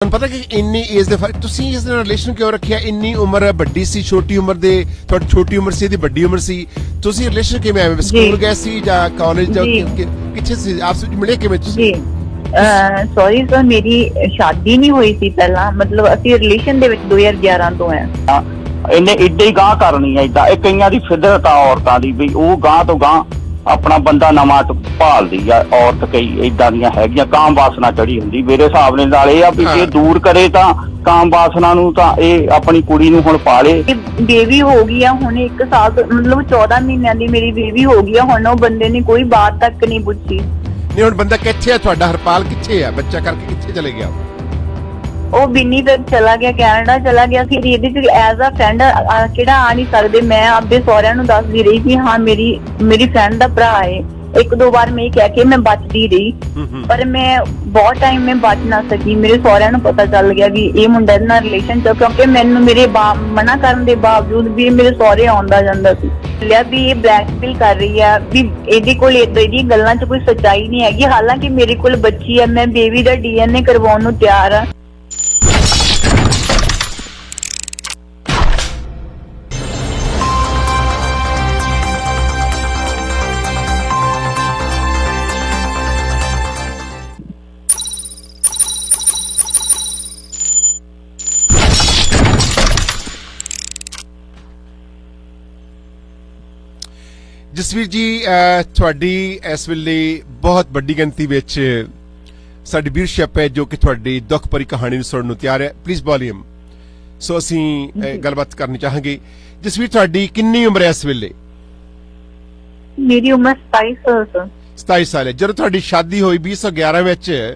पता कि इन्नी एज दे फर्क तुसी इस रिलेशन क्यों रखिया? इन्नी उम्र बड़ी सी, छोटी उम्र दे थोड़ी छोटी उम्र सी, बड़ी उम्र सी, तुसी रिलेशन किवें आए? स्कूल गए सी या कॉलेज जा किथे सी? आपस विच मिले किवें तुसी? सॉरी सर, मेरी शादी नहीं हुई थी पहला, मतलब ਅਸੀਂ ਰਿਲੇਸ਼ਨ ਦੇ ਵਿੱਚ 2011 ਤੋਂ ਹੈ। ਇਹਨੇ ਇੱਡੇ ਹੀ ਗਾਂ ਕਰਨੀ ਹੈ ਇਦਾਂ। ਇਹ ਕਈਆਂ ਦੀ ਫਿਦਰਤ ਆ ਔਰਤਾਂ ਦੀ ਵੀ ਉਹ ਗਾਂ ਤੋਂ ਗਾਂ ਆਪਣਾ ਬੰਦਾ ਨਵਾਂ ਭਾਲਦੀ ਆ। ਔਰਤ ਕਈ ਇਦਾਂ ਦੀਆਂ ਹੈਗੀਆਂ, ਕਾਮ ਵਾਸਨਾ ਚੜੀ ਹੁੰਦੀ। ਮੇਰੇ ਹਿਸਾਬ ਨਾਲ ਇਹ ਆ ਵੀ ਜੇ ਦੂਰ ਕਰੇ ਤਾਂ ਕਾਮ ਵਾਸਨਾ ਨੂੰ, ਤਾਂ ਇਹ ਆਪਣੀ ਕੁੜੀ ਨੂੰ ਹੁਣ ਪਾਲੇ। ਬੇਬੀ ਹੋ ਗਈ ਆ ਹੁਣ 1 ਸਾਲ ਤੋਂ, ਮਤਲਬ 14 ਮਹੀਨਿਆਂ ਦੀ ਮੇਰੀ ਬੇਬੀ ਹੋ ਗਈ ਆ। ਹੁਣ ਉਹ ਬੰਦੇ ਨੇ ਕੋਈ ਬਾਤ ਤੱਕ ਨਹੀਂ ਪੁੱਛੀ। ਨਹੀਂ ਹੁਣ ਬੰਦਾ ਕਿੱਥੇ ਆ ਤੁਹਾਡਾ? ਹਰਪਾਲ ਕਿੱਥੇ ਆ? ਬੱਚਾ ਕਰਕੇ ਕਿੱਥੇ ਚਲੇ ਗਿਆ? ਉਹ ਬਿੰਨੀ ਤੱਕ ਚਲਾ ਗਿਆ, ਕੈਨੇਡਾ ਚਲਾ ਗਿਆ। ਫਿਰ ਇਹਦੇ ਚ ਐਜ਼ ਅ ਫਰੈਂਡ ਕਿਹੜਾ ਆ ਨਹੀਂ ਸਕਦੇ। ਮੈਂ ਆਪਦੇ ਸਹੁਰਿਆਂ ਨੂੰ ਦੱਸਦੀ ਰਹੀ ਕਿ ਹਾਂ ਮੇਰੀ ਫਰੈਂਡ ਦਾ ਭਰਾ ਹੈ। 1-2 ਵਾਰ ਮੈਂ ਕਹਿ ਕੇ ਮੈਂ ਬਚਦੀ ਰਹੀ, ਪਰ ਮੈਂ ਬਹੁਤ ਟਾਈਮ ਮੈਂ ਬਚ ਨਾ ਸਕੀ। ਮੇਰੇ ਸਹੁਰਿਆਂ ਨੂੰ ਪਤਾ ਚੱਲ ਗਿਆ ਵੀ ਇਹ ਮੁੰਡਾ ਇਹਦੇ ਨਾਲ ਰਿਲੇਸ਼ਨ ਚ, ਕਿਉਂਕਿ ਮੈਨੂੰ ਮੇਰੇ ਮਨਾ ਕਰਨ ਦੇ ਬਾਵਜੂਦ ਵੀ ਮੇਰੇ ਸਹੁਰੇ ਆਉਂਦਾ ਜਾਂਦਾ ਸੀ। ਲਿਆ ਵੀ ਇਹ ਬਲੈਕਮੇਲ ਕਰ ਰਹੀ ਆ, ਵੀ ਇਹਦੇ ਕੋਲ ਏਦਾਂ ਦੀਆਂ ਗੱਲਾਂ ਚ ਕੋਈ ਸੱਚਾਈ ਨਹੀਂ ਹੈਗੀ। ਹਾਲਾਂਕਿ ਮੇਰੇ ਕੋਲ ਬੱਚੀ ਆ, ਮੈਂ ਬੇਬੀ ਦਾ DNA ਕਰਵਾਉਣ ਨੂੰ ਤਿਆਰ ਆ। ਜਸਵੀਰ ਜੀ, ਤੁਹਾਡੀ ਇਸ ਵੇਲੇ ਬਹੁਤ ਵੱਡੀ ਗਿਣਤੀ ਵਿੱਚ ਸਾਡੀ ਵੀਰਸ਼ਿਪ ਹੈ ਜੋ ਕਿ ਤੁਹਾਡੀ ਦੁੱਖ ਭਰੀ ਕਹਾਣੀ ਨੂੰ ਸੁਣਨ ਨੂੰ ਤਿਆਰ ਹੈ। Please volume. ਸੋ ਅਸੀਂ ਗੱਲਬਾਤ ਕਰਨੀ ਚਾਹਾਂਗੇ। ਜਸਵੀਰ, ਤੁਹਾਡੀ ਕਿੰਨੀ ਉਮਰ ਹੈ ਇਸ ਵੇਲੇ? ਮੇਰੀ ਉਮਰ 27 ਸਾਲ। 27 ਸਾਲ ਹੈ। ਜਦੋਂ ਤੁਹਾਡੀ ਸ਼ਾਦੀ ਹੋਈ 2011 ਵਿੱਚ,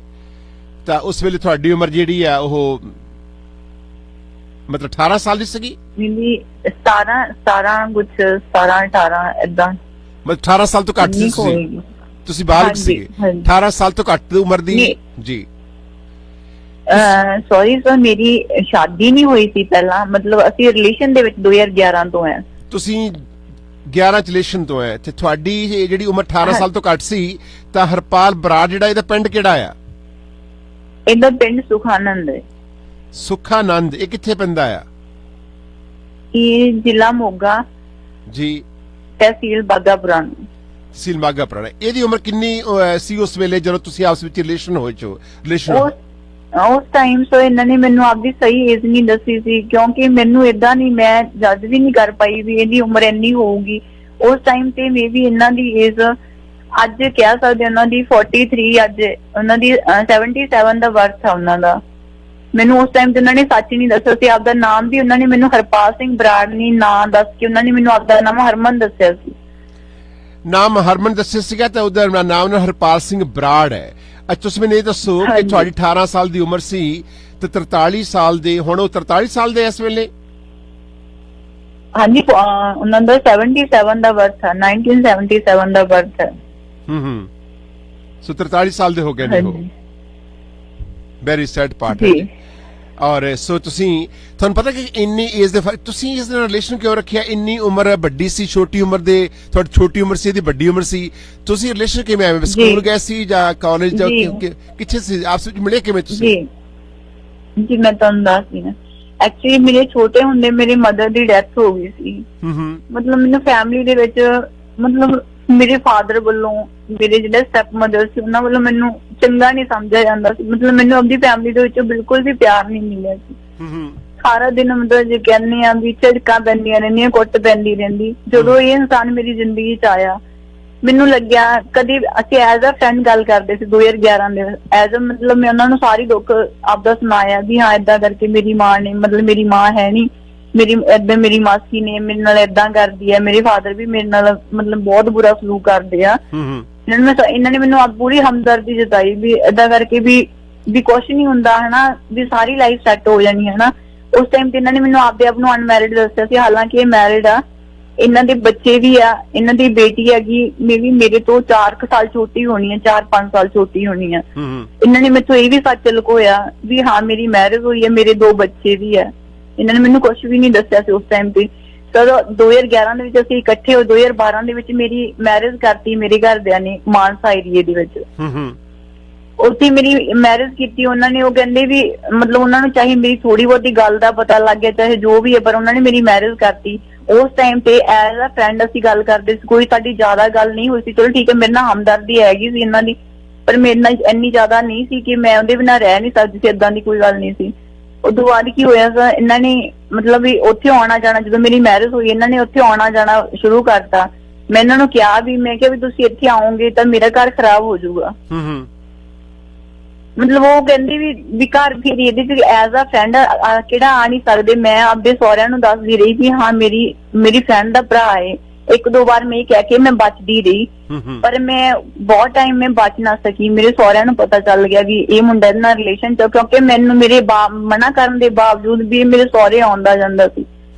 ਤਾਂ ਉਸ ਵੇਲੇ ਤੁਹਾਡੀ ਉਮਰ ਜਿਹੜੀ ਆ ਉਹ ਮਤਲਬ 18 ਸਾਲ ਦੀ ਸੀਗੀ? ਮੇਰੀ 17 ਕੁਝ 17-18 ਏਦਾਂ। ਮਤਲਬ 18 ਸਾਲ ਤੋਂ ਘੱਟ ਸੀ ਤੁਸੀਂ ਬਾਲਗ ਸੀਗੇ? 18 ਸਾਲ ਤੋਂ ਘੱਟ ਉਮਰ ਦੀ ਜੀ। ਸੌਰੀ ਸਰ, ਮੇਰੀ ਸ਼ਾਦੀ ਨਹੀਂ ਹੋਈ ਸੀ ਪਹਿਲਾਂ, ਮਤਲਬ ਅਸੀਂ ਰਿਲੇਸ਼ਨ ਦੇ ਵਿੱਚ 2011 ਤੋਂ ਹੈ। ਤੁਸੀਂ 11 ਚ ਰਿਲੇਸ਼ਨ ਤੋਂ ਹੈ ਤੇ ਤੁਹਾਡੀ ਜਿਹੜੀ ਉਮਰ 18 ਸਾਲ ਤੋਂ ਘੱਟ ਸੀ, ਤਾਂ ਹਰਪਾਲ ਬਰਾੜ ਜਿਹੜਾ ਇਹਦਾ ਪਿੰਡ ਕਿਹੜਾ ਆ? ਇਹਦਾ ਪਿੰਡ ਸੁਖਾਨੰਦ ਹੈ। ਸੁਖਾਨੰਦ ਇਹ ਕਿੱਥੇ ਪੈਂਦਾ ਆ? ਇਹ ਜ਼ਿਲ੍ਹਾ ਮੋਗਾ ਜੀ, ਤਹਿਸੀਲ ਬਾਘਾਪੁਰਾਣਾ। ਤਹਿਸੀਲ ਬਾਘਾਪੁਰਾਣਾ। ਇਹਦੀ ਉਮਰ ਕਿੰਨੀ ਸੀ ਉਸ ਵੇਲੇ ਜਦੋਂ ਤੁਸੀਂ ਆਪਸ ਵਿੱਚ ਰਿਲੇਸ਼ਨ ਹੋਏ? ਉਸ ਟਾਈਮ ਸੋ ਇਹਨਾਂ ਨੇ ਮੈਨੂੰ ਆਪਦੀ ਸਹੀ ਏਜ ਨਹੀਂ ਦੱਸੀ ਸੀ, ਕਿਉਂਕਿ ਮੈਨੂੰ ਏਦਾਂ ਨਹੀਂ, ਮੈਂ ਜੱਜ ਵੀ ਨਹੀਂ ਕਰ ਪਾਈ ਵੀ ਇਹਦੀ ਉਮਰ ਇੰਨੀ ਹੋਊਗੀ। ਉਸ ਟਾਈਮ ਤੇ ਮੇ ਵੀ ਇਹਨਾਂ ਦੀ ਏਜ ਅੱਜ ਕਹਿ ਸਕਦੇ ਉਹਨਾਂ ਦੀ 43, ਅੱਜ ਉਹਨਾਂ ਦੀ 77 ਦਾ ਬਰਥ ਆ ਉਹਨਾਂ ਦਾ। ਮੈਨੂੰ ਉਸ ਟਾਈਮ ਤੇ ਉਹਨਾਂ ਨੇ ਸੱਚ ਨਹੀਂ ਦੱਸਿਆ ਸੀ। ਆਪਦਾ ਨਾਮ ਵੀ ਉਹਨਾਂ ਨੇ ਮੈਨੂੰ ਹਰਪਾਲ ਸਿੰਘ ਬਰਾੜ ਨਹੀਂ ਨਾਂ ਦੱਸ ਕੇ ਉਹਨਾਂ ਨੇ ਮੈਨੂੰ ਆਪਦਾ ਨਾਮ ਹਰਮਨ ਦੱਸਿਆ ਸੀ। ਨਾਮ ਹਰਮਨ ਦੱਸਿਆ ਸੀਗਾ ਤਾਂ ਉਹਦਾ ਨਾਮ ਹਰਪਾਲ ਸਿੰਘ ਬਰਾੜ ਹੈ। ਅੱਜ ਤੁਸੀਂ ਮੈਨੂੰ ਇਹ ਦੱਸੋ ਕਿ ਤੁਹਾਡੀ 18 ਸਾਲ ਦੀ ਉਮਰ ਸੀ ਤੇ 43 ਸਾਲ ਦੇ, ਹੁਣ ਉਹ 43 ਸਾਲ ਦੇ ਇਸ ਵੇਲੇ? ਹਾਂਜੀ, ਉਹਨਾਂ ਦਾ 77 ਦਾ ਬਰਥ ਹੈ, 1977 ਦਾ ਬਰਥ ਹੈ। ਸੋ 43 ਸਾਲ ਦੇ ਹੋ ਗਏ ਨੇ ਉਹ। ਵੈਰੀ ਸੈਡ ਪਾਰਟ ਹੈ। ਔਰ ਸੋ ਤੁਹਾਨੂੰ ਪਤਾ ਕਿ ਇੰਨੀ ਏਜ ਦੇ ਫਰਕ ਤੁਸੀਂ ਇਸ ਨਾਲ ਰਿਲੇਸ਼ਨ ਕਿਉਂ ਰੱਖਿਆ? ਇੰਨੀ ਉਮਰ ਵੱਡੀ ਸੀ, ਛੋਟੀ ਉਮਰ ਦੇ ਥੋੜੀ ਛੋਟੀ ਉਮਰ ਸੀ, ਵੱਡੀ ਉਮਰ ਸੀ, ਤੁਸੀਂ ਰਿਲੇਸ਼ਨ ਕਿਵੇਂ ਆਏ? ਸਕੂਲ ਗਏ ਸੀ ਜਾਂ ਕਾਲਜ ਜਾ ਕਿੱਥੇ ਸੀ? ਆਪਸ ਵਿੱਚ ਮਿਲੇ ਕਿਵੇਂ ਤੁਸੀਂ? ਜੀ ਮੈਂ ਤੁਹਾਨੂੰ ਦੱਸਦੀ ਹਾਂ। ਐਕਚੁਅਲੀ ਮੇਰੇ ਛੋਟੇ ਹੁੰਦੇ ਮੇਰੇ ਮਦਰ ਦੀ ਡੈਥ ਹੋ ਗਈ ਸੀ। ਮਤਲਬ ਮੈਨੂੰ ਫੈਮਿਲੀ ਦੇ ਵਿੱਚ, ਮਤਲਬ ਮੇਰੇ ਫਾਦਰ ਵੱਲੋਂ, ਮੇਰੇ ਜਿਹੜੇ ਸਟੈਪ ਮਦਰ ਸੀ ਉਹਨਾਂ ਵੱਲੋਂ ਮੈਨੂੰ ਚੰਗਾ ਨਹੀਂ ਸਮਝਿਆ ਜਾਂਦਾ ਸੀ। ਮਤਲਬ ਮੈਨੂੰ ਆਪਣੀ ਫੈਮਿਲੀ ਦੇ ਵਿੱਚੋਂ ਬਿਲਕੁਲ ਵੀ ਪਿਆਰ ਨਹੀਂ ਮਿਲਿਆ ਸੀ। ਸਾਰਾ ਦਿਨ ਮਤਲਬ ਜੇ ਕਹਿੰਦੇ ਆ ਵੀ ਝਿੜਕਾਂ ਪੈਂਦੀਆਂ ਰਹਿੰਦੀਆਂ, ਕੁੱਟ ਪੈਂਦੀ ਰਹਿੰਦੀ। ਜਦੋਂ ਇਹ ਇਨਸਾਨ ਮੇਰੀ ਜ਼ਿੰਦਗੀ ਚ ਆਇਆ, ਮੈਨੂੰ ਲੱਗਿਆ, ਕਦੇ ਅਸੀਂ ਐਜ਼ ਅ ਫਰੈਂਡ ਗੱਲ ਕਰਦੇ ਸੀ 2011 ਦੇ, ਐਜ਼ ਅ ਮਤਲਬ ਮੈਂ ਉਹਨਾਂ ਨੂੰ ਸਾਰੀ ਦੁੱਖ ਆਪਦਾ ਸੁਣਾਇਆ ਵੀ ਹਾਂ ਏਦਾਂ ਕਰਕੇ ਮੇਰੀ ਮਾਂ ਨੇ, ਮਤਲਬ ਮੇਰੀ ਮਾਂ ਹੈ ਨੀ, ਮੇਰੀ ਮਾਸੀ ਨੇ ਮੇਰੇ ਨਾਲ ਏਦਾਂ ਕਰਦੀ ਹੈ, ਮੇਰੇ ਫਾਦਰ ਵੀ ਮੇਰੇ ਨਾਲ ਮਤਲਬ ਬਹੁਤ ਬੁਰਾ ਸਲੂਕ ਕਰਦੇ ਆ। ਇਹਨਾਂ ਨੇ ਮੈਨੂੰ ਪੂਰੀ ਹਮਦਰਦੀ ਜਤਾਈ ਵੀ ਏਦਾਂ ਕਰਕੇ ਵੀ ਕੁਛ ਨੀ ਹੁੰਦਾ ਹਨਾ, ਵੀ ਸਾਰੀ ਲਾਈਫ ਸੈੱਟ ਹੋ ਜਾਣੀ ਹੈ ਨਾ। ਉਸ ਟਾਈਮ ਤੇ ਇਹਨਾਂ ਨੇ ਮੈਨੂੰ ਆਪਦੇ ਆਪ ਨੂੰ ਅਨਮੈਰਿਡ ਦੱਸਿਆ ਸੀ, ਹਾਲਾਂਕਿ ਇਹ ਮੈਰਿਡ ਆ। ਇਹਨਾਂ ਦੇ ਬੱਚੇ ਵੀ ਆ, ਇਹਨਾਂ ਦੀ ਬੇਟੀ ਹੈਗੀ ਮੇਰੇ ਤੋਂ 4 ਸਾਲ ਛੋਟੀ ਹੋਣੀ ਹੈ, 4-5 ਸਾਲ ਛੋਟੀ ਹੋਣੀ ਹੈ। ਇਹਨਾਂ ਨੇ ਮੈਥੋਂ ਇਹ ਵੀ ਸੱਚ ਲੁਕੋਇਆ ਵੀ ਹਾਂ ਮੇਰੀ ਮੈਰਿਜ ਹੋਈ ਹੈ, ਮੇਰੇ 2 ਬੱਚੇ ਵੀ ਹੈ। ਇਹਨਾਂ ਨੇ ਮੈਨੂੰ ਕੁਛ ਵੀ ਨਹੀਂ ਦੱਸਿਆ ਸੀ ਉਸ ਟਾਈਮ ਤੇ। ਚਲੋ 2011 ਦੇ ਵਿੱਚ ਅਸੀਂ ਇਕੱਠੇ ਹੋਏ। 2012 ਦੇ ਵਿੱਚ ਮੇਰੀ ਮੈਰਿਜ ਕਰਤੀ ਮੇਰੇ ਘਰਦਿਆਂ ਨੇ ਮਾਨਸਾ ਏਰੀਏ ਦੇ ਵਿੱਚ। ਉੱਥੇ ਮੇਰੀ ਮੈਰਿਜ ਕੀਤੀ ਉਹਨਾਂ ਨੇ। ਉਹ ਕਹਿੰਦੇ ਵੀ ਮਤਲਬ ਉਹਨਾਂ ਨੂੰ ਚਾਹੇ ਮੇਰੀ ਥੋੜੀ ਬਹੁਤੀ ਗੱਲ ਦਾ ਪਤਾ ਲੱਗ ਗਿਆ ਚਾਹੇ ਜੋ ਵੀ ਹੈ, ਪਰ ਉਹਨਾਂ ਨੇ ਮੇਰੀ ਮੈਰਿਜ ਕਰਤੀ। ਉਸ ਟਾਈਮ ਤੇ ਐਜ਼ ਅ ਫਰੈਂਡ ਅਸੀਂ ਗੱਲ ਕਰਦੇ ਸੀ, ਕੋਈ ਸਾਡੀ ਜ਼ਿਆਦਾ ਗੱਲ ਨਹੀਂ ਹੋਈ ਸੀ। ਚਲੋ ਠੀਕ ਹੈ, ਮੇਰੇ ਨਾਲ ਹਮਦਰਦੀ ਹੈਗੀ ਸੀ ਇਹਨਾਂ ਦੀ, ਪਰ ਮੇਰੇ ਨਾਲ ਇੰਨੀ ਜ਼ਿਆਦਾ ਨਹੀਂ ਸੀ ਕਿ ਮੈਂ ਉਹਦੇ ਬਿਨਾਂ ਰਹਿ ਨਹੀਂ ਸਕਦੀ ਸੀ। ਏਦਾਂ ਦੀ ਕੋਈ ਗੱਲ ਨਹੀਂ ਸੀ। ਉਦੋਂ ਬਾਅਦ ਕੀ ਹੋਇਆ ਸੀ, ਇਹਨਾਂ ਨੇ ਮਤਲਬ ਵੀ ਉੱਥੇ ਆਉਣਾ ਜਾਣਾ, ਜਦੋਂ ਮੇਰੀ ਮੈਰਿਜ ਹੋਈ ਇਹਨਾਂ ਨੇ ਉੱਥੇ ਆਉਣਾ ਜਾਣਾ ਸ਼ੁਰੂ ਕਰਤਾ। ਮੈਂ ਇਹਨਾਂ ਨੂੰ ਕਿਹਾ ਵੀ, ਮੈਂ ਕਿਹਾ ਵੀ ਤੁਸੀਂ ਇੱਥੇ ਆਓਗੇ ਤਾਂ ਮੇਰਾ ਘਰ ਖਰਾਬ ਹੋ ਜਾਊਗਾ। ਮਤਲਬ ਉਹ ਕਹਿੰਦੀ ਵੀ ਘਰ ਫਿਰ ਇਹਦੇ ਚ ਐਜ਼ ਅ ਫਰੈਂਡ ਕਿਹੜਾ ਆ ਨਹੀਂ ਸਕਦੇ। ਮੈਂ ਆਪਦੇ ਸਹੁਰਿਆਂ ਨੂੰ ਦੱਸਦੀ ਰਹੀ ਵੀ ਹਾਂ ਮੇਰੀ ਫਰੈਂਡ ਦਾ ਭਰਾ ਹੈ। ਇੱਕ ਦੋ ਵਾਰ ਮੈਂ ਕਹਿ ਕੇ ਮੈਂ ਬਚਦੀ ਰਹੀ, ਪਰ ਮੈਂ ਬਹੁਤ ਟਾਈਮ ਮੈਂ ਬਚ ਨਾ ਸਕੀ। ਮੇਰੇ ਸਹੁਰਿਆਂ ਨੂੰ ਪਤਾ ਚੱਲ ਗਿਆ ਵੀ ਇਹ ਮੁੰਡਾ ਇਹਦੇ ਨਾਲ ਰਿਲੇਸ਼ਨ ਚ, ਕਿਉਂਕਿ ਮੈਨੂੰ ਮੇਰੇ ਮਨਾ ਕਰਨ ਦੇ ਬਾਵਜੂਦ ਵੀ ਮੇਰੇ ਸਹੁਰੇ ਆਉਂਦਾ ਜਾਂਦਾ ਸੀ।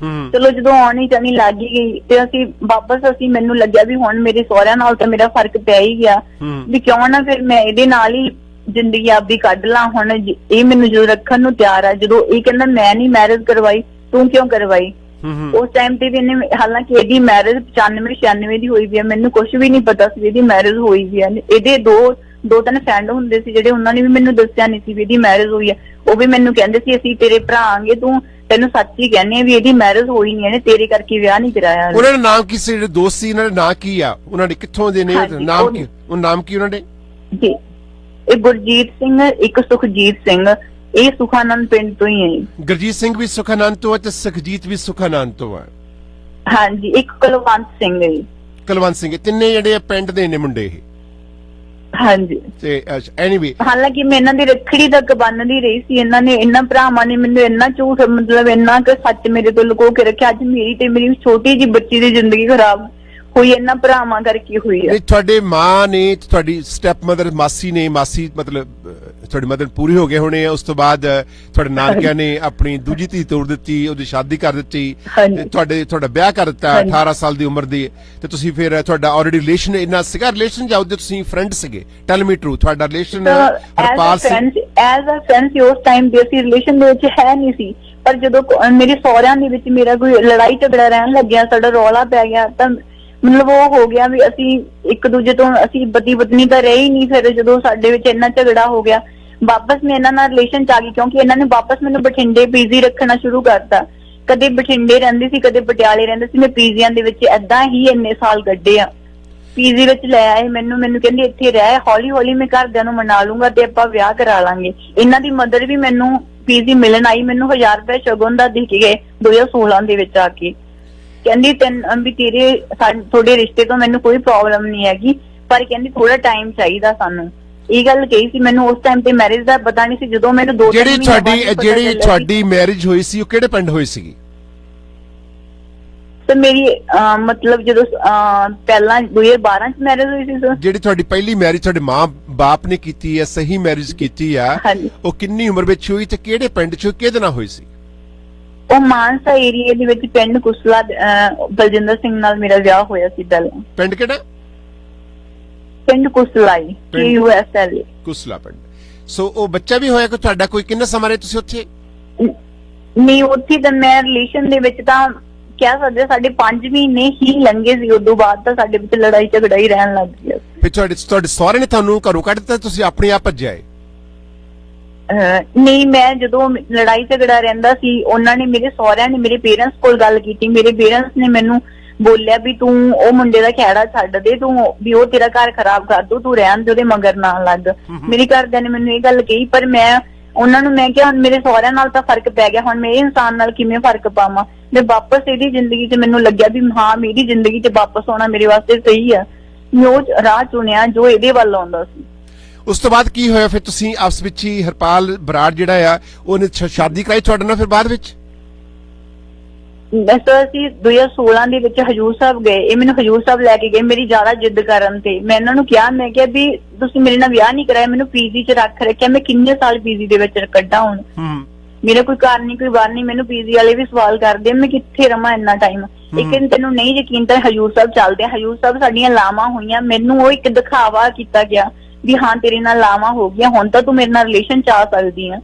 ਚਲੋ ਜਦੋਂ ਆਉਣੀ ਜਾਣੀ ਲੱਗ ਹੀ ਗਈ ਤੇ ਅਸੀਂ ਮੈਨੂੰ ਲੱਗਿਆ ਵੀ ਹੁਣ ਮੇਰੇ ਸਹੁਰਿਆਂ ਨਾਲ ਤਾਂ ਮੇਰਾ ਫਰਕ ਪੈ ਹੀ ਗਿਆ, ਵੀ ਕਿਉਂ ਨਾ ਫਿਰ ਮੈਂ ਇਹਦੇ ਨਾਲ ਹੀ ਜ਼ਿੰਦਗੀ ਆਪਦੀ ਕੱਢ ਲਾਂ। ਹੁਣ ਇਹ ਮੈਨੂੰ ਜਦੋਂ ਰੱਖਣ ਨੂੰ ਤਿਆਰ ਆ, ਜਦੋਂ ਇਹ ਕਹਿੰਦਾ ਮੈਂ ਨਹੀਂ ਮੈਰਿਜ ਕਰਵਾਈ, ਤੂੰ ਕਿਉਂ ਕਰਵਾਈ। ਉਸ ਟਾਈਮ ਤੇ ਵੀ ਇਹਨੇ, ਹਾਲਾਂਕਿ ਇਹਦੀ ਮੈਰਿਜ 95-96 ਦੀ ਹੋਈ ਵੀ ਆ, ਮੈਨੂੰ ਕੁਝ ਵੀ ਨਹੀਂ ਪਤਾ ਸੀ ਇਹਦੀ ਮੈਰਿਜ ਹੋਈ ਵੀ ਆ। ਇਹਦੇ ਦੋ ਤਿੰਨ ਫਰੈਂਡ ਹੁੰਦੇ ਸੀ ਜਿਹੜੇ ਉਹਨਾਂ ਨੇ ਵੀ ਮੈਨੂੰ ਦੱਸਿਆ ਨਹੀਂ ਸੀ ਵੀ ਇਹਦੀ ਮੈਰਿਜ ਹੋਈ ਆ। ਉਹ ਵੀ ਮੈਨੂੰ ਕਹਿੰਦੇ ਸੀ ਅਸੀਂ ਤੇਰੇ ਭਰਾ ਆਂਗੇ, ਤੈਨੂੰ ਸੱਚ ਹੀ ਕਹਿੰਦੇ ਆ ਵੀ ਇਹਦੀ ਮੈਰਿਜ ਹੋਈ ਨਹੀਂ, ਇਹਨੇ ਤੇਰੇ ਕਰਕੇ ਵਿਆਹ ਨਹੀਂ ਕਰਾਇਆ। ਉਹਨਾਂ ਦਾ ਨਾਮ ਕੀ ਸੀ, ਜਿਹੜੇ ਦੋਸਤ ਸੀ ਇਹਨਾਂ ਦਾ ਨਾਂ ਕੀ ਆ, ਉਹਨਾਂ ਦੇ ਕਿੱਥੋਂ ਦੇ ਨੇ, ਨਾਮ ਕੀ, ਉਹ ਨਾਮ ਕੀ ਉਹਨਾਂ ਦੇ? ਜੀ ਇਹ ਗੁਰਜੀਤ ਸਿੰਘ, ਇੱਕ ਸੁਖਜੀਤ ਸਿੰਘ, ਇਹ ਸੁਖਾਨੰਦ ਪਿੰਡ ਤੋਂ ਹੀ ਹੈ। ਗੁਰਜੀਤ ਸਿੰਘ ਵੀ ਸੁਖਾਨੰਦ ਤੋਂ ਹੈ ਤੇ ਸੁਖਜੀਤ ਵੀ ਸੁਖਾਨੰਦ ਤੋਂ ਹੈ। ਹਾਂਜੀ, ਇੱਕ ਕੁਲਵੰਤ ਸਿੰਘ ਹੈ। ਕੁਲਵੰਤ ਸਿੰਘ, ਤਿੰਨੇ ਜਿਹੜੇ ਪਿੰਡ ਦੇ ਨੇ ਮੁੰਡੇ ਇਹ। ਹਾਂਜੀ। ਤੇ ਐਨੀਵੇ, ਹਾਲਾਂਕਿ ਮੈਂ ਇਹਨਾਂ ਦੀ ਰੱਖੜੀ ਤੱਕ ਬੰਨਦੀ ਰਹੀ ਸੀ। ਇਹਨਾਂ ਭਰਾਵਾਂ ਨੇ ਮੈਨੂੰ ਇੰਨਾ ਝੂਠ, ਮਤਲਬ ਇੰਨਾ ਕਿ ਸੱਚ ਮੇਰੇ ਤੋਂ ਲੁਕੋ ਕੇ ਰੱਖਿਆ। ਅੱਜ ਮੇਰੀ ਤੇ ਮੇਰੀ ਛੋਟੀ ਜਿਹੀ ਬੱਚੀ ਦੀ ਜ਼ਿੰਦਗੀ ਖਰਾਬ ਹੋਈ ਇਹਨਾਂ ਭਰਾਵਾਂ ਕਰਕੇ ਹੋਈ ਹੈ। ਤੁਹਾਡੇ ਮਾਂ ਨੇ, ਤੁਹਾਡੀ ਸਟੈਪ ਮਦਰ ਮਾਸੀ ਨੇ, ਮਾਸੀ ਮਤਲਬ ਤੁਹਾਡੀ ਮਦਰ ਪੂਰੀ ਹੋ ਗਏ ਹੋਣੇ ਆ, ਉਸ ਤੋਂ ਬਾਅਦ ਤੁਹਾਡੇ ਨਾਨਕਿਆਂ ਨੇ ਆਪਣੀ ਦੂਜੀ ਧੀ ਤੋੜ ਦਿੱਤੀ, ਉਹਦੀ ਸ਼ਾਦੀ ਕਰ ਦਿੱਤੀ, ਤੁਹਾਡਾ ਵਿਆਹ ਕਰ ਦਿੱਤਾ 18 ਸਾਲ ਦੀ ਉਮਰ ਦੀ, ਤੇ ਤੁਸੀਂ ਫਿਰ ਤੁਹਾਡਾ ਆਲਰੇਡੀ ਰਿਲੇਸ਼ਨ ਇੰਨਾ ਸੀਗਾ, ਰਿਲੇਸ਼ਨ ਜਾਂ ਉਹਦੇ ਤੁਸੀਂ ਫਰੈਂਡ ਸੀਗੇ? ਟੈਲ ਮੀ ਟਰੂ, ਤੁਹਾਡਾ ਰਿਲੇਸ਼ਨ ਹਰਪਾਲ ਸੀ? ਐਜ਼ ਅ ਫਰੈਂਡ ਉਸ ਟਾਈਮ ਦੇ ਅਸੀਂ ਰਿਲੇਸ਼ਨ ਦੇ ਵਿੱਚ ਹੈ ਨਹੀਂ ਸੀ, ਪਰ ਜਦੋਂ ਮੇਰੇ ਸਹੁਰਿਆਂ ਦੇ ਵਿੱਚ ਮੇਰਾ ਕੋਈ ਲੜਾਈ ਝਗੜਾ ਰਹਿਣ ਲੱਗਿਆ, ਸਾਡਾ ਰੌਲਾ ਪੈ ਗਿਆ, ਤਾਂ ਮਤਲਬ ਉਹ ਹੋ ਗਿਆ ਵੀ ਅਸੀਂ ਇੱਕ ਦੂਜੇ ਤੋਂ, ਅਸੀਂ ਪਤੀ ਪਤਨੀ ਤਾਂ ਰਹੇ ਹੀ ਨਹੀਂ। ਫਿਰ ਜਦੋਂ ਸਾਡੇ ਵਿੱਚ ਇੰਨਾ ਝਗੜਾ ਹੋ ਗਿਆ, ਵਾਪਸ ਮੈਂ ਇਹਨਾਂ ਨਾਲ ਰਿਲੇਸ਼ਨ ਚ ਆ ਗਈ, ਕਿਉਂਕਿ ਇਹਨਾਂ ਨੇ ਵਾਪਸ ਮੈਨੂੰ ਬਠਿੰਡੇ ਪੀਜੀ ਰੱਖਣਾ ਸ਼ੁਰੂ ਕਰਤਾ। ਕਦੇ ਬਠਿੰਡੇ ਰਹਿੰਦੀ ਸੀ, ਕਦੇ ਪਟਿਆਲੇ ਰਹਿੰਦੇ ਸੀ। ਮੈਂ ਪੀਜੀਆਂ ਦੇ ਵਿੱਚ ਏਦਾਂ ਹੀ ਇੰਨੇ ਸਾਲ ਕੱਢੇ ਆ। ਪੀਜੀ ਵਿੱਚ ਲੈ ਆਏ ਮੈਨੂੰ ਕਹਿੰਦੀ ਇੱਥੇ ਰਹਿ, ਹੌਲੀ ਹੌਲੀ ਮੈਂ ਘਰਦਿਆਂ ਨੂੰ ਮਨਾ ਲੂੰਗਾ ਤੇ ਆਪਾਂ ਵਿਆਹ ਕਰਾ ਲਾਂਗੇ। ਇਹਨਾਂ ਦੀ ਮਦਰ ਵੀ ਮੈਨੂੰ ਪੀਜੀ ਮਿਲਣ ਆਈ, ਮੈਨੂੰ 1000 ਰੁਪਏ ਸ਼ਗਨ ਦਾ ਦੇ ਕੇ ਗਏ 2016 ਦੇ ਵਿੱਚ ਆ ਕੇ। ਕਹਿੰਦੀ ਵੀ ਤੁਹਾਡੇ ਰਿਸ਼ਤੇ ਤੋਂ ਮੈਨੂੰ ਕੋਈ ਪ੍ਰੋਬਲਮ ਨਹੀਂ ਹੈਗੀ, ਪਰ ਕਹਿੰਦੀ ਥੋੜਾ ਟਾਈਮ ਚਾਹੀਦਾ ਸਾਨੂੰ। ਇਹ ਗੱਲ ਕਹੀ ਸੀ ਮੈਨੂੰ। ਉਸ ਟਾਈਮ ਤੇ ਮੈਰਿਜ ਦਾ ਪਤਾ ਨਹੀਂ ਸੀ। ਜਦੋਂ ਮੈਨੂੰ ਜਿਹੜੀ ਤੁਹਾਡੀ ਮੈਰਿਜ ਹੋਈ ਸੀ ਉਹ ਕਿਹੜੇ ਪਿੰਡ ਹੋਈ ਸੀਗੀ? ਤੇ ਮੇਰੀ ਮਤਲਬ ਜਦੋਂ ਪਹਿਲਾਂ 2012 ਚ ਮੈਰਿਜ ਹੋਈ ਸੀ। ਜਿਹੜੀ ਤੁਹਾਡੀ ਪਹਿਲੀ ਮੈਰਿਜ ਤੁਹਾਡੇ ਮਾਂ ਬਾਪ ਨੇ ਕੀਤੀ ਹੈ, ਸਹੀ ਮੈਰਿਜ ਕੀਤੀ ਆ, ਉਹ ਕਿੰਨੀ ਉਮਰ ਵਿੱਚ ਹੋਈ ਤੇ ਕਿਹੜੇ ਪਿੰਡ ਚ, ਕਿਹਦੇ ਨਾਲ ਹੋਈ ਸੀ? ਉਹ ਮਾਨਸਾ ਏਰੀਏ ਦੇ ਵਿੱਚ ਪਿੰਡ ਕੁਸਲਾ, ਬਲਜਿੰਦਰ ਸਿੰਘ ਨਾਲ ਮੇਰਾ ਵਿਆਹ ਹੋਇਆ ਸੀ ਪਹਿਲਾਂ। ਪਿੰਡ ਕਿਹੜਾ? ਪਿੰਡ ਕੁਸਲਾਈ, KUSLA ਕੁਸਲਾ ਪਿੰਡ। ਸੋ ਉਹ ਬੱਚਾ ਵੀ ਹੋਇਆ ਕਿ ਤੁਹਾਡਾ? ਕੋਈ ਕਿੰਨਾ ਸਮਾਂ ਰਹੇ ਤੁਸੀਂ ਉੱਥੇ? ਨਹੀਂ, ਉੱਥੇ ਤਾਂ ਮੈਂ ਰਿਲੇਸ਼ਨ ਦੇ ਵਿੱਚ ਤਾਂ ਕਹਿ ਸਕਦੇ ਸਾਡੇ 5 ਮਹੀਨੇ ਹੀ ਲੰਘੇ ਸੀ। ਉਦੋਂ ਬਾਅਦ ਤਾਂ ਸਾਡੇ ਵਿੱਚ ਲੜਾਈ ਝਗੜਾ ਹੀ ਰਹਿਣ ਲੱਗ ਗਿਆ। ਫਿਰ ਤੁਹਾਡੇ ਸਹੁਰੇ ਨੇ ਤੁਹਾਨੂੰ ਘਰੋਂ ਕੱਢ ਦਿੱਤਾ, ਤੁਸੀਂ ਆਪਣੇ ਆਪ ਭੱਜੇ? ਨਹੀਂ, ਮੈਂ ਜਦੋਂ ਲੜਾਈ ਝਗੜਾ ਰਹਿੰਦਾ ਸੀ, ਉਹਨਾਂ ਨੇ, ਮੇਰੇ ਸਹੁਰਿਆਂ ਨੇ ਮੇਰੇ ਪੇਰੈਂਟਸ ਕੋਲ ਗੱਲ ਕੀਤੀ। ਮੇਰੇ ਪੇਰੈਂਟਸ ਨੇ ਮੈਨੂੰ ਬੋਲਿਆ ਵੀ ਤੂੰ ਉਹ ਮੁੰਡੇ ਦਾ ਖਹਿੜਾ ਛੱਡ ਦੇ, ਤੂੰ ਵੀ ਉਹ ਤੇਰਾ ਘਰ ਖਰਾਬ ਕਰ ਦੂ, ਤੂੰ ਰਹਿਣ ਦੇ, ਉਹਦੇ ਮਗਰ ਨਾ ਲੱਗ। ਮੇਰੇ ਘਰਦਿਆਂ ਨੇ ਮੈਨੂੰ ਇਹ ਗੱਲ ਕਹੀ, ਪਰ ਮੈਂ ਉਹਨਾਂ ਨੂੰ ਮੈਂ ਕਿਹਾ ਹੁਣ ਮੇਰੇ ਸਹੁਰਿਆਂ ਨਾਲ ਤਾਂ ਫਰਕ ਪੈ ਗਿਆ, ਹੁਣ ਮੈਂ ਇਹ ਇਨਸਾਨ ਨਾਲ ਕਿਵੇਂ ਫਰਕ ਪਾਵਾਂ। ਮੈਂ ਵਾਪਸ ਇਹਦੀ ਜ਼ਿੰਦਗੀ 'ਚ ਮੈਨੂੰ ਲੱਗਿਆ ਵੀ ਹਾਂ ਮੇਰੀ ਜ਼ਿੰਦਗੀ 'ਚ ਵਾਪਸ ਆਉਣਾ ਮੇਰੇ ਵਾਸਤੇ ਸਹੀ ਆ। ਮੈਂ ਉਹ ਰਾਹ ਚੁਣਿਆ ਜੋ ਇਹਦੇ ਵੱਲ ਆਉਂਦਾ ਸੀ। ਉਸ ਤੋਂ ਬਾਅਦ ਕੀ ਹੋਇਆ ਫਿਰ? ਤੁਸੀਂ ਆਪਸ ਵਿੱਚ ਹੀ ਹਰਪਾਲ ਬਰਾੜ ਜਿਹੜਾ ਆ ਉਹਨੇ ਸ਼ਾਦੀ ਕਰਾਈ ਤੁਹਾਡੇ ਨਾਲ ਫਿਰ ਬਾਅਦ ਵਿੱਚ? ਬਸ ਅਸੀਂ 2016 ਦੇ ਵਿੱਚ ਹਜੂਰ ਸਾਹਿਬ ਗਏ। ਇਹ ਮੈਨੂੰ ਹਜੂਰ ਸਾਹਿਬ ਲੈ ਕੇ ਗਏ ਮੇਰੀ ਜ਼ਿਆਦਾ ਜਿੱਦ ਕਰਨ ਤੇ। ਮੈਂ ਇਹਨਾਂ ਨੂੰ ਕਿਹਾ, ਮੈਂ ਕਿਹਾ ਵੀ ਤੁਸੀਂ ਮੇਰੇ ਨਾਲ ਵਿਆਹ ਨਹੀਂ ਕਰਾਇਆ, ਮੈਨੂੰ ਪੀਜੀ 'ਚ ਰੱਖ ਰੱਖਿਆ, ਮੈਂ ਕਿੰਨੇ ਸਾਲ ਪੀਜੀ ਦੇ ਵਿੱਚ ਕੱਢਾਂ ਹੁਣ। ਮੇਰਾ ਕੋਈ ਘਰ ਨਹੀਂ, ਕੋਈ ਬਾਹਰ ਨਹੀਂ। ਮੈਨੂੰ ਪੀਜੀ ਵਾਲੇ ਵੀ ਸਵਾਲ ਕਰਦੇ ਮੈਂ ਕਿੱਥੇ ਰਵਾਂ ਇੰਨਾ ਟਾਈਮ। ਇੱਕ ਦਿਨ ਤੈਨੂੰ ਨਹੀਂ ਯਕੀਨ ਤਾਂ ਹਜੂਰ ਸਾਹਿਬ ਚੱਲਦੇ ਆ। ਹਜੂਰ ਸਾਹਿਬ ਸਾਡੀਆਂ ਲਾਵਾਂ ਹੋਈਆਂ, ਮੈਨੂੰ ਉਹ ਇੱਕ ਦਿਖਾਵਾ ਕੀਤਾ ਗਿਆ ਵੀ ਹਾਂ ਤੇਰੇ ਨਾਲ ਲਾਵਾਂ ਹੋ ਗਿਆ, ਹੁਣ ਤਾਂ ਤੂੰ ਮੇਰੇ ਨਾਲ ਰਿਲੇਸ਼ਨ 'ਚ ਆ ਸਕਦੀ ਆ,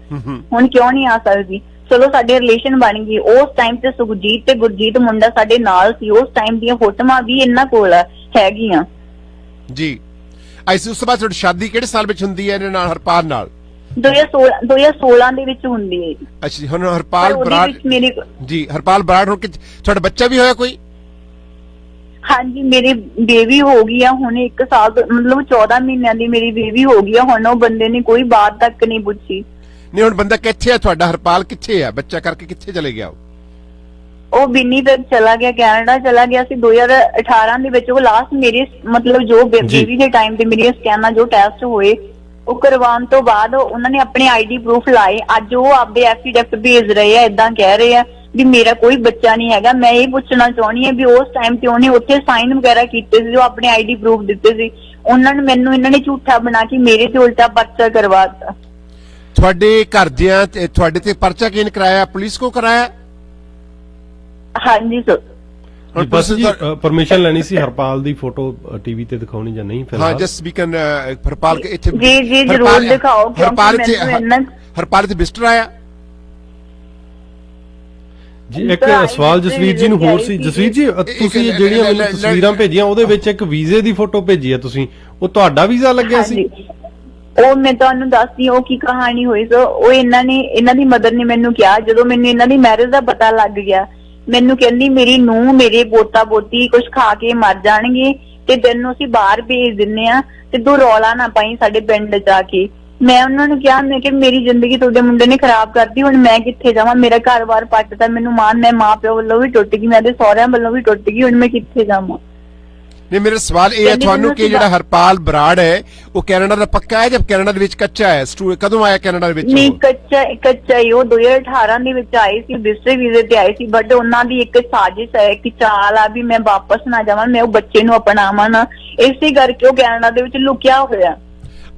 ਹੁਣ ਕਿਉਂ ਨਹੀਂ ਆ ਸਕਦੀ। ਚਲੋ ਸਾਡੇ ਰਿਲੇਸ਼ਨ ਬਣ ਗਈ। ਉਸ ਟਾਈਮ ਤੇ ਸੁਖਜੀਤ ਤੇ ਗੁਰਜੀਤ ਮੁੰਡਾ ਸਾਡੇ ਨਾਲ ਸੀ। ਉਸ ਟਾਈਮ ਦੀਆਂ ਫੋਟੋਆਂ ਵੀ ਇਹਨਾਂ ਕੋਲ ਹੈਗੀਆਂ ਜੀ। ਆਈ ਸੀ। ਉਸ ਤੋਂ ਬਾਅਦ ਤੁਹਾਡੀ ਸ਼ਾਦੀ ਕਿਹੜੇ ਸਾਲ ਵਿੱਚ ਹੁੰਦੀ ਹੈ ਇਹਨਾਂ ਨਾਲ, ਹਰਪਾਲ ਨਾਲ? 2016 ਦੇ ਵਿੱਚ ਹੁੰਦੀ ਹੈ ਜੀ। ਅੱਛਾ ਜੀ। ਹੁਣ ਹਰਪਾਲ ਪਰ ਉਹਦੇ ਬਰਾੜ ਵਿੱਚ ਮੇਰੀ ਜੀ, ਹਰਪਾਲ ਬਰਾੜ ਹੁਣ ਤੁਹਾਡਾ ਬੱਚਾ ਵੀ ਹੋਇਆ ਕੋਈ? ਹਾਂਜੀ, ਮੇਰੀ ਬੇਬੀ ਹੋ ਗਈ ਆ ਹੁਣ 1 ਸਾਲ ਤੋਂ, ਮਤਲਬ 14 ਮਹੀਨਿਆਂ ਦੀ ਮੇਰੀ ਬੇਬੀ ਹੋ ਗਈ ਆ। ਹੁਣ ਉਹ ਬੰਦੇ ਨੇ ਕੋਈ ਬਾਤ ਤੱਕ ਨਹੀਂ ਪੁੱਛੀ। ਨਹੀਂ, ਹੁਣ ਬੰਦਾ ਕਿੱਥੇ ਆ ਤੁਹਾਡਾ? ਹਰਪਾਲ ਕਿੱਥੇ ਆ? ਬੱਚਾ ਕਰਕੇ ਕਿੱਥੇ ਚਲੇ ਗਿਆ? ਉਹ ਵਿਨੀਪੈਗ ਚਲਾ ਗਿਆ, ਕੈਨੇਡਾ ਚਲਾ ਗਿਆ ਸੀ 2018 ਦੇ ਵਿੱਚ। ਉਹ ਲਾਸਟ ਮੇਰੀ ਮਤਲਬ ਜੋ ਬੇਬੀ ਦੇ ਟਾਈਮ ਤੇ ਮੇਰੀਆਂ ਸਕੈਨਾਂ ਜੋ ਟੈਸਟ ਹੋਏ ਉਹ ਕਰਵਾਉਣ ਤੋਂ ਬਾਅਦ ਉਹਨਾਂ ਨੇ ਆਪਣੇ ਆਈਡੀ ਪ੍ਰੂਫ ਲਾਏ। ਅੱਜ ਉਹ ਆਪਦੇ ਐਫੀਡੈਵਿਟ ਭੇਜ ਰਹੇ ਆ, ਇਦਾਂ ਕਹਿ ਰਹੇ ਆ ਵੀ ਮੇਰਾ ਕੋਈ ਬੱਚਾ ਨਹੀਂ ਹੈਗਾ। ਮੈਂ ਇਹ ਪੁੱਛਣਾ ਚਾਹੁੰਦੀ ਹਾਂ ਵੀ ਉਸ ਟਾਈਮ ਤੇ ਉਹਨੇ ਉੱਥੇ ਸਾਈਨ ਵਗੈਰਾ ਕੀਤੇ ਸੀ, ਜੋ ਆਪਣੇ ਆਈਡੀ ਪ੍ਰੂਫ ਦਿੱਤੇ ਸੀ, ਉਹਨਾਂ ਨੇ ਮੈਨੂੰ ਇਹਨਾਂ ਨੇ ਝੂਠਾ ਬਣਾ ਕੇ ਮੇਰੇ ਤੇ ਉਲਟਾ ਪਰਚਾ ਕਰਵਾਤਾ। ਤੁਹਾਡੇ ਘਰਦਿਆਂ ਤੇ ਤੁਹਾਡੇ ਤੇ ਪਰਚਾ ਕਿਹਨੇ ਕਰਾਇਆ? ਪੁਲਿਸ ਕੋ ਕਰਾਇਆ? ਹਾਂਜੀ ਸਰ। ਹੁਣ ਬਸ ਜੀ ਪਰਮਿਸ਼ਨ ਲੈਣੀ ਸੀ ਹਰਪਾਲ ਦੀ ਫੋਟੋ ਟੀਵੀ ਤੇ ਦਿਖਾਉਣੀ ਜਾਂ ਨਹੀਂ? ਹਾਂ, ਜਸਟ ਵੀ ਕੈਨ ਹਰਪਾਲ ਕੇ ਇੱਥੇ ਜੀ ਜ਼ਰੂਰ ਦਿਖਾਓ। ਹਰਪਾਲ ਤੇ ਵਿਜ਼ਟਰ ਆਇਆ ਜੀ। ਇੱਕ ਸਵਾਲ ਜਸਵੀਰ ਜੀ ਨੂੰ ਹੋਰ ਸੀ। ਜਸਵੀਰ ਜੀ, ਤੁਸੀਂ ਜਿਹੜੀਆਂ ਮੈਨੂੰ ਤਸਵੀਰਾਂ ਭੇਜੀਆਂ ਉਹਦੇ ਵਿੱਚ ਇੱਕ ਵੀਜ਼ੇ ਦੀ ਫੋਟੋ ਭੇਜੀ ਆ ਤੁਸੀਂ, ਉਹ ਤੁਹਾਡਾ ਵੀਜ਼ਾ ਲੱਗਿਆ ਸੀ? ਉਹ ਮੈਂ ਤੁਹਾਨੂੰ ਦੱਸਦੀ ਉਹ ਕੀ ਕਹਾਣੀ ਹੋਈ ਸੋ। ਉਹ ਇਹਨਾਂ ਦੀ ਮਦਰ ਨੇ ਮੈਨੂੰ ਕਿਹਾ, ਜਦੋਂ ਮੈਨੂੰ ਇਹਨਾਂ ਦੀ ਮੈਰਿਜ ਦਾ ਪਤਾ ਲੱਗ ਗਿਆ, ਮੈਨੂੰ ਕਹਿੰਦੀ ਮੇਰੀ ਨੂੰਹ ਮੇਰੇ ਪੋਤਾ ਪੋਤੀ ਕੁਝ ਖਾ ਕੇ ਮਰ ਜਾਣਗੇ ਤੇ ਤੈਨੂੰ ਅਸੀਂ ਬਾਹਰ ਭੇਜ ਦਿੰਨੇ ਆ ਤੇ ਤੂੰ ਰੌਲਾ ਨਾ ਪਾਈ ਸਾਡੇ ਪਿੰਡ ਜਾ ਕੇ। ਮੈਂ ਉਹਨਾਂ ਨੂੰ ਕਿਹਾ, ਮੈਂ ਕਿ ਮੇਰੀ ਜ਼ਿੰਦਗੀ ਤੁਹਾਡੇ ਮੁੰਡੇ ਨੇ ਖਰਾਬ ਕਰਤੀ, ਹੁਣ ਮੈਂ ਕਿੱਥੇ ਜਾਵਾਂ? ਮੇਰਾ ਘਰ-ਬਾਰ ਪੱਟਦਾ, ਮੈਨੂੰ ਮੈਂ ਮਾਂ ਪਿਓ ਵੱਲੋਂ ਵੀ ਟੁੱਟ ਗਈ, ਮੈਂ ਤੇ ਸਹੁਰਿਆਂ ਵੱਲੋਂ ਵੀ ਟੁੱਟ ਗਈ, ਹੁਣ ਮੈਂ ਕਿੱਥੇ ਜਾਵਾਂ? ਨਹੀਂ, ਮੇਰਾ ਸਵਾਲ ਇਹ ਹੈ ਤੁਹਾਨੂੰ ਕਿ ਜਿਹੜਾ ਹਰਪਾਲ ਬਰਾੜ ਹੈ ਉਹ ਕੈਨੇਡਾ ਦਾ ਪੱਕਾ ਹੈ ਜਾਂ ਕੈਨੇਡਾ ਦੇ ਵਿੱਚ ਕੱਚਾ ਹੈ? ਕਦੋਂ ਆਇਆ ਕੈਨੇਡਾ ਦੇ ਵਿੱਚ? ਨਹੀਂ, ਕੱਚਾ ਹੀ। ਉਹ 2018 ਦੇ ਵਿੱਚ ਆਏ ਸੀ, ਵਿਜ਼ਟਰ ਵੀਜ਼ੇ ਤੇ ਆਏ ਸੀ, ਬਟ ਉਹਨਾਂ ਦੀ ਇੱਕ ਸਾਜ਼ਿਸ਼ ਹੈ, ਇੱਕ ਚਾਲ ਆ ਵੀ ਮੈਂ ਵਾਪਸ ਨਾ ਜਾਵਾਂ, ਮੈਂ ਉਹ ਬੱਚੇ ਨੂੰ ਅਪਣਾਵਾਂ ਨਾ, ਇਸੇ ਕਰਕੇ ਉਹ ਕੈਨੇਡਾ ਦੇ ਵਿੱਚ ਲੁਕਿਆ ਹੋਇਆ।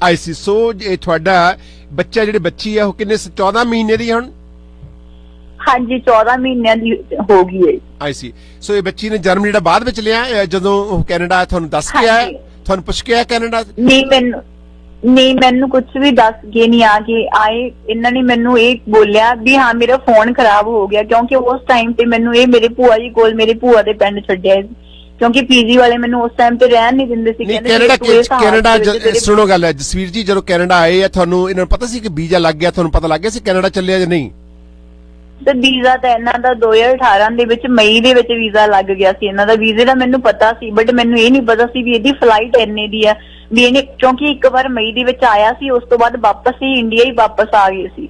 ਆਈ ਸੀ। ਸੋ ਇਹ ਤੁਹਾਡਾ ਬੱਚਾ ਜਿਹੜੀ ਬੱਚੀ ਹੈ ਉਹ ਕਿੰਨੇ 14 ਮਹੀਨੇ ਦੀ ਹੁਣ? ਹਾਂਜੀ, 14 ਮਹੀਨਿਆਂ ਦੀ ਹੋ ਗਈ ਹੈ। ਆਈ ਸੀ। ਸੋ ਇਹ ਬੱਚੀ ਨੇ ਜਨਮ ਜਿਹੜਾ ਬਾਅਦ ਵਿੱਚ ਲਿਆ, ਜਦੋਂ ਉਹ ਕੈਨੇਡਾ ਆਇਆ ਤੁਹਾਨੂੰ ਦੱਸ ਕੇ ਆਇਆ? ਤੁਹਾਨੂੰ ਪੁੱਛ ਕੇ ਆਇਆ ਕੈਨੇਡਾ? ਨਹੀਂ, ਮੈਨੂੰ ਕੁਝ ਵੀ ਦੱਸ ਕੇ ਨਹੀਂ ਆ ਕੇ ਆਏ। ਇਹਨਾਂ ਨੇ ਮੈਨੂੰ ਇਹ ਬੋਲਿਆ ਵੀ ਹਾਂ ਮੇਰਾ ਫੋਨ ਖਰਾਬ ਹੋ ਗਿਆ, ਕਿਉਂਕਿ ਉਸ ਟਾਈਮ ਤੇ ਮੈਨੂੰ ਇਹ ਮੇਰੇ ਭੂਆ ਜੀ ਕੋਲ, ਮੇਰੇ ਭੂਆ ਦੇ ਪਿੰਡ ਛੱਡਿਆ ਸੀ, ਕਿਉਂਕਿ ਪੀਜੀ ਵਾਲੇ ਮੈਨੂੰ ਉਸ ਟਾਈਮ ਤੇ ਰਹਿਣ ਨਹੀਂ ਦਿੰਦੇ ਸੀ। ਕੈਨੇਡਾ ਸੁਣੋ ਗੱਲ ਹੈ ਜਸਵੀਰ ਜੀ, ਜਦੋਂ ਕੈਨੇਡਾ ਆਏ ਆ ਤੁਹਾਨੂੰ ਇਹਨਾਂ ਨੂੰ ਪਤਾ ਸੀ ਕਿ ਵੀਜ਼ਾ ਲੱਗ ਗਿਆ? ਤੁਹਾਨੂੰ ਪਤਾ ਲੱਗ ਗਿਆ ਸੀ ਕੈਨੇਡਾ ਚੱਲਿਆ ਜਾਂ ਨਹੀਂ? ਤੇ ਵੀਜ਼ਾ ਤਾਂ ਇਹਨਾਂ ਦਾ 2018 ਦੇ ਵਿੱਚ ਮਈ ਦੇ ਵਿੱਚ ਵੀਜ਼ਾ ਲੱਗ ਗਿਆ ਸੀ। ਇਹਨਾਂ ਦਾ ਵੀਜ਼ੇ ਦਾ ਮੈਨੂੰ ਪਤਾ ਸੀ, ਬਟ ਮੈਨੂੰ ਇਹ ਨਹੀਂ ਪਤਾ ਸੀ ਵੀ ਇਹਦੀ ਫਲਾਈਟ ਇੰਨੇ ਦੀ ਆ ਵੀ ਇਹਨੇ, ਕਿਉਂਕਿ ਇੱਕ ਵਾਰ ਮਈ ਦੇ ਵਿੱਚ ਆਇਆ ਸੀ, ਉਸ ਤੋਂ ਬਾਅਦ ਵਾਪਸ ਹੀ ਇੰਡੀਆ ਹੀ ਵਾਪਸ ਆ ਗਏ ਸੀ।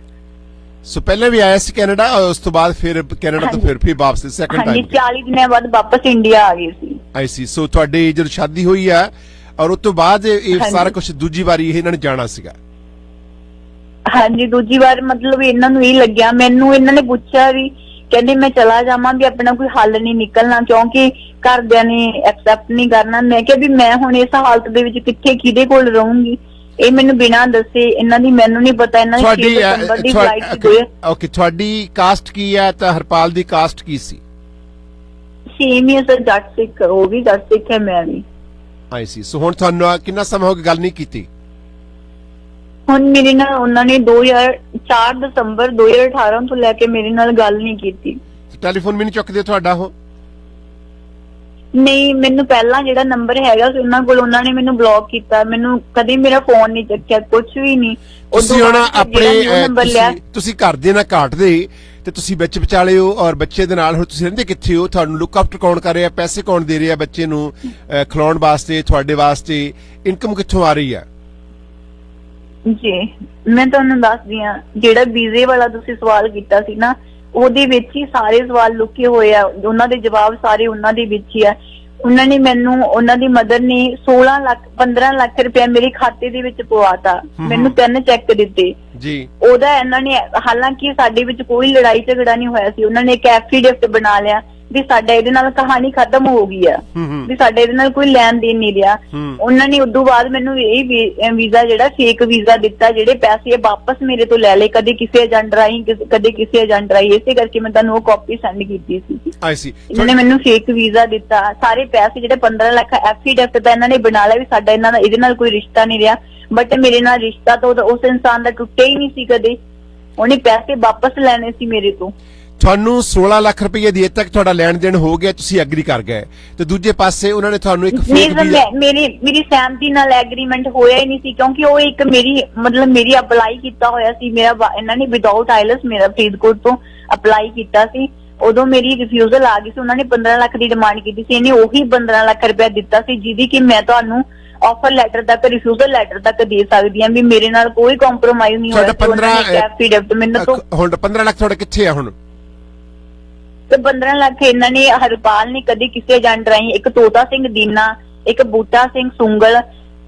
ਸੋ ਪਹਿਲਾਂ ਵੀ ਆਇਆ ਸੀ ਕੈਨੇਡਾ, ਉਸ ਤੋਂ ਬਾਅਦ ਫਿਰ ਕੈਨੇਡਾ ਤੋਂ ਫਿਰ ਵਾਪਸ ਸੈਕੰਡ ਟਾਈਮ? 40 ਦਿਨਾਂ ਬਾਅਦ ਵਾਪਸ ਇੰਡੀਆ ਆ ਗਏ ਸੀ। ਆਈ ਸੀ। ਸੋ ਤੁਹਾਡੀ ਜਦੋਂ ਸ਼ਾਦੀ ਹੋਈ ਆ ਔਰ ਉਸ ਤੋਂ ਬਾਅਦ ਇਹ ਸਾਰਾ ਕੁਝ ਦੂਜੀ ਵਾਰੀ ਇਹਨਾਂ ਨੇ ਜਾਣਾ ਸੀਗਾ? ਹਾਂਜੀ, ਦੂਜੀ ਵਾਰ ਮਤਲਬ ਇਹਨਾਂ ਨੂੰ ਇਹ ਲੱਗਿਆ, ਮੈਨੂੰ ਇਹਨਾਂ ਨੇ ਪੁੱਛਿਆ ਵੀ, ਕਹਿੰਦੇ ਮੈਂ ਚਲਾ ਜਾਵਾਂ ਵੀ ਆਪਣਾ ਕੋਈ ਹੱਲ ਨਹੀਂ ਨਿਕਲਣਾ, ਕਿਉਂਕਿ ਘਰਦਿਆਂ ਨੇ ਐਕਸੈਪਟ ਨਹੀਂ ਕਰਨਾ। ਮੈਂ ਕਿਹਾ ਵੀ ਮੈਂ ਹੁਣ ਇਸ ਹਾਲਤ ਦੇ ਵਿੱਚ ਕਿੱਥੇ ਕਿਹਦੇ ਕੋਲ ਰਹੂੰਗੀ? ਇਹ ਮੈਨੂੰ ਬਿਨਾਂ ਦੱਸੇ, ਇਹਨਾਂ ਦੀ ਮੈਨੂੰ ਨਹੀਂ ਪਤਾ, ਇਹਨਾਂ ਦੀ 6 ਦਸੰਬਰ ਦੀ ਫਲਾਈਟ ਸੀ। ਓਕੇ, ਤੁਹਾਡੀ ਕਾਸਟ ਕੀ ਹੈ ਤਾਂ ਹਰਪਾਲ ਦੀ ਕਾਸਟ ਕੀ ਸੀ? ਸੇਮ ਹੀ ਸਰ, ਜੱਟ ਸਿੱਖ, ਉਹ ਵੀ ਜੱਟ ਸਿੱਖ ਹੈ, ਮੈਂ ਵੀ। ਆਈ ਸੀ। ਸੋ ਹੁਣ ਤੁਹਾਨੂੰ ਕਿੰਨਾ ਸਮਾਂ ਹੋ ਗਿਆ ਗੱਲ ਨਹੀਂ ਕੀਤੀ? ਹੁਣ ਮੇਰੇ ਨਾਲ ਉਹਨਾਂ ਨੇ 4 ਦਸੰਬਰ 2018 ਤੋਂ ਲੈ ਕੇ ਮੇਰੇ ਨਾਲ ਗੱਲ ਨਹੀਂ ਕੀਤੀ। ਟੈਲੀਫੋਨ ਵੀ ਨਹੀਂ ਚੁੱਕਦੇ ਤੁਹਾਡਾ? ਉਹ ਨਹੀਂ, ਮੈਨੂੰ ਪਹਿਲਾਂ ਜਿਹੜਾ ਨੰਬਰ ਹੈਗਾ ਸੀ ਉਹਨਾਂ ਕੋਲ, ਉਹਨਾਂ ਨੇ ਮੈਨੂੰ ਬਲੌਕ ਕੀਤਾ, ਮੈਨੂੰ ਕਦੇ ਮੇਰਾ ਫੋਨ ਨਹੀਂ ਚੱਕਿਆ, ਕੁਝ ਵੀ ਨਹੀਂ। ਤੁਸੀਂ ਹੁਣ ਆਪਣੇ ਤੁਸੀਂ ਘਰ ਦੇ ਨਾਲ ਘਾਟਦੇ ਤੇ ਤੁਸੀਂ ਵਿੱਚ ਵਿਚਾਲੇ ਹੋ ਔਰ ਬੱਚੇ ਦੇ ਨਾਲ ਹੁਣ ਤੁਸੀਂ ਰਹਿੰਦੇ ਕਿੱਥੇ ਹੋ? ਤੁਹਾਨੂੰ ਲੁੱਕ ਆਫਟਰ ਕੌਣ ਕਰ ਰਿਹਾ? ਪੈਸੇ ਕੌਣ ਦੇ ਰਿਹਾ ਬੱਚੇ ਨੂੰ ਖਿਲਾਉਣ ਵਾਸਤੇ, ਤੁਹਾਡੇ ਵਾਸਤੇ? ਇਨਕਮ ਕਿੱਥੋਂ ਆ ਰਹੀ ਹੈ? ਜੀ ਮੈਂ ਤੁਹਾਨੂੰ ਦੱਸਦੀ ਆ, ਜਿਹੜਾ ਵੀਜ਼ੇ ਵਾਲਾ ਤੁਸੀਂ ਸਵਾਲ ਕੀਤਾ ਸੀ ਨਾ, ਉਹਦੇ ਵਿੱਚ ਹੀ ਸਾਰੇ ਸਵਾਲ ਲੁਕੇ ਹੋਏ ਆ, ਉਹਨਾਂ ਦੇ ਜਵਾਬ ਸਾਰੇ ਉਹਨਾਂ ਦੇ ਵਿੱਚ ਹੀ ਆ। ਉਹਨਾਂ ਨੇ ਮੈਨੂੰ, ਉਹਨਾਂ ਦੀ ਮਦਰ ਨੇ 15 ਲੱਖ ਰੁਪਇਆ ਮੇਰੇ ਖਾਤੇ ਦੇ ਵਿੱਚ ਪਵਾਤਾ, ਮੈਨੂੰ 3 ਚੈੱਕ ਦਿੱਤੇ ਜੀ। ਉਹਦਾ ਇਹਨਾਂ ਨੇ, ਹਾਲਾਂਕਿ ਸਾਡੇ ਵਿੱਚ ਕੋਈ ਲੜਾਈ ਝਗੜਾ ਨਹੀਂ ਹੋਇਆ ਸੀ, ਉਹਨਾਂ ਨੇ ਇੱਕ ਐਫੀਡੇਵਿਟ ਬਣਾ ਲਿਆ ਵੀ ਸਾਡਾ ਇਹਦੇ ਨਾਲ ਕਹਾਣੀ ਖਤਮ ਹੋ ਗਈ ਆ, ਵੀ ਸਾਡੇ ਇਹਦੇ ਨਾਲ ਕੋਈ ਲੈਣ ਦੇਣ ਨਹੀਂ ਰਿਹਾ। ਉਹਨਾਂ ਨੇ ਉਦੋਂ ਬਾਅਦ ਮੈਨੂੰ ਇਹ ਵੀਜ਼ਾ ਜਿਹੜਾ ਫੇਕ ਵੀਜ਼ਾ ਦਿੱਤਾ, ਜਿਹੜੇ ਪੈਸੇ ਵਾਪਸ ਮੇਰੇ ਤੋਂ ਲੈ ਲਏ, ਕਦੇ ਕਿਸੇ ਏਜੰਟ ਰਾਹੀਂ, ਕਦੇ ਕਿਸੇ ਏਜੰਟ ਰਾਹੀਂ। ਇਸੇ ਕਰਕੇ ਮੈਂ ਤੁਹਾਨੂੰ ਉਹ ਕਾਪੀ ਸੈਂਡ ਕੀਤੀ ਸੀ। ਇਹਨਾਂ ਨੇ ਮੈਨੂੰ ਫੇਕ ਵੀਜ਼ਾ ਦਿੱਤਾ, ਸਾਰੇ ਪੈਸੇ ਜਿਹੜੇ 15 ਲੱਖ ਐਫੀਡੇਵਿਟ ਦਾ ਇਹਨਾਂ ਨੇ ਬਣਾ ਲਿਆ ਵੀ ਸਾਡਾ ਇਹਨਾਂ ਦਾ ਇਹਦੇ ਨਾਲ ਕੋਈ ਰਿਸ਼ਤਾ ਨਹੀਂ ਰਿਹਾ, ਬਟ ਮੇਰੇ ਨਾਲ ਰਿਸ਼ਤਾ ਤਾਂ ਉਸ ਇਨਸਾਨ ਦਾ ਟੁੱਟਿਆ ਹੀ ਨਹੀਂ ਸੀ ਕਦੇ, ਉਹਨੇ ਪੈਸੇ ਵਾਪਸ ਲੈਣੇ ਸੀ ਮੇਰੇ ਤੋਂ। ਤੁਹਾਨੂੰ 16 ਲੱਖ ਰੁਪਏ ਦੀ ਤੱਕ ਤੁਹਾਡਾ ਲੈਣ ਦੇਣ ਹੋ ਗਿਆ, ਤੁਸੀਂ ਐਗਰੀ ਕਰ ਗਏ, ਤੇ ਦੂਜੇ ਪਾਸੇ ਉਹਨਾਂ ਨੇ ਤੁਹਾਨੂੰ ਇੱਕ ਨਹੀਂ ਫੇਕ ਸਰ, ਵੀਜ਼ਾ ਮੇਰੀ ਸਹਿਮਤੀ ਨਾਲ ਐਗਰੀਮੈਂਟ ਹੋਇਆ ਹੀ ਨਹੀਂ ਸੀ, ਕਿਉਂਕਿ ਉਹ ਇੱਕ ਮੇਰੀ ਅਪਲਾਈ ਕੀਤਾ ਹੋਇਆ ਸੀ, ਇਹਨਾਂ ਨੇ ਵਿਦਆਊਟ ਆਈਲੈਟਸ ਮੇਰਾ ਫਰੀਦਕੋਟ ਤੋਂ ਅਪਲਾਈ ਕੀਤਾ ਸੀ। ਉਦੋਂ ਮੇਰੀ ਰਿਫਿਊਜ਼ਲ ਆ ਗਈ ਸੀ, ਉਹਨਾਂ ਨੇ 15 ਲੱਖ ਦੀ ਡਿਮਾਂਡ ਕੀਤੀ ਸੀ, ਇਹਨੇ ਉਹੀ 15 ਲੱਖ ਰੁਪਏ ਦਿੱਤਾ ਸੀ, ਜਿਹਦੀ ਕਿ ਮੈਂ ਤੁਹਾਨੂੰ ਆਫਰ ਲੈਟਰ ਤੱਕ, ਰਿਫਿਊਜ਼ਲ ਲੈਟਰ ਤੱਕ ਦੇ ਸਕਦੀ ਹਾਂ ਵੀ ਮੇਰੇ ਨਾਲ ਕੋਈ ਕੰਪਰੋਮਾਈਜ਼ ਨਹੀਂ ਹੋਇਆ। ਹੁਣ 15 ਲੱਖ ਤੁਹਾਡੇ ਕਿੱਥੇ ਆ ਹੁਣ? ਤੇ 15 ਲੱਖ ਇਹਨਾਂ ਨੇ, ਹਰਪਾਲ ਨੇ ਕਦੇ ਕਿਸੇ ਏਜੰਟ ਰਾਹੀਂ, ਇੱਕ ਤੋਤਾ ਸਿੰਘ ਦੀਨਾ, ਇੱਕ ਬੂਟਾ ਸਿੰਘ ਸੁੰਗਲ,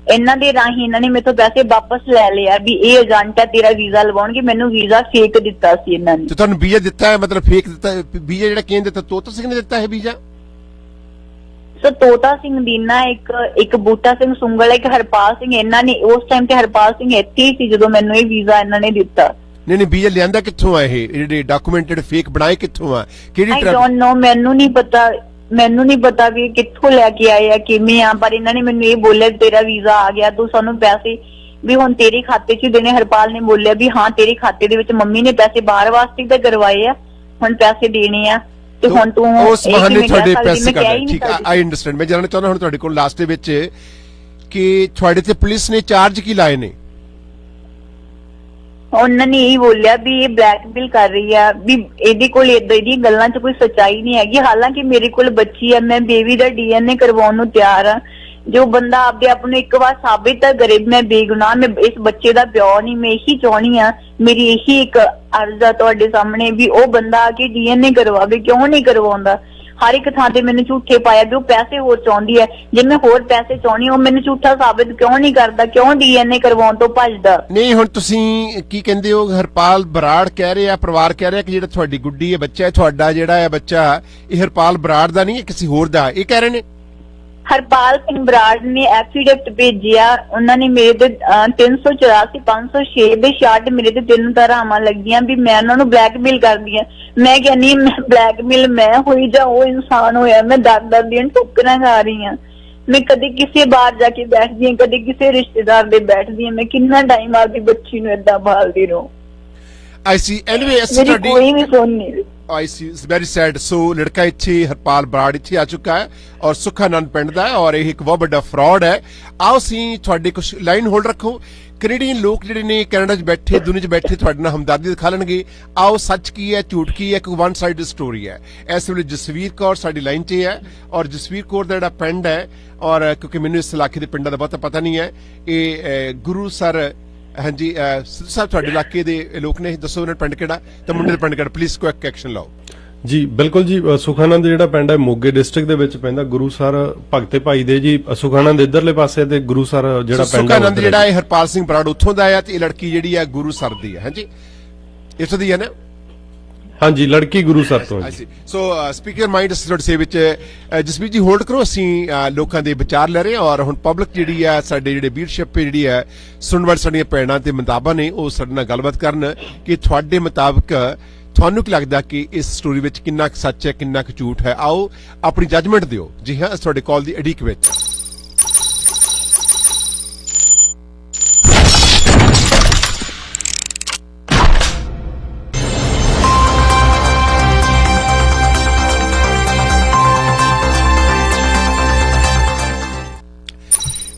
ਇਹਨਾਂ ਦੇ ਰਾਹੀਂ ਇਹਨਾਂ ਨੇ ਮੇਥੋਂ ਪੈਸੇ ਵਾਪਸ ਲੈ ਲਿਆ ਵੀ ਇਹ ਏਜੰਟ ਹੈ, ਤੇਰਾ ਵੀਜ਼ਾ ਲਵਾਉਣਗੇ। ਮੈਨੂੰ ਵੀਜ਼ਾ ਫੇਕ ਦਿੱਤਾ ਸੀ ਇਹਨਾਂ ਨੇ। ਤੇ ਤੁਹਾਨੂੰ ਵੀਜ਼ਾ ਦਿੱਤਾ ਹੈ, ਮਤਲਬ ਫੇਕ ਦਿੱਤਾ ਵੀਜ਼ਾ? ਜਿਹੜਾ ਕਿਹਨੇ ਦਿੱਤਾ? ਤੋਤਾ ਸਿੰਘ ਨੇ ਦਿੱਤਾ ਹੈ ਵੀਜ਼ਾ? ਸੋ ਤੋਤਾ ਸਿੰਘ ਦੀਨਾ, ਇੱਕ ਬੂਟਾ ਸਿੰਘ ਸੁੰਗਲ, ਇੱਕ ਹਰਪਾਲ ਸਿੰਘ, ਇਹਨਾਂ ਨੇ ਉਸ ਟਾਈਮ ਤੇ ਹਰਪਾਲ ਸਿੰਘ ਇੱਥੇ ਹੀ ਸੀ ਜਦੋਂ ਮੈਨੂੰ ਇਹ ਵੀਜ਼ਾ ਇਹਨਾਂ ਨੇ ਦਿੱਤਾ। ਨਹੀਂ ਵੀਜ਼ਾ ਲਿਆਂਦਾ ਕਿੱਥੋਂ ਆ? ਇਹ ਜਿਹੜੇ ਡਾਕੂਮੈਂਟਡ ਫੇਕ ਬਣਾਏ ਕਿੱਥੋਂ ਆ? ਆਈ ਡੋਨਟ ਨੋ, ਮੈਨੂੰ ਨਹੀਂ ਪਤਾ ਵੀ ਕਿੱਥੋਂ ਲੈ ਕੇ ਆਏ ਆ, ਕਿਵੇਂ ਆ, ਪਰ ਇਹਨਾਂ ਨੇ ਮੈਨੂੰ ਇਹ ਬੋਲਿਆ ਤੇਰਾ ਵੀਜ਼ਾ ਆ ਗਿਆ, ਤੂੰ ਸਾਨੂੰ ਪੈਸੇ ਵੀ ਹੁਣ ਤੇਰੇ ਖਾਤੇ 'ਚ ਦੇਣੇ। ਹਰਪਾਲ ਨੇ ਬੋਲਿਆ ਵੀ ਹਾਂ ਤੇਰੇ ਖਾਤੇ ਦੇ ਵਿੱਚ ਮੰਮੀ ਨੇ ਪੈਸੇ ਬਾਹਰ ਵਾਸਤੇ ਤਾਂ ਕਰਵਾਏ ਆ, ਹੁਣ ਪੈਸੇ ਦੇਣੇ ਆ, ਤੇ ਹੁਣ ਤੂੰ ਉਸ ਬਹਾਨੇ ਤੁਹਾਡੇ ਪੈਸੇ ਕੱਢ। ਠੀਕ ਆ, ਆਈ ਅੰਡਰਸਟੈਂਡ। ਮੈਂ ਜਾਣਨਾ ਚਾਹੁੰਦਾ ਹੁਣ ਤੁਹਾਡੇ ਕੋਲ ਲਾਸਟ ਦੇ ਵਿੱਚ ਕਿ ਤੁਹਾਡੇ ਤੇ ਪੁਲਿਸ ਨੇ ਚਾਰਜ ਕੀ ਲਾਏ ਨੇ? ਉਹਨਾਂ ਨੇ ਇਹੀ ਬੋਲਿਆ ਵੀ ਇਹ ਬਲੈਕਮੇਲ ਕਰ ਰਹੀ ਆ, ਵੀ ਇਹਦੇ ਕੋਲ ਏਦਾਂ ਦੀਆਂ ਗੱਲਾਂ 'ਚ ਕੋਈ ਸੱਚਾਈ ਨਹੀਂ ਹੈਗੀ। ਹਾਲਾਂਕਿ ਮੇਰੇ ਕੋਲ ਬੱਚੀ ਆ, ਮੈਂ ਬੇਬੀ ਦਾ DNA ਕਰਵਾਉਣ ਨੂੰ ਤਿਆਰ ਆ। ਜੋ ਬੰਦਾ ਆਪਦੇ ਆਪ ਨੂੰ ਇੱਕ ਵਾਰ ਸਾਬਿਤ ਤਾਂ ਕਰੇ ਮੈਂ ਬੇਗੁਨਾਹ, ਮੈਂ ਇਸ ਬੱਚੇ ਦਾ ਪਿਓ ਨਹੀਂ, ਮੈਂ ਇਹੀ ਚਾਹੁੰਦੀ ਆ, ਮੇਰੀ ਇਹੀ ਇੱਕ ਅਰਜ਼ ਆ ਤੁਹਾਡੇ ਸਾਹਮਣੇ ਵੀ ਉਹ ਬੰਦਾ ਆ ਕੇ DNA ਕਰਵਾਵੇ। ਕਿਉਂ ਨਹੀਂ ਕਰਵਾਉਂਦਾ? ਹਰ ਇੱਕ ਥਾਂ ਤੇ ਮੈਨੂੰ ਝੂਠੇ ਪਾਇਆ ਵੀ ਉਹ ਪੈਸੇ ਹੋਰ ਚਾਹੁੰਦੀ ਹੈ, ਜੇ ਮੈਂ ਹੋਰ ਪੈਸੇ ਚਾਹੁੰਦੀ ਉਹ ਮੈਨੂੰ ਝੂਠਾ ਸਾਬਿਤ ਕਿਉਂ ਨਹੀਂ ਕਰਦਾ? ਕਿਉਂ DNA ਕਰਵਾਉਣ ਤੋਂ ਭੱਜਦਾ? ਨਹੀਂ ਹੁਣ ਤੁਸੀਂ ਕੀ ਕਹਿੰਦੇ ਹੋ? ਹਰਪਾਲ ਬਰਾੜ ਕਹਿ ਰਿਹਾ, ਪਰਿਵਾਰ ਕਹਿ ਰਿਹਾ ਕਿ ਜਿਹੜਾ ਤੁਹਾਡੀ ਗੁੱਡੀ ਹੈ, ਬੱਚਾ ਹੈ ਤੁਹਾਡਾ, ਜਿਹੜਾ ਹੈ ਬੱਚਾ, ਇਹ ਹਰਪਾਲ ਬਰਾੜ ਦਾ ਨਹੀਂ ਹੈ, ਕਿਸੇ ਹੋਰ ਦਾ, ਇਹ ਕਹਿ ਰਹੇ ਨੇ। ਹਰਪਾਲ ਸਿੰਘ ਬਰਾੜ ਨੇ ਐਫੀਡੇਵਿਟ ਭੇਜਿਆ, ਉਹਨਾਂ ਨੇ ਮੇਰੇ ਤੇ 384 506 ਦੇ ਸ਼ਾਰਟ ਮੇਰੇ ਤੇ 3 ਧਾਰਾਵਾਂ ਲੱਗੀਆਂ ਵੀ ਮੈਂ ਉਹਨਾਂ ਨੂੰ ਬਲੈਕਮੇਲ ਕਰਦੀ ਆ। ਮੈਂ ਕਹਿੰਦੀ ਮੈਂ ਬਲੈਕਮੇਲ ਮੈਂ ਹੋਈ ਜਾਂ ਉਹ ਇਨਸਾਨ ਹੋਇਆ, ਮੈਂ ਦਰ ਦੀਆਂ ਠੋਕਰਾਂ ਖਾ ਰਹੀ ਆ। ਮੈਂ ਕਦੇ ਕਿਸੇ ਬਾਹਰ ਜਾ ਕੇ ਬੈਠਦੀ ਆ, ਕਦੇ ਕਿਸੇ ਰਿਸ਼ਤੇਦਾਰ ਦੇ ਬੈਠਦੀ ਆ। ਮੈਂ ਕਿੰਨਾ ਟਾਈਮ ਆਪਦੀ ਬੱਚੀ ਨੂੰ ਏਦਾਂ ਭਾਲਦੀ ਰਹੂੰ? ਆਈ ਸੀ। ਐਨੀਵੇ ਮੇਰੀ ਕੋਈ ਵੀ ਸੁਣ ਨਹੀਂ ਰਹੀ। I see, it's very sad. So ਲੜਕਾ ਇੱਥੇ ਹਰਪਾਲ ਬਰਾੜ ਇੱਥੇ ਆ ਚੁੱਕਾ ਹੈ ਔਰ ਸੁਖਾਨੰਦ ਪਿੰਡ ਦਾ ਹੈ ਔਰ ਇਹ ਇੱਕ ਬਹੁਤ ਵੱਡਾ ਫਰਾਡ ਹੈ। ਆਓ ਅਸੀਂ ਤੁਹਾਡੇ ਕੁਝ ਲਾਈਨ ਹੋਲਡ ਰੱਖੋ। ਕੈਨੇਡੀਅਨ ਲੋਕ ਜਿਹੜੇ ਨੇ ਕੈਨੇਡਾ 'ਚ ਬੈਠੇ, ਦੁਨੀਆ 'ਚ ਬੈਠੇ ਤੁਹਾਡੇ ਨਾਲ ਹਮਦਰਦੀ ਦਿਖਾ ਲੈਣਗੇ। ਆਓ ਸੱਚ ਕੀ ਹੈ, ਝੂਠ ਕੀ ਹੈ, ਇੱਕ ਵਨ ਸਾਈਡ ਸਟੋਰੀ ਹੈ। ਇਸ ਵੇਲੇ ਜਸਵੀਰ ਕੌਰ ਸਾਡੀ ਲਾਈਨ 'ਚ ਹੈ ਔਰ ਜਸਵੀਰ ਕੌਰ ਦਾ ਜਿਹੜਾ ਪਿੰਡ ਹੈ, ਔਰ ਕਿਉਂਕਿ ਮੈਨੂੰ ਇਸ ਇਲਾਕੇ ਦੇ ਪਿੰਡਾਂ ਦਾ ਬਹੁਤਾ ਪਤਾ ਨਹੀਂ ਹੈ, ਇਹ ਗੁਰੂ ਸਰ, ਹਾਂਜੀ ਸਿੱਧੂ ਸਾਹਿਬ ਤੁਹਾਡੇ ਇਲਾਕੇ ਦੇ ਲੋਕ ਨੇ, ਦੱਸੋ ਉਹਨਾਂ ਪਿੰਡ ਕਿਹੜਾ ਤੇ ਮੁੰਡੇ ਦਾ ਪਿੰਡ ਕਿਹੜਾ? ਪਲੀਜ਼ ਕੁਇਕ ਐਕਸ਼ਨ ਲਓ ਜੀ। ਬਿਲਕੁਲ ਜੀ, ਸੁਖਾਨੰਦ ਜਿਹੜਾ ਪਿੰਡ ਹੈ ਮੋਗੇ ਡਿਸਟ੍ਰਿਕਟ ਦੇ ਵਿੱਚ ਪੈਂਦਾ। ਗੁਰੂ ਸਰ ਭਗਤੇ ਭਾਈ ਦੇ ਜੀ ਸੁਖਾਨੰਦ ਇਧਰਲੇ ਪਾਸੇ ਤੇ ਗੁਰੂ ਸਰ ਜਿਹੜਾ ਪਿੰਡ ਹੈ ਸੁਖਾਨੰਦ ਜਿਹੜਾ ਹੈ ਹਰਪਾਲ ਸਿੰਘ ਬਰਾੜ ਉੱਥੋਂ ਦਾ ਆ ਤੇ ਇਹ ਲੜਕੀ ਜਿਹੜੀ ਹੈ ਗੁਰੂ ਸਰ ਦੀ ਹੈ। ਹਾਂਜੀ ਇੱਥੋਂ ਦੀ ਹੈ ਨਾ? ਹਾਂਜੀ, ਲੜਕੀ ਗੁਰੂ ਸਰ ਤੋਂ ਹੈ। ਸੋ ਸਪੀਕਰ ਮਾਈਂਡ ਤੁਹਾਡੇ ਸੇ ਵਿੱਚ ਜਸਵੀਰ ਜੀ ਹੋਲਡ ਕਰੋ, ਅਸੀਂ ਲੋਕਾਂ ਦੇ ਵਿਚਾਰ ਲੈ ਰਹੇ ਹਾਂ ਔਰ ਹੁਣ ਪਬਲਿਕ ਜਿਹੜੀ ਹੈ ਸਾਡੇ ਜਿਹੜੇ ਲੀਡਰਸ਼ਿਪ ਜਿਹੜੀ ਹੈ ਸੁਣਨ ਵਾਲੀ ਸਾਡੀਆਂ ਭੈਣਾਂ ਤੇ ਮੁਤਾਬਾ ਨੇ ਉਹ ਸਾਡੇ ਨਾਲ ਗੱਲਬਾਤ ਕਰਨ ਕਿ ਤੁਹਾਡੇ ਮੁਤਾਬਕ ਤੁਹਾਨੂੰ ਕੀ ਲੱਗਦਾ ਕਿ ਇਸ ਸਟੋਰੀ ਵਿੱਚ ਕਿੰਨਾ ਕੁ ਸੱਚ ਹੈ, ਕਿੰਨਾ ਕੁ ਝੂਠ ਹੈ। ਆਓ ਆਪਣੀ ਜੱਜਮੈਂਟ ਦਿਓ। ਜੀ ਹਾਂ, ਤੁਹਾਡੇ ਕਾਲ ਦੀ ਅਡੀਕ ਵਿੱਚ।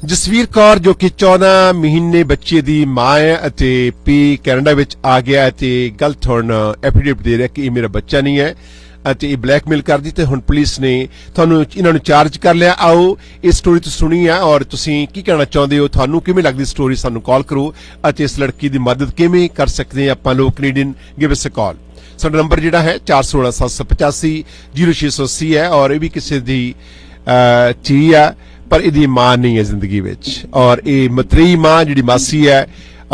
ਜਸਵੀਰ ਕੌਰ ਜੋ ਕਿ 14 ਮਹੀਨੇ ਬੱਚੇ ਦੀ ਮਾਂ ਹੈ ਅਤੇ ਪੀ ਕੈਨੇਡਾ ਵਿੱਚ ਆ ਗਿਆ ਹੈ ਤੇ ਗਲਤ ਹੁਣ ਐਫੀਡੇਵਿਟ ਦੇ ਰਿਹਾ ਕਿ ਇਹ ਮੇਰਾ ਬੱਚਾ ਨਹੀਂ ਹੈ ਅਤੇ ਇਹ ਬਲੈਕਮੇਲ ਕਰਦੀ ਤੇ ਹੁਣ ਪੁਲਿਸ ਨੇ ਇਹਨਾਂ ਨੂੰ ਚਾਰਜ ਕਰ ਲਿਆ। ਆਓ ਇਹ ਸਟੋਰੀ ਤੁਸੀਂ ਸੁਣੀ ਹੈ ਔਰ ਤੁਸੀਂ ਕੀ ਕਹਿਣਾ ਚਾਹੁੰਦੇ ਹੋ, ਤੁਹਾਨੂੰ ਕਿਵੇਂ ਲੱਗਦੀ ਸਟੋਰੀ, ਸਾਨੂੰ ਕਾਲ ਕਰੋ ਅਤੇ ਇਸ ਲੜਕੀ ਦੀ ਮਦਦ ਕਿਵੇਂ ਕਰ ਸਕਦੇ ਹਾਂ ਆਪਾਂ ਲੋਕ ਕੈਨੇਡੀਅਨ। ਗਿਵ ਅਸ ਅ ਕਾਲ। ਸਾਡਾ ਨੰਬਰ ਜਿਹੜਾ ਹੈ 416 785 0680 ਹੈ ਔਰ ਇਹ ਵੀ ਕਿਸੇ ਦੀ ਚੀਜ਼ ਆ ਪਰ ਇਹਦੀ ਮਾਂ ਨਹੀਂ ਹੈ ਜ਼ਿੰਦਗੀ ਵਿੱਚ ਔਰ ਇਹ ਮਤਰੇਈ ਮਾਂ ਜਿਹੜੀ ਮਾਸੀ ਹੈ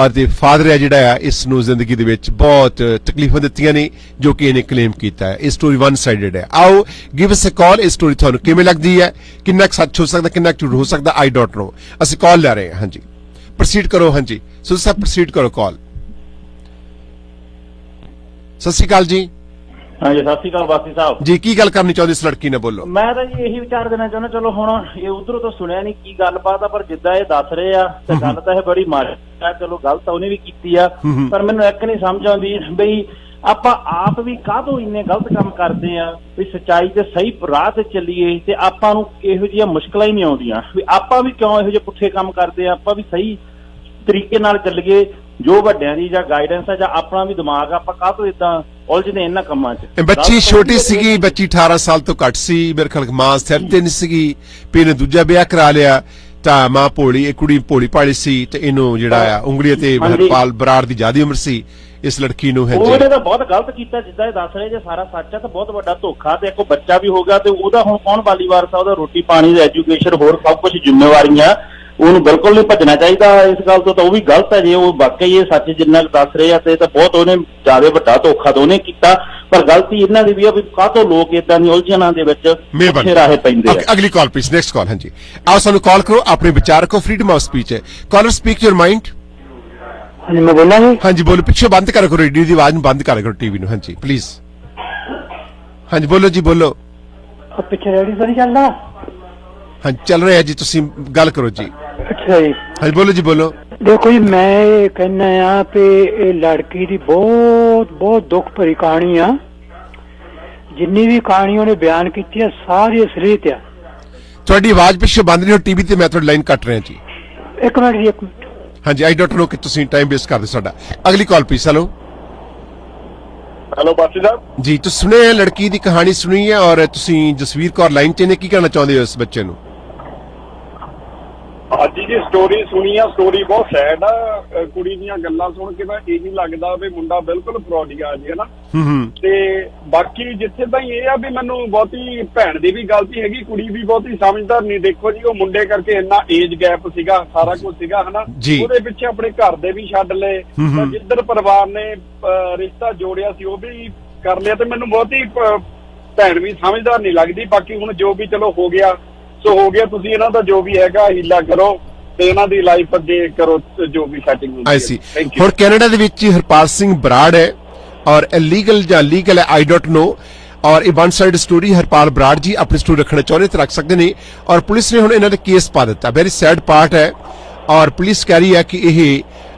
ਅਤੇ ਫਾਦਰ ਹੈ ਜਿਹੜਾ ਹੈ ਇਸ ਨੂੰ ਜ਼ਿੰਦਗੀ ਦੇ ਵਿੱਚ ਬਹੁਤ ਤਕਲੀਫਾਂ ਦਿੱਤੀਆਂ ਨੇ ਜੋ ਕਿ ਇਹਨੇ ਕਲੇਮ ਕੀਤਾ ਹੈ। ਇਹ ਸਟੋਰੀ ਵਨ ਸਾਈਡਡ ਹੈ। ਆਓ ਗਿਵ ਅਸ ਅ ਕਾਲ। ਇਹ ਸਟੋਰੀ ਤੁਹਾਨੂੰ ਕਿਵੇਂ ਲੱਗਦੀ ਹੈ, ਕਿੰਨਾ ਕੁ ਸੱਚ ਹੋ ਸਕਦਾ, ਕਿੰਨਾ ਕੁ ਝੂਠ ਹੋ ਸਕਦਾ, ਆਈ ਡੋਂਟ ਨੋ। ਅਸੀਂ ਕਾਲ ਲੈ ਰਹੇ ਹਾਂ। ਹਾਂਜੀ ਪ੍ਰੋਸੀਡ ਕਰੋ। ਹਾਂਜੀ ਸੁਧ ਸਾਹਿਬ ਪ੍ਰੋਸੀਡ ਕਰੋ ਕਾਲ। ਸਤਿ ਸ਼੍ਰੀ ਅਕਾਲ ਜੀ। ਹਾਂਜੀ ਸਤਿ ਸ਼੍ਰੀ ਅਕਾਲ ਬਾਸੀ ਸਾਹਿਬ ਜੀ ਕੀ ਗੱਲ ਕਰਨੀ ਚਾਹੁੰਦੇ ਇਸ ਲੜਕੀ ਨਾਲ, ਬੋਲੋ। ਮੈਂ ਤਾਂ ਜੀ ਇਹੀ ਵਿਚਾਰ ਦੇਣਾ ਚਾਹੁੰਦਾ, ਚਲੋ ਹੁਣ ਇਹ ਉਧਰੋਂ ਤਾਂ ਸੁਣਿਆ ਨਹੀਂ ਕੀ ਗੱਲਬਾਤ ਆ, ਪਰ ਜਿੱਦਾਂ ਇਹ ਦੱਸ ਰਹੇ ਆ ਤੇ ਗੱਲ ਤਾਂ ਇਹ ਬੜੀ ਮਾੜੀ ਆ। ਚਲੋ ਗਲਤ ਉਹਨੇ ਵੀ ਕੀਤੀ ਆ, ਪਰ ਮੈਨੂੰ ਇੱਕ ਨਹੀਂ ਸਮਝ ਆਉਂਦੀ ਬਈ ਆਪਾਂ ਆਪ ਵੀ ਕਾਹਤੋਂ ਇੰਨੇ ਗਲਤ ਕੰਮ ਕਰਦੇ ਆ ਵੀ ਸੱਚਾਈ ਤੇ ਸਹੀ ਰਾਹ ਤੇ ਚੱਲੀਏ ਤੇ ਆਪਾਂ ਨੂੰ ਇਹੋ ਜਿਹੀਆਂ ਮੁਸ਼ਕਲਾਂ ਹੀ ਨਹੀਂ ਆਉਂਦੀਆਂ ਵੀ ਆਪਾਂ ਵੀ ਕਿਉਂ ਇਹੋ ਜਿਹੇ ਪੁੱਠੇ ਕੰਮ ਕਰਦੇ ਆ। ਆਪਾਂ ਵੀ ਸਹੀ ਤਰੀਕੇ ਨਾਲ ਚੱਲੀਏ, ਜੋ ਵੱਡਿਆਂ ਦੀ ਜਾਂ ਗਾਈਡੈਂਸ ਆ ਜਾਂ ਆਪਣਾ ਵੀ ਦਿਮਾਗ ਆ, ਆਪਾਂ ਕਾਹਤੋਂ ਇਦਾਂ ਉਲਝਦੇ ਇਹਨਾਂ ਕੰਮਾਂ 'ਚ। ਬੱਚੀ ਛੋਟੀ ਸੀਗੀ, ਬੱਚੀ 18 ਸਾਲ ਤੋਂ ਘੱਟ ਸੀ, ਮੇਰੇ ਖਿਆਲ ਮਾਂ ਸਿਰ ਤੇ ਨਹੀਂ ਸੀਗੀ, ਪੀ ਨੇ ਦੂਜਾ ਵਿਆਹ ਕਰਾ ਲਿਆ ਤਾਂ ਮਾਂ ਭੋਲੀ, ਇਹ ਕੁੜੀ ਭੋਲੀ ਭਾਲੀ ਸੀ ਤੇ ਇਹਨੂੰ ਜਿਹੜਾ ਆ ਉਂਗਲੀ ਤੇ ਹਰਪਾਲ ਬਰਾੜ ਦੀ ਜ਼ਿਆਦੀ ਉਮਰ ਸੀ ਇਸ ਲੜਕੀ ਨੂੰ। ਹੈ ਉਹਨੇ ਤਾਂ ਬਹੁਤ ਗਲਤ ਕੀਤਾ, ਜਿੱਦਾਂ ਇਹ ਦੱਸ ਰਹੇ ਜੇ ਸਾਰਾ ਸੱਚ ਆ ਤਾਂ ਬਹੁਤ ਵੱਡਾ ਧੋਖਾ, ਤੇ ਇੱਕ ਬੱਚਾ ਵੀ ਹੋ ਗਿਆ ਤੇ ਉਹਦਾ ਹੁਣ ਕੌਣ ਵਾਲੀ ਵਾਰਸ ਆ? ਉਹਦਾ ਰੋਟੀ ਪਾਣੀ ਦਾ ਐਜੂਕੇਸ਼ਨ ਹੋਰ ਸਭ ਕੁਝ ਜ਼ਿੰਮੇਵਾਰੀਆਂ, ਉਹਨੂੰ ਬਿਲਕੁਲ ਨਹੀਂ ਭੱਜਣਾ ਚਾਹੀਦਾ ਇਸ ਗੱਲ ਤੋਂ। ਤਾਂ ਉਹ ਵੀ ਗਲਤ ਹੈ, ਜੇ ਉਹ ਵਾਕਈ ਇਹ ਸੱਚ ਜਿੰਨਾ ਦੱਸ ਰਹੇ ਆ ਤੇ ਤਾਂ ਬਹੁਤ ਉਹਨੇ ਜ਼ਿਆਦਾ ਵੱਡਾ ਧੋਖਾ ਤਾਂ ਉਹਨੇ ਕੀਤਾ, ਪਰ ਗਲਤੀ ਇਹਨਾਂ ਦੀ ਵੀ ਆ ਵੀ ਕਾਹਤੋਂ ਲੋਕ ਇਦਾਂ ਦੀ ਉਲਝਣਾਂ ਦੇ ਵਿੱਚ ਪਿੱਛੇ ਰਾਹੇ ਪੈਂਦੇ ਆ। ਅਗਲੀ ਕਾਲ ਪਲੀਜ਼, ਨੈਕਸਟ ਕਾਲ। ਹਾਂਜੀ ਆਓ ਸਾਨੂੰ ਕਾਲ ਕਰੋ, ਆਪਣੇ ਵਿਚਾਰ ਰੱਖੋ, ਫਰੀडम ਆਫ ਸਪੀਚ ਹੈ। Caller speak your mind. ਹਾਂਜੀ ਮੈਂ ਬੋਲਾਂ ਜੀ। ਹਾਂਜੀ ਬੋਲੋ, ਪਿੱਛੇ ਬੰਦ ਕਰਿਆ ਕਰੋ, ਰੇਡੀਓ ਦੀ ਆਵਾਜ਼ ਨੂੰ ਬੰਦ ਕਰਿਆ ਕਰੋ, ਟੀਵੀ ਨੂੰ। ਹਾਂਜੀ ਪਲੀਜ਼, ਹਾਂਜੀ ਬੋਲੋ ਜੀ, ਬੋਲੋ। ਪਿੱਛੇ ਰੇਡੀਓ ਤਾਂ ਨਹੀਂ ਚੱਲਦਾ? ਹਾਂਜੀ ਚੱਲ ਰਿਹਾ ਜੀ, ਤੁਸੀਂ ਗੱਲ ਕਰੋ ਜੀ। ਅੱਛਾ ਜੀ, ਹਾਂਜੀ ਬੋਲੋ ਜੀ, ਬੋਲੋ। ਦੇਖੋ ਜੀ ਮੈਂ ਇਹ ਕਹਿਣਾ ਆ ਕਿ ਇਹ ਲੜਕੀ ਦੀ ਬਹੁਤ ਬਹੁਤ ਦੁੱਖ ਭਰੀ ਕਹਾਣੀ ਆ। ਜਿੰਨੀ ਵੀ ਕਹਾਣੀ ਉਹਨੇ ਬਿਆਨ ਕੀਤੀ ਆ ਸਾਰੀ ਅਸਲੀਅਤ ਆ। ਤੁਹਾਡੀ ਆਵਾਜ਼ ਪਿੱਛੇ ਬੰਦ ਨਹੀਂ ਹੋ ਟੀਵੀ ਤੇ, ਮੈਂ ਤੁਹਾਡੀ ਲਾਈਨ ਕੱਟ ਰਿਹਾ ਜੀ। ਇੱਕ ਮਿੰਟ ਜੀ, ਇੱਕ ਮਿੰਟ। ਹਾਂਜੀ ਆਈ ਡੋਂਟ ਨੋ ਕਿ ਤੁਸੀਂ ਟਾਈਮ ਵੇਸਟ ਕਰਦੇ ਸਾਡਾ। ਅਗਲੀ ਕਾਲ ਪਲੀਜ਼। ਹੈਲੋ ਹੈਲੋ ਬਾਸੀ ਸਾਹਿਬ ਜੀ, ਤੁਸੀਂ ਸੁਣਿਆ ਲੜਕੀ ਦੀ ਕਹਾਣੀ ਸੁਣੀ ਹੈ ਔਰ ਤੁਸੀਂ ਜਸਵੀਰ ਕੌਰ ਲਾਈਨ 'ਚ ਨੇ, ਕੀ ਕਹਿਣਾ ਚਾਹੁੰਦੇ ਹੋ ਇਸ ਬੱਚੇ ਨੂੰ? ਅੱਜ ਦੀ ਸਟੋਰੀ ਸੁਣੀ ਆ, ਸਟੋਰੀ ਬਹੁਤ ਸੈਡ ਆ। ਕੁੜੀ ਦੀਆਂ ਗੱਲਾਂ ਸੁਣ ਕੇ ਤਾਂ ਇਹੀ ਲੱਗਦਾ ਵੀ ਮੁੰਡਾ ਬਿਲਕੁਲ ਫਰੋਡੀਆ ਜੀ, ਹਨਾ। ਤੇ ਬਾਕੀ ਜਿੱਥੇ ਤਾਈਂ ਇਹ ਆ ਵੀ ਮੈਨੂੰ ਬਹੁਤੀ ਭੈਣ ਦੀ ਵੀ ਗਲਤੀ ਹੈਗੀ, ਕੁੜੀ ਵੀ ਬਹੁਤੀ ਸਮਝਦਾਰ ਨਹੀਂ। ਦੇਖੋ ਜੀ ਉਹ ਮੁੰਡੇ ਕਰਕੇ ਇੰਨਾ ਏਜ ਗੈਪ ਸੀਗਾ, ਸਾਰਾ ਕੁਝ ਸੀਗਾ, ਹਨਾ। ਉਹਦੇ ਪਿੱਛੇ ਆਪਣੇ ਘਰ ਦੇ ਵੀ ਛੱਡ ਲਏ, ਤਾਂ ਜਿੱਧਰ ਪਰਿਵਾਰ ਨੇ ਰਿਸ਼ਤਾ ਜੋੜਿਆ ਸੀ ਉਹ ਵੀ ਕਰ ਲਿਆ। ਤੇ ਮੈਨੂੰ ਬਹੁਤੀ ਭੈਣ ਵੀ ਸਮਝਦਾਰ ਨਹੀਂ ਲੱਗਦੀ। ਬਾਕੀ ਹੁਣ ਜੋ ਵੀ ਚਲੋ ਹੋ ਗਿਆ ਸੋ ਹੋ ਗਿਆ, ਤੁਸੀਂ ਇਹਨਾਂ ਦਾ ਜੋ ਵੀ ਹੈਗਾ ਹੀਲਾ ਕਰੋ ਤੇ ਇਹਨਾਂ ਦੀ ਲਾਈਫ ਅੱਗੇ ਕਰੋ, ਜੋ ਵੀ ਸੈਟਿੰਗ ਹੁੰਦੀ ਹੈ। ਆਈ ਸੀ। ਹੁਣ ਕੈਨੇਡਾ ਦੇ ਵਿੱਚ ਹਰਪਾਲ ਸਿੰਘ ਬਰਾੜ ਹੈ ਔਰ ਇਲੀਗਲ ਜਾਂ ਲੀਗਲ ਹੈ ਆਈ ਡੋਂਟ ਨੋ, ਔਰ ਇਹ one side story Harpal Brar ji ਆਪਣੀ ਸਟੋਰੀ ਰੱਖਣਾ ਚਾਹੁੰਦੇ ਤੇ ਰੱਖ ਸਕਦੇ ਨੇ, ਔਰ ਪੁਲਿਸ ਨੇ ਹੁਣ ਇਹਨਾਂ ਦੇ ਕੇਸ ਪਾ ਦਿੱਤਾ। ਵੈਰੀ ਸੈਡ ਪਾਰਟ ਹੈ, ਔਰ ਪੁਲਿਸ ਕਹਿ ਰਹੀ ਹੈ ਕਿ ਇਹ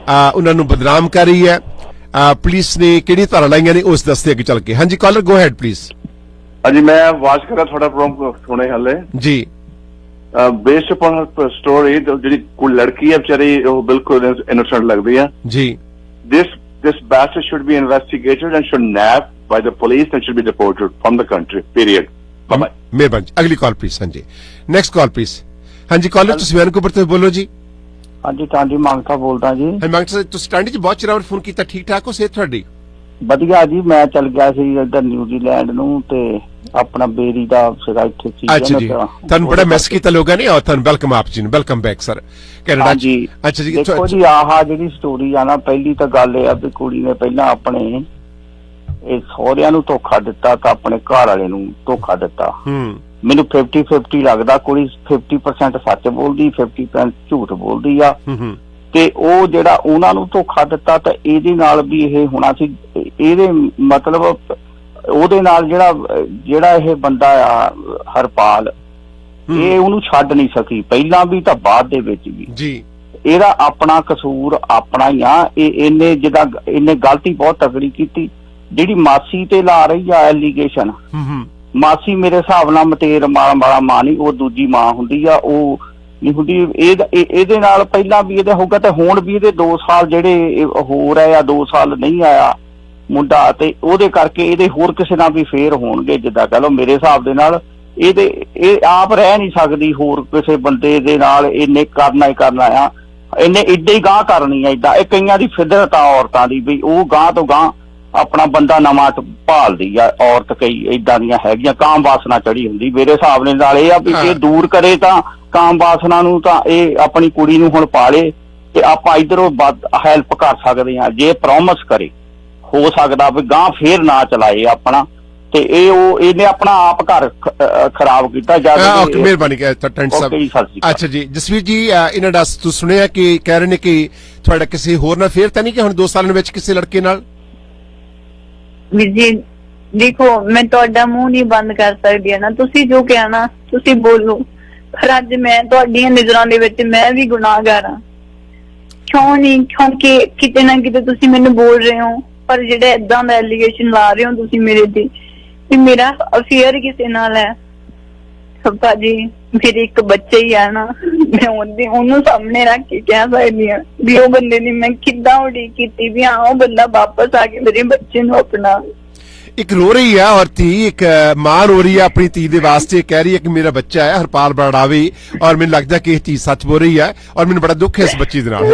ਉਹਨਾਂ ਨੂੰ ਬਦਨਾਮ ਕਰ ਰਹੀ ਹੈ। ਪੁਲਿਸ ਨੇ ਕਿਹੜੀ ਧਾਰਾ ਲਾਈਆਂ ਨੇ ਉਸ ਦੱਸਦੇ ਅੱਗੇ ਚੱਲ ਕੇ। ਹਾਂਜੀ ਕਾਲਰ ਗੋ ਹੈਡ ਪਲੀਜ਼। ਹਾਂਜੀ ਮੈਂ ਆਵਾਜ਼ ਕਰਾਂ ਤੁਹਾਡਾ ਪ੍ਰੋਗਰਾਮ ਸੁਣੇ ਹਾਲੇ ਜੀ। ਬੇਸਡ ਅਪਨ ਹਰ ਸਟੋਰੀ, ਜਿਹੜੀ ਕੋਈ ਲੜਕੀ ਹੈ ਵਿਚਾਰੀ ਉਹ ਬਿਲਕੁਲ ਇਨੋਸੈਂਟ ਲੱਗਦੀ ਹੈ ਜੀ। this bastard should be investigated and should nabbed by the police and should be deported from the country, period. Bye bye. ਮਿਹਰਬਾਨੀ। ਅਗਲੀ ਕਾਲ ਪਲੀਜ਼। ਹਾਂਜੀ ਨੈਕਸਟ ਕਾਲ ਪਲੀਜ਼। ਹਾਂਜੀ ਕਾਲਰ ਤੁਸੀਂ ਵੈਨਕੂਵਰ ਤੋਂ ਬੋਲੋ ਜੀ। ਹਾਂਜੀ ਟਾਂਡੀ ਮੰਗਤਾ ਬੋਲਦਾ ਜੀ। ਹਾਂ ਮੰਗਤਾ, ਤੁਸੀਂ ਟਾਂਡੀ 'ਚ ਬਹੁਤ ਚਿਰ ਫੋਨ ਕੀਤਾ, ਠੀਕ ਠਾਕ ਹੋ? ਸਿਹਤ ਤੁਹਾਡੀ? ਵਧੀਆ ਜੀ, ਮੈਂ ਚੱਲ ਗਿਆ ਸੀ ਇੱਧਰ ਨਿਊਜ਼ੀਲੈਂਡ ਨੂੰ ਤੇ ਆਪਣਾ ਬੇਰੀ ਦਾ ਸੀਗਾ ਇੱਥੇ ਸੀ। ਅੱਛਾ ਜੀ, ਤੁਹਾਨੂੰ ਬੜਾ ਮੈਸ ਕੀਤਾ ਲੋਕਾਂ ਨੇ, ਔਰ ਤੁਹਾਨੂੰ ਵੈਲਕਮ ਆਪ ਜੀ ਨੂੰ, ਵੈਲਕਮ ਬੈਕ ਸਰ ਕੈਨੇਡਾ ਜੀ। ਅੱਛਾ ਜੀ, ਦੇਖੋ ਜੀ ਆਹ ਜਿਹੜੀ ਸਟੋਰੀ ਆ ਨਾ, ਪਹਿਲੀ ਤਾਂ ਗੱਲ ਇਹ ਆ ਵੀ ਕੁੜੀ ਨੇ ਪਹਿਲਾਂ ਆਪਣੇ ਇਹ ਸਹੁਰਿਆਂ ਨੂੰ ਧੋਖਾ ਦਿੱਤਾ ਤਾਂ ਆਪਣੇ ਘਰ ਵਾਲੇ ਨੂੰ ਧੋਖਾ ਦਿੱਤਾ। ਮੈਨੂੰ 50-50 ਲੱਗਦਾ, ਕੁੜੀ 50% ਸੱਚ ਬੋਲਦੀ, 50% ਝੂਠ ਬੋਲਦੀ ਆ। ਤੇ ਉਹ ਜਿਹੜਾ ਉਹਨਾਂ ਨੂੰ ਧੋਖਾ ਦਿੱਤਾ ਤਾਂ ਇਹਦੇ ਨਾਲ ਵੀ ਇਹ ਹੋਣਾ ਸੀ। ਇਹਦੇ ਮਤਲਬ ਉਹਦੇ ਨਾਲ ਜਿਹੜਾ ਇਹ ਬੰਦਾ ਆ ਹਰਪਾਲ, ਇਹ ਉਹਨੂੰ ਛੱਡ ਨਹੀਂ ਸਕੀ, ਪਹਿਲਾਂ ਵੀ ਤਾਂ ਬਾਅਦ ਦੇ ਵਿੱਚ ਵੀ ਜੀ। ਇਹਦਾ ਆਪਣਾ ਕਸੂਰ ਆਪਣਾ ਹੀ ਆ। ਇਹਨੇ ਗਲਤੀ ਬਹੁਤ ਤਕੜੀ ਕੀਤੀ। ਜਿਹੜੀ ਮਾਸੀ ਤੇ ਲਾ ਰਹੀ ਆ ਐਲੀਗੇਸ਼ਨ, ਮਾਸੀ ਮੇਰੇ ਹਿਸਾਬ ਨਾਲ ਮਤੇਰ ਵਾਲਾ ਮਾਂ ਨਹੀਂ, ਉਹ ਦੂਜੀ ਮਾਂ ਹੁੰਦੀ ਆ, ਉਹ ਨਹੀਂ ਹੁੰਦੀ। ਇਹਦੇ ਨਾਲ ਪਹਿਲਾਂ ਵੀ ਇਹਦਾ ਹੋਊਗਾ ਤੇ ਹੁਣ ਵੀ ਇਹਦੇ 2 ਸਾਲ ਜਿਹੜੇ ਹੋ ਰਹੇ ਆ, 2 ਸਾਲ ਨਹੀਂ ਆਇਆ ਮੁੰਡਾ, ਤੇ ਉਹਦੇ ਕਰਕੇ ਇਹਦੇ ਹੋਰ ਕਿਸੇ ਨਾਲ ਵੀ ਫੇਰ ਹੋਣਗੇ। ਜਿੱਦਾਂ ਕਹ ਲਓ ਮੇਰੇ ਹਿਸਾਬ ਦੇ ਨਾਲ ਇਹ ਆਪ ਰਹਿ ਨਹੀਂ ਸਕਦੀ ਹੋਰ ਕਿਸੇ ਬੰਦੇ ਦੇ ਨਾਲ, ਇਹਨੇ ਕਰਨਾ ਹੀ ਕਰਨਾ ਆ, ਇਹਨੇ ਏਦਾਂ ਹੀ ਗਾਂਹ ਕਰਨੀ ਆ। ਏਦਾਂ ਇਹ ਕਈਆਂ ਦੀ ਫਿਦਰਤ ਆ ਔਰਤਾਂ ਦੀ ਵੀ ਉਹ ਗਾਂਹ ਤੋਂ ਗਾਂਹ ਆਪਣਾ ਬੰਦਾ ਨਵਾਂ ਭਾਲਦੀ ਆ। ਔਰਤ ਕਈ ਏਦਾਂ ਦੀਆਂ ਹੈਗੀਆਂ, ਕਾਮ ਵਾਸਨਾ ਚੜੀ ਹੁੰਦੀ। ਮੇਰੇ ਹਿਸਾਬ ਨਾਲ ਇਹ ਆ ਵੀ ਇਹ ਦੂਰ ਕਰੇ ਤਾਂ ਕਾਮ ਵਾਸਨਾ ਨੂੰ, ਤਾਂ ਇਹ ਆਪਣੀ ਕੁੜੀ ਨੂੰ ਹੁਣ ਪਾਲੇ ਤੇ ਆਪਾਂ ਇਧਰੋਂ ਹੈਲਪ ਕਰ ਸਕਦੇ ਆ। ਜੇ ਪ੍ਰੋਮਿਸ ਕਰੇ ਹੋ ਸਕਦਾ ਵੀ ਗਾਂਹ ਫੇਰ ਨਾ ਚਲਾਏ ਆਪਣਾ, ਤੇ ਇਹਨੇ ਆਪਣਾ ਆਪ ਘਰ ਖਰਾਬ ਕੀਤਾ। ਮਿਹਰਬਾਨੀ ਸਾਹਿਬ। ਅੱਛਾ ਜੀ ਜਸਵੀਰ ਜੀ, ਇਹਨਾਂ ਦਾ ਤੁਸੀਂ ਸੁਣਿਆ ਕਿ ਕਹਿ ਰਹੇ ਨੇ ਕਿ ਤੁਹਾਡਾ ਕਿਸੇ ਹੋਰ ਨਾਲ ਫੇਰ ਤਾਂ ਨਹੀਂ ਕਿ ਹੁਣ 2 ਸਾਲਾਂ ਵਿੱਚ ਕਿਸੇ ਲੜਕੇ ਨਾਲ? ਵੀਰ ਜੀ ਦੇਖੋ ਮੈਂ ਤੁਹਾਡਾ ਮੂੰਹ ਨਹੀਂ ਬੰਦ ਕਰ ਸਕਦੀ ਹੈ ਨਾ, ਤੁਸੀਂ ਜੋ ਕਹਿਣਾ ਤੁਸੀਂ ਬੋਲੋ, ਪਰ ਅੱਜ ਮੈਂ ਤੁਹਾਡੀਆਂ ਨਜ਼ਰਾਂ ਦੇ ਵਿੱਚ ਮੈਂ ਵੀ ਗੁਨਾਹਗਾਰ ਹਾਂ। ਕਿਉਂ ਨਹੀਂ? ਕਿਉਂਕਿ ਕਿਤੇ ਨਾ ਕਿਤੇ ਤੁਸੀਂ ਮੈਨੂੰ ਬੋਲ ਰਹੇ ਹੋ, ਪਰ ਜਿਹੜੇ ਏਦਾਂ ਦਾ ਐਲੀਗੇਸ਼ਨ ਲਾ ਰਹੇ ਹੋ ਤੁਸੀਂ ਮੇਰੇ ਤੇ ਕਿ ਮੇਰਾ ਅਫੇਅਰ ਕਿਸੇ ਨਾਲ ਹੈ। ਭਾਜੀ ਮੇਰੇ ਇੱਕ ਬੱਚਾ ਹੀ ਆ ਨਾ, ਮੈਂ ਉਹਨੂੰ ਸਾਹਮਣੇ ਰੱਖ ਕੇ ਕਹਿ ਸਕਦੀ ਹਾਂ ਵੀ ਉਹ ਬੰਦੇ ਦੀ ਮੈਂ ਕਿੱਦਾਂ ਉਡੀਕ ਕੀਤੀ ਵੀ ਹਾਂ ਉਹ ਬੰਦਾ ਵਾਪਸ ਆ ਕੇ ਮੇਰੇ ਬੱਚੇ ਨੂੰ ਆਪਣਾ। ਇੱਕ ਰੋ ਰਹੀ ਹੈ और ਧੀ, ਇੱਕ ਮਾਂ ਰੋ ਰਹੀ ਹੈ ਆਪਣੀ ਧੀ ਦੇ ਵਾਸਤੇ, ਕਹਿ ਰਹੀ ਹੈ ਕਿ ਮੇਰਾ ਬੱਚਾ ਹੈ ਹਰਪਾਲ ਬਰਾੜਾਵੀ, ਔਰ ਮੈਨੂੰ ਲੱਗਦਾ ਕਿ ਇਹ ਧੀ ਸੱਚ ਬੋਲ ਰਹੀ ਹੈ ਔਰ ਮੈਨੂੰ ਬੜਾ ਦੁੱਖ ਹੈ ਇਸ ਬੱਚੀ ਦੇ ਨਾਲ।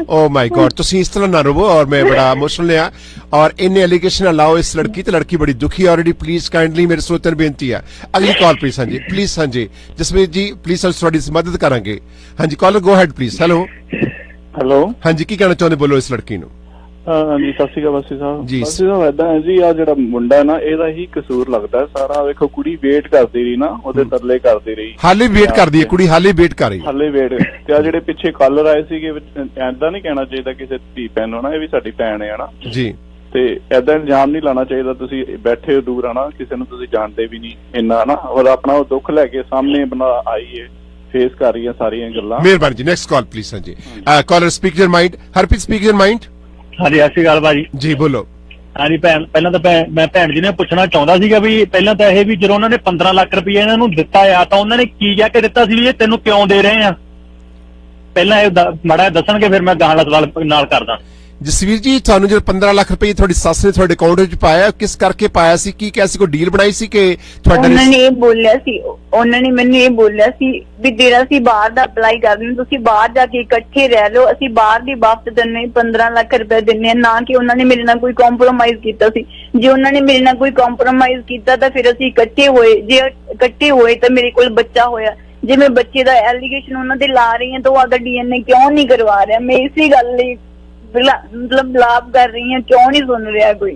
ਓ ਮਾਈ ਗॉड, ਤੁਸੀਂ ਇਸ ਤਰ੍ਹਾਂ ਨਾ ਰੋਵੋ ਔਰ ਮੈਂ ਬੜਾ ਇਮੋਸ਼ਨਲ ਹਾਂ ਔਰ ਇੰਨੇ ਐਲੀਗੇਸ਼ਨ ਲਾਓ ਇਸ ਲੜਕੀ ਤੇ, ਲੜਕੀ ਬੜੀ ਦੁਖੀ ਆਲਰੇਡੀ। ਪਲੀਜ਼ ਕਾइंडली ਮੇਰੇ ਸਰੋਤਿਆਂ ਨੂੰ ਬੇਨਤੀ ਹੈ ਅਗਲੀ ਕਾਲ ਪਲੀਜ਼। ਹਾਂਜੀ ਪਲੀਜ਼, ਹਾਂਜੀ ਜਸਮੀਤ ਜੀ ਪਲੀਜ਼ ਤੁਹਾਡੀ ਮਦਦ ਕਰਾਂਗੇ। ਹਾਂਜੀ caller go ahead please. Hello ਹਾਂਜੀ ਕੀ ਕਹਿਣਾ ਚਾਹੁੰਦੇ, ਬੋਲੋ ਇਸ ਲੜਕੀ ਨੂੰ। ਹਾਂਜੀ ਸਤਿ ਸ਼੍ਰੀ ਅਕਾਲ ਬਾਸੀ ਸਾਹਿਬ। ਜੀ ਬਾਸੀ ਸਾਹਿਬ ਏਦਾਂ ਹੈ ਜੀ, ਆ ਜਿਹੜਾ ਮੁੰਡਾ ਨਾ ਇਹਦਾ ਹੀ ਕਸੂਰ ਲੱਗਦਾ ਸਾਰਾ। ਵੇਖੋ ਕੁੜੀ ਵੇਟ ਕਰਦੀ ਰਹੀ ਨਾ, ਉਹਦੇ ਤਰਲੇ ਕਰਦੀ ਰਹੀ, ਹਾਲੇ ਵੇਟ ਕਰਦੀ ਹੈ ਕੁੜੀ, ਹਾਲੇ ਵੇਟ ਕਰ ਰਹੀ ਹੈ, ਹਾਲੇ ਵੇਟ। ਤੇ ਆ ਜਿਹੜੇ ਪਿੱਛੇ ਕਾਲਰ ਆਏ ਸੀਗੇ, ਏਦਾਂ ਨਹੀਂ ਕਹਿਣਾ ਚਾਹੀਦਾ ਕਿਸੇ ਧੀ ਭੈਣ ਨੂੰ ਨਾ, ਇਹ ਵੀ ਸਾਡੀ ਭੈਣ ਹੈ ਨਾ ਜੀ। ਤੇ ਏਦਾਂ ਇਲਜ਼ਾਮ ਨਹੀਂ ਲਾਣਾ ਚਾਹੀਦਾ। ਤੁਸੀਂ ਬੈਠੇ ਹੋ ਦੂਰ ਆਣਾ, ਕਿਸੇ ਨੂੰ ਤੁਸੀਂ ਜਾਣਦੇ ਵੀ ਨਹੀਂ ਇੰਨਾ ਨਾ, ਔਰ ਆਪਣਾ ਉਹ ਦੁੱਖ ਲੈ ਕੇ ਸਾਹਮਣੇ ਬਣਾ ਆਈ ਹੈ, ਫੇਸ ਕਰ ਰਹੀ ਹੈ ਸਾਰੀਆਂ ਗੱਲਾਂ। ਮਿਹਰਬਾਨੀ ਜੀ। Next call please. ਹਾਂਜੀ caller speak your mind. Harpreet speak your mind. ਹਾਂਜੀ ਸਤਿ ਸ਼੍ਰੀ ਅਕਾਲ ਭਾਜੀ। ਜੀ ਬੋਲੋ। ਹਾਂਜੀ ਪਹਿਲਾਂ ਤਾਂ ਮੈਂ ਭੈਣ ਜੀ ਨੇ ਪੁੱਛਣਾ ਚਾਹੁੰਦਾ ਸੀਗਾ ਵੀ ਪਹਿਲਾਂ ਤਾਂ ਇਹ ਵੀ ਜਦੋਂ ਉਹਨਾਂ ਨੇ 15 ਲੱਖ ਰੁਪਏ ਇਹਨਾਂ ਨੂੰ ਦਿੱਤਾ ਆ ਤਾਂ ਉਹਨਾਂ ਨੇ ਕੀ ਕਹਿ ਕੇ ਦਿੱਤਾ ਸੀ ਵੀ ਇਹ ਤੈਨੂੰ ਕਿਉਂ ਦੇ ਰਹੇ ਆ? ਪਹਿਲਾਂ ਇਹ ਮਾੜਾ ਦੱਸਣਗੇ ਫਿਰ ਮੈਂ ਗਾਹਾਂ ਸਵਾਲ ਨਾਲ ਕਰਦਾ। ਜਸਵੀਰ ਜੀ ਤੁਹਾਨੂੰ ਜਦੋਂ 15 ਲੱਖ ਰੁਪਏ ਤੁਹਾਡੀ ਸੱਸ ਨੇ ਤੁਹਾਡੇ ਅਕਾਊਂਟ ਵਿੱਚ ਪਾਇਆ, ਕਿਸ ਕਰਕੇ ਪਾਇਆ ਸੀ? ਕੀ ਕਿਹਾ ਸੀ? ਕੋਈ ਡੀਲ ਬਣਾਈ ਸੀ ਕਿ ਤੁਹਾਡਾ? ਉਹਨਾਂ ਨੇ ਇਹ ਬੋਲਿਆ ਸੀ, ਉਹਨਾਂ ਨੇ ਮੈਨੂੰ ਇਹ ਬੋਲਿਆ ਸੀ ਵੀ ਤੇਰਾ ਅਸੀਂ ਬਾਹਰ ਦਾ ਅਪਲਾਈ ਕਰ ਦਿੰਦੇ, ਤੁਸੀਂ ਬਾਹਰ ਜਾ ਕੇ ਇਕੱਠੇ ਰਹਿ ਲਓ, ਅਸੀਂ ਬਾਹਰ ਦੀ ਵਾਪਸ ਦਿੰਨੇ 15 ਲੱਖ ਰੁਪਏ ਦਿੰਨੇ ਆ। ਨਾ ਕਿ ਉਹਨਾਂ ਨੇ ਮੇਰੇ ਨਾਲ ਕੋਈ ਕੰਪਰੋਮਾਈਜ਼ ਕੀਤਾ ਸੀ। ਜੇ ਉਹਨਾਂ ਨੇ ਮੇਰੇ ਨਾਲ ਕੋਈ ਕੰਪਰੋਮਾਈਜ਼ ਕੀਤਾ ਤਾਂ ਫਿਰ ਅਸੀਂ ਇਕੱਠੇ ਹੋਏ, ਜੇ ਇਕੱਠੇ ਹੋਏ ਤਾਂ ਮੇਰੇ ਕੋਲ ਬੱਚਾ ਹੋਇਆ। ਜੇ ਮੈਂ ਬੱਚੇ ਦਾ ਐਲੀਗੇਸ਼ਨ ਉਹਨਾਂ ਤੇ ਲਾ ਰਹੀ ਹਾਂ ਤਾਂ ਉਹ ਅਗਰ DNA ਕਿਉਂ ਨਹੀਂ ਕਰਵਾ ਰਿਹਾ? ਮੈਂ ਇਸੇ ਗੱਲ ਲਈ ਮਤਲਬ ਬਲਾਬ ਕਰ ਰਹੀ ਹਾਂ, ਕਿਉਂ ਨਹੀਂ ਸੁਣ ਰਿਹਾ ਕੋਈ?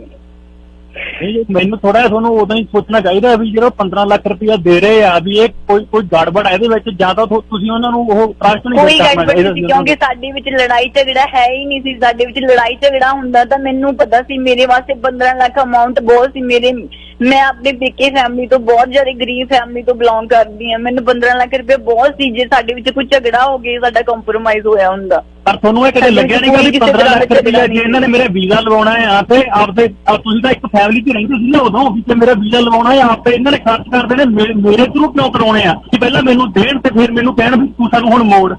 ਮੈਨੂੰ ਥੋੜਾ ਜਿਹਾ ਤੁਹਾਨੂੰ ਉਦੋਂ ਹੀ ਸੋਚਣਾ ਚਾਹੀਦਾ ਵੀ ਜਿਹੜਾ 15 ਲੱਖ ਰੁਪਇਆ ਦੇ ਰਹੇ ਆ ਵੀ ਇਹ ਕੋਈ ਗੜਬੜ ਹੈ ਇਹਦੇ ਵਿੱਚ, ਜਾਂ ਤਾਂ ਤੁਸੀਂ ਉਹਨਾਂ ਨੂੰ ਉਹ ਟਰਸਟ ਨਹੀਂ ਕੋਈ ਗੜਬੜ ਨਹੀਂ, ਕਿਉਂਕਿ ਸਾਡੇ ਵਿੱਚ ਲੜਾਈ ਝਗੜਾ ਹੈ ਹੀ ਨਹੀਂ ਸੀ। ਸਾਡੇ ਵਿੱਚ ਲੜਾਈ ਝਗੜਾ ਹੁੰਦਾ ਤਾਂ ਮੈਨੂੰ ਪਤਾ ਸੀ। ਮੇਰੇ ਵਾਸਤੇ 15 ਲੱਖ ਅਮਾਉਂਟ ਬਹੁਤ ਸੀ। ਮੈਂ ਆਪਣੇ ਪੇਕੇ ਫੈਮਿਲੀ ਤੋਂ ਬਹੁਤ ਜ਼ਿਆਦਾ ਗਰੀਬ ਫੈਮਿਲੀ ਤੋਂ ਬਿਲੋਂਗ ਕਰਦੀ ਹਾਂ। ਮੈਨੂੰ 15 ਲੱਖ ਰੁਪਏ ਬਹੁਤ ਸੀ। ਜੇ ਸਾਡੇ ਵਿੱਚ ਕੋਈ ਝਗੜਾ ਹੋ ਗਿਆ, ਸਾਡਾ ਕੰਪਰੋਮਾਈਜ਼ ਹੋਇਆ ਹੁੰਦਾ। ਪਰ ਤੁਹਾਨੂੰ ਇਹ ਕਦੇ ਲੱਗਿਆ ਨਹੀਂ ਕਿ 15 ਲੱਖ ਰੁਪਇਆ ਜੇ ਇਹਨਾਂ ਨੇ ਮੇਰਾ ਵੀਜ਼ਾ ਲਵਾਉਣਾ ਹੈ ਆਪੇ ਤੁਸੀਂ ਤਾਂ ਇੱਕ ਫੈਮਿਲੀ 'ਚ ਰਹਿੰਦੇ ਸੀ ਨਾ ਉਦੋਂ, ਕਿ ਮੇਰਾ ਵੀਜ਼ਾ ਲਵਾਉਣਾ ਹੈ ਆਪੇ ਇਹਨਾਂ ਨੇ ਖਰਚ ਕਰਦੇ ਨੇ, ਮੇਰੇ ਥਰੂ ਕਿਉਂ ਕਰਾਉਣੇ ਆ? ਕਿ ਪਹਿਲਾਂ ਮੈਨੂੰ ਦੇਣ ਤੇ ਫਿਰ ਮੈਨੂੰ ਕਹਿਣ ਵੀ ਤੂੰ ਸਾਨੂੰ ਹੁਣ ਮੋੜ।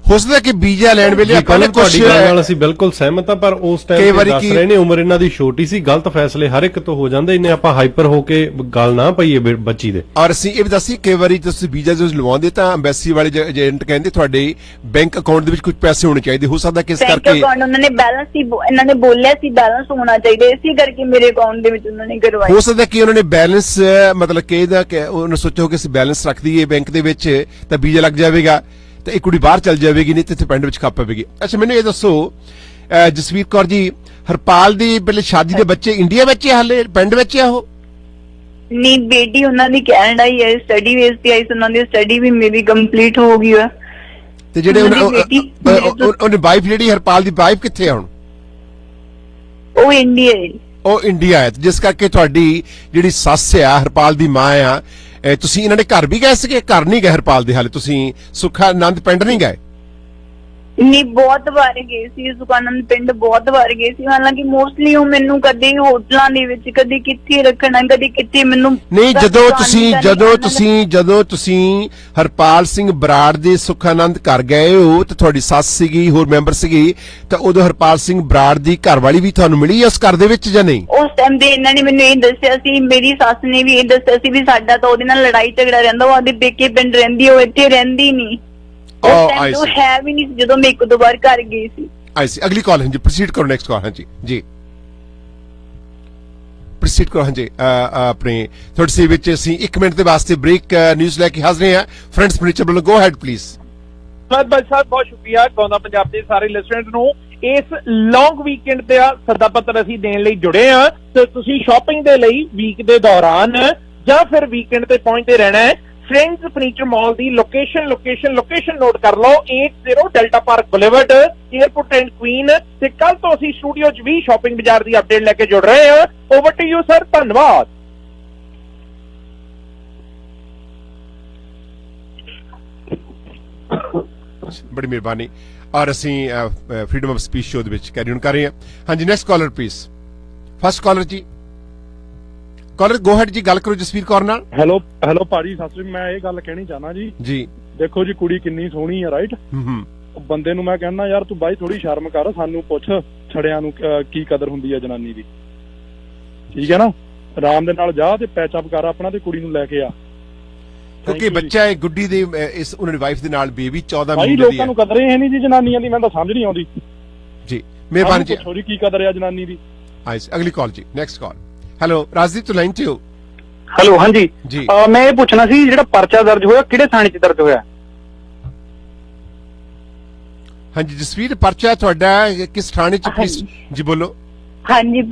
ਹੋ ਸਕਦਾ ਕਿ ਵੀਜ਼ਾ ਲੈਣ ਵੇਲੇ ਪਹਿਲਾਂ ਤੁਹਾਡੀ ਗੱਲ ਨਾਲ ਅਸੀਂ ਬਿਲਕੁਲ ਸਹਿਮਤ ਹਾਂ, ਪਰ ਉਸ ਟਾਈਮ ਤੇ ਦੱਸ ਰਹੇ ਨੇ ਉਮਰ ਇਹਨਾਂ ਦੀ ਛੋਟੀ ਸੀ, ਗਲਤ ਫੈਸਲੇ ਹਰ ਇੱਕ ਤੋਂ ਹੋ ਜਾਂਦੇ ਨੇ। ਆਪਾਂ ਹਾਈਪਰ ਹੋ ਕੇ ਗੱਲ ਨਾ ਪਈਏ ਬੱਚੀ ਦੇ। ਔਰ ਅਸੀਂ ਇਹ ਵੀ ਦੱਸੀ ਕਈ ਵਾਰੀ ਤੁਸੀਂ ਵੀਜ਼ਾ ਜਦੋਂ ਲਵਾਉਂਦੇ ਤਾਂ ਐਮਬੈਸੀ ਵਾਲੇ ਏਜੰਟ ਕਹਿੰਦੇ ਤੁਹਾਡੇ ਬੈਂਕ ਅਕਾਊਂਟ ਦੇ ਵਿੱਚ ਕੁਝ ਪੈਸੇ ਹੋਣੇ ਚਾਹੀਦੇ। ਹੋ ਸਕਦਾ ਕਿਸ ਕਰਕੇ ਉਹਨਾਂ ਨੇ ਬੈਲੈਂਸ ਹੀ ਇਹਨਾਂ ਨੇ ਬੋਲਿਆ ਸੀ ਬੈਲੈਂਸ ਹੋਣਾ ਚਾਹੀਦਾ, ਇਸੇ ਕਰਕੇ ਮੇਰੇ ਅਕਾਊਂਟ ਦੇ ਵਿੱਚ ਉਹਨਾਂ ਨੇ ਕਰਵਾਇਆ। ਹੋ ਸਕਦਾ ਕਿ ਉਹਨਾਂ ਨੇ ਬੈਲੈਂਸ ਮਤਲਬ ਕਿ ਇਹਦਾ ਕਿ ਉਹਨੇ ਸੋਚਿਆ ਕਿ ਅਸੀਂ ਬੈਲੈਂਸ ਰੱਖ ਦਈਏ ਬੈਂਕ ਦੇ ਵਿੱਚ ਤਾਂ ਵੀਜ਼ਾ ਲੱਗ ਜਾਵੇਗਾ ਤੇ ਇਹ ਕੁੜੀ ਬਾਹਰ ਚੱਲ ਜਾਵੇਗੀ, ਨਹੀਂ ਤੇ ਇੱਥੇ ਪਿੰਡ ਵਿੱਚ ਖੱਪ ਪਵੇਗੀ। ਅੱਛਾ ਮੈਨੂੰ ਇਹ ਦੱਸੋ ਜਸਵੀਰ ਕੌਰ ਜੀ, ਹਰਪਾਲ ਦੀ ਪਹਿਲੇ ਸ਼ਾਦੀ ਦੇ ਬੱਚੇ ਇੰਡੀਆ ਵਿੱਚ ਹਾਲੇ ਪਿੰਡ ਵਿੱਚ ਆ? ਉਹ ਨਹੀਂ, ਬੇਟੀ ਉਹਨਾਂ ਦੀ ਕੈਨੇਡਾ ਹੀ ਹੈ, ਸਟੱਡੀ ਬੇਸ ਤੇ ਆਈ। ਉਹਨਾਂ ਦੀ ਸਟੱਡੀ ਵੀ ਮੇਰੀ ਕੰਪਲੀਟ ਹੋ ਗਈ ਹੈ। ਤੇ ਜਿਹੜੇ ਉਹਨੇ ਵਾਈਫ ਜਿਹੜੀ ਹਰਪਾਲ ਦੀ ਵਾਈਫ ਕਿੱਥੇ ਆ ਹੁਣ? ਉਹ ਇੰਡੀਆ ਹੈ। ਉਹ ਇੰਡੀਆ ਹੈ, ਜਿਸ ਕਰਕੇ ਤੁਹਾਡੀ ਜਿਹੜੀ ਸੱਸ ਆ ਹਰਪਾਲ ਦੀ ਮਾਂ ਆ, ਤੁਸੀਂ ਇਹਨਾਂ ਦੇ ਘਰ ਵੀ ਗਏ ਸੀਗੇ? ਘਰ ਨਹੀਂ ਗਏ ਹਰਪਾਲ ਦੇ ਹਾਲੇ? ਤੁਸੀਂ ਸੁਖਾਨੰਦ ਪਿੰਡ ਨਹੀਂ ਗਏ? ਨਹੀਂ, ਬਹੁਤ ਵਾਰ ਗਏ ਸੀ ਸੁਖਾਨੰਦ ਪਿੰਡ, ਬਹੁਤ ਵਾਰ ਗਏ ਸੀ। ਹਾਲਾਂਕਿ ਮੋਸਟਲੀ ਉਹ ਮੈਨੂੰ ਕਦੇ ਹੋਟਲਾਂ ਦੇ ਵਿੱਚ, ਕਦੇ ਕਿੱਥੇ ਰੱਖਣਾ, ਕਦੇ ਕਿੱਥੇ ਮੈਨੂੰ ਨਹੀਂ। ਜਦੋਂ ਤੁਸੀਂ ਹਰਪਾਲ ਸਿੰਘ ਬਰਾੜ ਦੇ ਸੁਖਾਨੰਦ ਘਰ ਗਏ ਹੋ ਤੇ ਤੁਹਾਡੀ ਸੱਸ ਸੀਗੀ, ਹੋਰ ਮੈਂਬਰ ਸੀਗੀ, ਤਾਂ ਉਦੋਂ ਹਰਪਾਲ ਸਿੰਘ ਬਰਾੜ ਦੀ ਘਰਵਾਲੀ ਵੀ ਤੁਹਾਨੂੰ ਮਿਲੀ ਉਸ ਘਰ ਦੇ ਵਿੱਚ ਜਾਂ ਨਹੀਂ? ਉਸ ਟਾਈਮ ਦੇ ਇਹਨਾਂ ਨੇ ਮੈਨੂੰ ਇਹ ਦੱਸਿਆ ਸੀ, ਮੇਰੀ ਸੱਸ ਨੇ ਵੀ ਇਹ ਦੱਸਿਆ ਸੀ ਵੀ ਸਾਡਾ ਤਾਂ ਉਹਦੇ ਨਾਲ ਲੜਾਈ ਝਗੜਾ ਰਹਿੰਦਾ, ਉਹ ਆਦੇ ਪੇਕੇ ਪਿੰਡ ਰਹਿੰਦੀ, ਉਹ ਇੱਥੇ ਰਹਿੰਦੀ ਨਹੀਂ। ਉਹ ਹੈ ਵੀ ਨਹੀਂ ਜਦੋਂ ਮੈਂ ਇੱਕ ਦੋ ਵਾਰ ਘਰ ਗਈ ਸੀ। ਆਈ ਸੀ। ਅਗਲੀ ਕਾਲ ਹਾਂਜੀ ਪ੍ਰੋਸੀਡ ਕਰੋ, ਨੈਕਸਟ ਕਾਲ। ਹਾਂਜੀ ਜੀ ਪ੍ਰੋਸੀਡ ਕਰੋ। ਹਾਂਜੀ ਆਪਣੇ ਤੁਹਾਡੇ ਸੇ ਵਿੱਚ ਅਸੀਂ 1 ਮਿੰਟ ਦੇ ਵਾਸਤੇ ਬ੍ਰੇਕ ਨਿਊਜ਼ ਲੈ ਕੇ ਹਾਜ਼ਰ ਹਾਂ। ਫਰੈਂਡਸ ਫਰਨੀਚਰ ਵੱਲੋਂ ਗੋ ਹੈਡ ਪਲੀਜ਼। ਭਾਈ ਸਾਹਿਬ ਬਹੁਤ ਸ਼ੁਕਰੀਆ ਗਾਉਂਦਾ ਪੰਜਾਬ ਦੇ ਸਾਰੇ ਲਿਸਨਰਸ ਨੂੰ। ਇਸ ਲੌਂਗ ਵੀਕਐਂਡ ਤੇ ਸੱਦਾ ਪੱਤਰ ਅਸੀਂ ਦੇਣ ਲਈ ਜੁੜੇ ਹਾਂ ਤੇ ਤੁਸੀਂ ਸ਼ਾਪਿੰਗ ਦੇ ਲਈ ਵੀਕ ਦੇ ਦੌਰਾਨ ਜਾਂ ਫਿਰ ਵੀਕਐਂਡ ਤੇ ਪਹੁੰਚਦੇ ਰਹਿਣਾ ਹੈ। ਫਰੈਂਡਸ ਫਰਨੀਚਰ ਮਾਲ ਦੀ ਲੋਕੇਸ਼ਨ ਨੋਟ ਕਰ ਲਓ, 80 delta park boulevard, airport and Queen. ਤੇ ਕੱਲ ਤੋਂ ਅਸੀਂ ਸਟੂਡੀਓ 'ਚ ਵੀ ਸ਼ਾਪਿੰਗ ਬਾਜ਼ਾਰ ਦੀ ਅਪਡੇਟ ਲੈ ਕੇ ਜੁੜ ਰਹੇ ਹਾਂ। ਓਵਰ ਟੂ ਯੂ ਸਰ, ਧੰਨਵਾਦ। ਬੜੀ ਮਿਹਰਬਾਨੀ। ਔਰ ਅਸੀਂ ਫਰੀडम ਆਫ ਸਪੀਚ ਸ਼ੋਅ ਦੇ ਵਿੱਚ ਕੈਰੀ ਔਨ ਕਰ ਰਹੇ ਹਾਂ। ਹਾਂਜੀ, next caller please. First caller ਜੀ, ਕਾਲਰ ਗੋ ਹੈਡ ਜੀ, ਗੱਲ ਕਰੋ ਜਸਵੀਰ ਕੌਰ ਨਾਲ। ਹੈਲੋ ਭਾਜੀ, ਸਤਿ ਸ੍ਰੀ ਅਕਾਲ। ਮੈਂ ਇਹ ਗੱਲ ਕਹਿਣੀ ਚਾਹਨਾ ਜੀ, ਦੇਖੋ ਜੀ ਕੁੜੀ ਕਿੰਨੀ ਸੋਹਣੀ ਆ, ਰਾਈਟ? ਬੰਦੇ ਨੂੰ ਮੈਂ ਕਹਿੰਦਾ ਯਾਰ ਤੂੰ ਬਾਈ ਥੋੜੀ ਸ਼ਰਮ ਕਰ, ਸਾਨੂੰ ਪੁੱਛ ਛੜਿਆਂ ਨੂੰ ਕੀ ਕਦਰ ਹੁੰਦੀ ਆ ਜਨਾਨੀ ਦੀ, ਠੀਕ ਹੈ ਨਾ? ਆਰਾਮ ਦੇ ਨਾਲ ਜਾ ਤੇ ਪੈਚਅਪ ਕਰ ਆਪਣਾ ਤੇ ਕੁੜੀ ਨੂੰ ਲੈ ਕੇ ਆ, ਕਿਉਂਕਿ ਬੱਚਾ ਹੈ ਗੁੱਡੀ ਦੇ ਇਸ ਉਹਨਾਂ ਦੀ ਵਾਈਫ ਦੇ ਨਾਲ ਬੇਬੀ 14 ਮਹੀਨੇ ਦੀ ਹੈ। ਲੋਕਾਂ ਨੂੰ ਕਦਰ ਹੀ ਨਹੀਂ ਜੀ ਜਨਾਨੀਆਂ ਦੀ, ਮੈਨੂੰ ਤਾਂ ਸਮਝ ਨਹੀਂ ਆਉਂਦੀ ਜੀ। ਮਿਹਰਬਾਨੀ ਜੀ, ਥੋੜੀ ਕੀ ਕਦਰ ਆ ਜਨਾਨੀ ਦੀ। ਅਗਲੀ ਕਾਲ ਜੀ, ਨੈਕਸਟ ਕਾਲ। ਹੈਲੋ ਰਾਜਦੀਪ, ਤੋਂ ਲਾਈਨ ਤੇ ਹੋ? ਹੈਲੋ, ਹਾਂਜੀ ਜੀ। ਮੈਂ ਇਹ ਪੁੱਛਣਾ ਸੀ, ਜਿਹੜਾ ਪਰਚਾ ਦਰਜ ਹੋਇਆ ਕਿਹੜੇ ਥਾਣੇ 'ਚ ਦਰਜ ਹੋਇਆ? ਹਾਂਜੀ ਜਸਵੀਰ, ਪਰਚਾ ਤੁਹਾਡਾ ਕਿਸ ਥਾਣੇ 'ਚ? ਜੀ ਬੋਲੋ। ਹਾਂਜੀ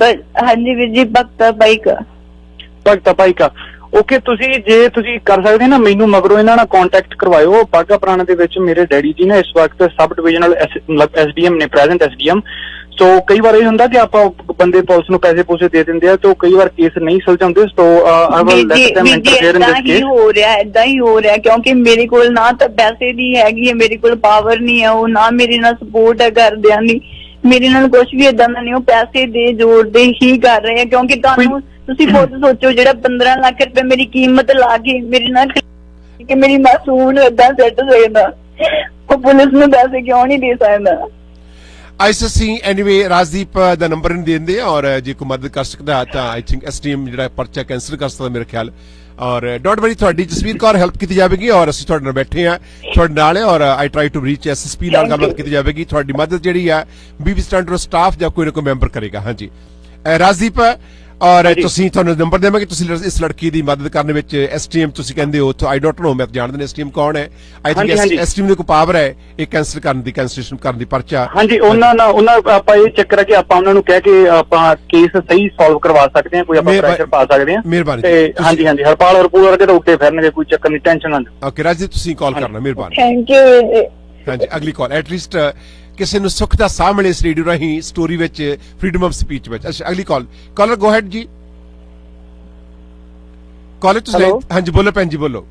ਵੀਰ ਜੀ, ਭਗਤਾ ਭਾਈ ਕਾ। ਓਕੇ, ਜੇ ਤੁਸੀਂ ਕਰ ਸਕਦੇ ਨਾ, ਮੈਨੂੰ ਮਗਰੋਂ ਇਹਨਾਂ ਨਾਲ ਕੰਟੈਕਟ ਕਰਵਾਇਓ। ਬਾਘਾ ਪੁਰਾਣਾ ਦੇ ਵਿੱਚ ਮੇਰੇ ਡੈਡੀ ਜੀ ਨਾ ਇਸ ਵਕਤ ਸਬ ਡਿਵੀਜ਼ਨਲ ਐਸਡੀਐਮ ਨੇ, ਪ੍ਰੈਜ਼ੈਂਟ ਐਸਡੀਐਮ। ਸੋ ਕਈ ਵਾਰ ਇਹ ਹੁੰਦਾ ਕਿ ਆਪਾਂ ਬੰਦੇ ਪੁਲਿਸ ਨੂੰ ਪੈਸੇ ਪੂਸੇ ਦੇ ਦਿੰਦੇ ਆ, ਤੇ ਕਈ ਵਾਰ ਕੇਸ ਨਹੀਂ ਸੁਲਝਾਉਂਦੇ। ਸੋ ਏਦਾਂ ਹੀ ਹੋ ਰਿਹਾ ਕਿਉਂਕਿ ਮੇਰੇ ਕੋਲ ਨਾ ਤਾਂ ਪੈਸੇ ਦੀ ਹੈਗੀ ਹੈ, ਮੇਰੇ ਕੋਲ ਪਾਵਰ ਨਹੀਂ ਹੈ, ਉਹ ਨਾ ਮੇਰੇ ਨਾਲ ਸਪੋਰਟ ਹੈ ਘਰਦਿਆਂ ਦੀ, ਮੇਰੇ ਨਾਲ ਕੁਝ ਵੀ ਏਦਾਂ ਦਾ ਨਹੀਂ। ਉਹ ਪੈਸੇ ਦੇ ਜ਼ੋਰ ਦੇ ਹੀ ਕਰ ਰਹੇ ਆ, ਕਿਉਂਕਿ ਤੁਸੀਂ ਖੁਦ ਸੋਚੋ, ਜਿਹੜਾ 15 ਲੱਖ ਰੁਪਏ ਮੇਰੀ ਕੀਮਤ ਲਾ ਕੇ ਮੇਰੇ ਨਾਲ ਕਿ ਮੇਰੀ ਮਾਸੂਮ ਨੂੰ ਏਦਾਂ ਸੈੱਟ ਸਕਦਾ, ਉਹ ਪੁਲਿਸ ਨੂੰ ਪੈਸੇ ਕਿਉਂ ਨਹੀਂ ਦੇ ਸਕਦਾ? ਆਈਸੀਸੀ ਐਨੀਵੇ ਰਾਜਦੀਪ ਦਾ ਨੰਬਰ ਨਹੀਂ ਦਿੰਦੇ, ਔਰ ਜੇ ਕੋਈ ਮਦਦ ਕਰ ਸਕਦਾ ਤਾਂ ਆਈ ਥਿੰਕ ਐਸਟੀਐਮ ਜਿਹੜਾ ਪਰਚਾ ਕੈਂਸਲ ਕਰ ਸਕਦਾ ਮੇਰੇ ਖਿਆਲ। ਔਰ ਡੋਂਟ ਵਰੀ, ਤੁਹਾਡੀ ਜਸਵੀਰ ਕੌਰ ਹੈਲਪ ਕੀਤੀ ਜਾਵੇਗੀ, ਔਰ ਅਸੀਂ ਤੁਹਾਡੇ ਨਾਲ ਬੈਠੇ ਆ, ਤੁਹਾਡੇ ਨਾਲ, ਔਰ I try to reach SSP ਨਾਲ ਗੱਲਬਾਤ ਕੀਤੀ ਜਾਵੇਗੀ। ਤੁਹਾਡੀ ਮਦਦ ਜਿਹੜੀ ਆ ਬੀਬੀ ਸਟੈਂਡਰਡ ਸਟਾਫ ਜਾਂ ਕੋਈ ਨਾ ਕੋਈ ਮੈਂਬਰ ਕਰੇਗਾ। ਹਾਂਜੀ ਰਾਜਦੀਪ, ਔਰ ਤੁਸੀਂ ਤੁਹਾਨੂੰ ਨੰਬਰ ਦੇਵਾਂਗੇ, ਤੁਸੀਂ ਇਸ ਲੜਕੀ ਦੀ ਮਦਦ ਕਰਨ ਵਿੱਚ ਐਸਟੀਐਮ ਤੁਸੀਂ ਕਹਿੰਦੇ ਹੋ, ਆਈ ਡੋਂਟ ਨੋ, ਮੈਂ ਜਾਣਦੇ ਨੇ ਐਸਟੀਐਮ ਕੌਣ ਹੈ? ਆਈ ਥਿੰਕ ਐਸਟੀਐਮ ਦੀ ਕੋਈ ਪਾਵਰ ਹੈ ਇਹ ਕੈਂਸਲ ਕਰਨ ਦੀ, ਕੈਂਸਲੇਸ਼ਨ ਕਰਨ ਦੀ ਪਰਚਾ। ਹਾਂਜੀ, ਉਹਨਾਂ ਆਪਾਂ ਇਹ ਚੱਕਰ ਹੈ ਕਿ ਆਪਾਂ ਉਹਨਾਂ ਨੂੰ ਕਹਿ ਕੇ ਆਪਾਂ ਕੇਸ ਸਹੀ ਸੋਲਵ ਕਰਵਾ ਸਕਦੇ ਹਾਂ, ਕੋਈ ਆਪਾਂ ਪ੍ਰੈਸ਼ਰ ਪਾ ਸਕਦੇ ਹਾਂ। ਮਿਹਰਬਾਨੀ। ਹਾਂਜੀ ਹਰਪਾਲ ਹਰਪੂਲ ਵਰਗੇ ਤਾਂ ਉੱਤੇ ਫਿਰਨਗੇ, ਕੋਈ ਚੱਕਰ ਨਹੀਂ, ਟੈਨਸ਼ਨ ਨਾ ਲਓ। ਓਕੇ ਰਾਜਦੀਪ, ਤੁਸੀਂ ਕਾਲ ਕਰਨਾ, ਮਿਹਰਬਾਨੀ। Thank you. ਹਾਂਜੀ, ਅਗਲੀ ਕਾਲ। ਐਟਲੀਸਟ ਕਿਸੇ ਨੂੰ ਸੁੱਖ ਦਾ ਸਾਹ ਮਿਲੇ ਇਸ ਰੇਡੀਓ ਰਾਹੀਂ, ਸਟੋਰੀ ਵਿੱਚ, ਫਰੀडम ਆਫ ਸਪੀਚ ਵਿੱਚ। ਅੱਛਾ, ਅਗਲੀ ਕਾਲ। ਕਾਲਰ ਗੋ ਹੈਡ ਜੀ। ਕਾਲਰ ਤੁਸੀਂ? ਹਾਂਜੀ ਬੋਲੋ ਭੈਣ ਜੀ, ਬੋਲੋ।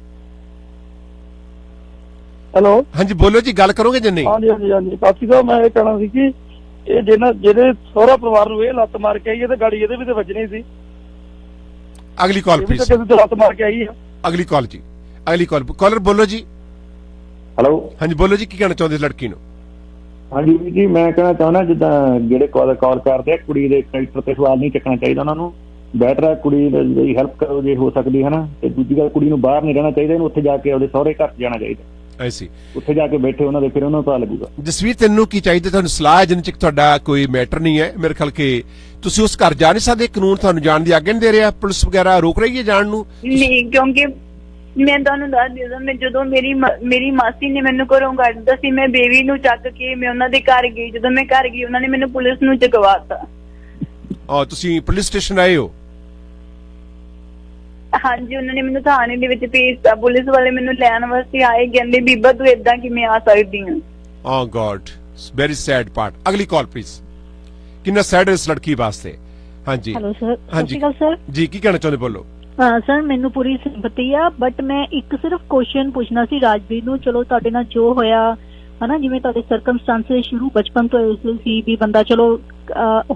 ਹੈਲੋ, ਹਾਂਜੀ ਬੋਲੋ ਜੀ, ਗੱਲ ਕਰੋਗੇ ਜਾਂ ਨਹੀਂ? ਹਾਂਜੀ ਕਾਫੀ ਸਾਹਿਬ, ਮੈਂ ਇਹ ਕਹਿਣਾ ਸੀ ਕਿ ਇਹ ਜਿਹਦੇ ਸਹੁਰਾ ਪਰਿਵਾਰ ਨੂੰ ਇਹ ਲੱਤ ਮਾਰ ਕੇ ਆਈ ਹੈ, ਤੇ ਗਾੜੀ ਇਹਦੇ ਵੀ ਤੇ ਵੱਜਣੀ ਸੀ। ਅਗਲੀ ਕਾਲ ਪਲੀਜ਼। ਕਿਸੇ ਲੱਤ ਮਾਰ ਕੇ ਆਈ ਹੈ। ਅਗਲੀ ਕਾਲ ਜੀ, ਅਗਲੀ ਕਾਲ। ਕਾਲਰ ਬੋਲੋ ਜੀ। ਹੈਲੋ, ਹਾਂਜੀ ਬੋਲੋ ਜੀ, ਕੀ ਕਹਿਣਾ ਚਾਹੁੰਦੇ ਇਸ ਲੜਕੀ ਨੂੰ? ਹਾਂਜੀ ਜੀ, ਮੈਂ ਕਹਿਣਾ ਚਾਹੁੰਦਾ ਜਿੱਦਾਂ ਜਿਹੜੇ ਕਾਲ ਕਰਦੇ ਆ, ਕੁੜੀ ਦੇ ਕੈਰੈਕਟਰ ਤੇ ਸਵਾਲ ਨਹੀਂ ਚੱਕਣਾ ਚਾਹੀਦਾ ਉਹਨਾਂ ਨੂੰ। ਬੈਟਰ ਹੈ ਕੁੜੀ ਦੀ ਹੈਲਪ ਕਰੋ ਜੇ ਹੋ ਸਕਦੀ ਹੈ ਨਾ। ਤੇ ਦੂਜੀ ਗੱਲ, ਕੁੜੀ ਨੂੰ ਬਾਹਰ ਨਹੀਂ ਰਹਿਣਾ ਚਾਹੀਦਾ, ਇਹਨੂੰ ਉੱਥੇ ਜਾ ਕੇ ਉਹਦੇ ਸਹੁਰੇ ਘਰ ਜਾਣਾ ਚਾਹੀਦਾ। ਐਸੀ ਉੱਥੇ ਜਾ ਕੇ ਬੈਠੇ ਉਹਨਾਂ ਦੇ, ਫਿਰ ਉਹਨਾਂ ਨੂੰ ਪਤਾ ਲੱਗੂਗਾ। ਜਸਵੀਰ, ਤੈਨੂੰ ਕੀ ਚਾਹੀਦਾ? ਤੁਹਾਨੂੰ ਸਲਾਹ ਹੈ, ਜਿੰਨ ਚਿਕ ਤੁਹਾਡਾ ਕੋਈ ਮੈਟਰ ਨਹੀਂ ਹੈ। ਮੇਰੇ ਖਿਆਲ ਕਿ ਤੁਸੀਂ ਉਸ ਘਰ ਜਾ ਨਹੀਂ ਸਕਦੇ, ਕਾਨੂੰਨ ਤੁਹਾਨੂੰ ਜਾਣ ਦੀ ਆਗਿਆ ਨਹੀਂ ਦੇ ਰਿਹਾ, ਪੁਲਿਸ ਵਗੈਰਾ ਰੋਕ ਰਹੀ ਹੈ ਜਾਣ ਨੂੰ? ਨਹੀਂ, ਕਿਉਂਕਿ ਮੈਂ ਤੁਹਾਨੂੰ ਦੱਸ ਦਿੰਦਾ, ਮੈਂ ਜਦੋਂ ਮੇਰੀ ਮਾਸੀ ਨੇ ਮੈਨੂੰ ਘਰੋਂ ਕੱਢ ਦਿੱਤਾ ਸੀ, ਮੈਂ ਬੇਬੀ ਨੂੰ ਚੱਕ ਕੇ ਮੈਂ ਉਹਨਾਂ ਦੇ ਘਰ ਗਈ। ਜਦੋਂ ਮੈਂ ਘਰ ਗਈ, ਉਹਨਾਂ ਨੇ ਮੈਨੂੰ ਪੁਲਿਸ ਨੂੰ ਚੁਕਵਾਤਾ। ਤੁਸੀਂ ਪੁਲਿਸ ਸਟੇਸ਼ਨ ਆਏ ਹੋ? ਹਾਂਜੀ, ਉਹਨਾਂ ਨੇ ਮੈਨੂੰ ਥਾਣੇ ਦੇ ਵਿੱਚ ਭੇਜਤਾ। ਪੁਲਿਸ ਵਾਲੇ ਮੈਨੂੰ ਲੈਣ ਵਾਸਤੇ ਆਏ, ਕਹਿੰਦੇ ਬੀਬਾ ਤੂੰ ਏਦਾਂ ਕਿਵੇਂ ਆ ਸਕਦੀ ਹੈ? ਓ ਗॉड, ਵੈਰੀ ਸੈਡ ਪਾਰਟ। ਅਗਲੀ ਕਾਲ ਪਲੀਜ਼। ਕਿੰਨਾ ਸੈਡ ਹੈ ਇਸ ਲੜਕੀ ਵਾਸਤੇ। ਹਾਂਜੀ ਹੈਲੋ ਸਰ। ਹਾਂਜੀ ਸਰ ਜੀ, ਕੀ ਕਹਿਣਾ ਚਾਹੁੰਦੇ? ਬੋਲੋ। ਸਰ, ਮੈਨੂੰ ਪੂਰੀ ਸਿੰਪਥੀ ਆ, ਬਟ ਮੈਂ ਇੱਕ ਸਿਰਫ ਕੁਐਸਚਨ ਪੁੱਛਣਾ ਸੀ ਰਾਜਵੀਰ ਨੂੰ। ਚਲੋ ਤੁਹਾਡੇ ਨਾਲ ਜੋ ਹੋਇਆ ਹਨਾ, ਜਿਵੇਂ ਤੁਹਾਡੇ ਸਰਕਮਸਟੈਂਸਸ ਸ਼ੁਰੂ ਬਚਪਨ ਤੋਂ ਸੀ ਵੀ ਬੰਦਾ ਚਲੋ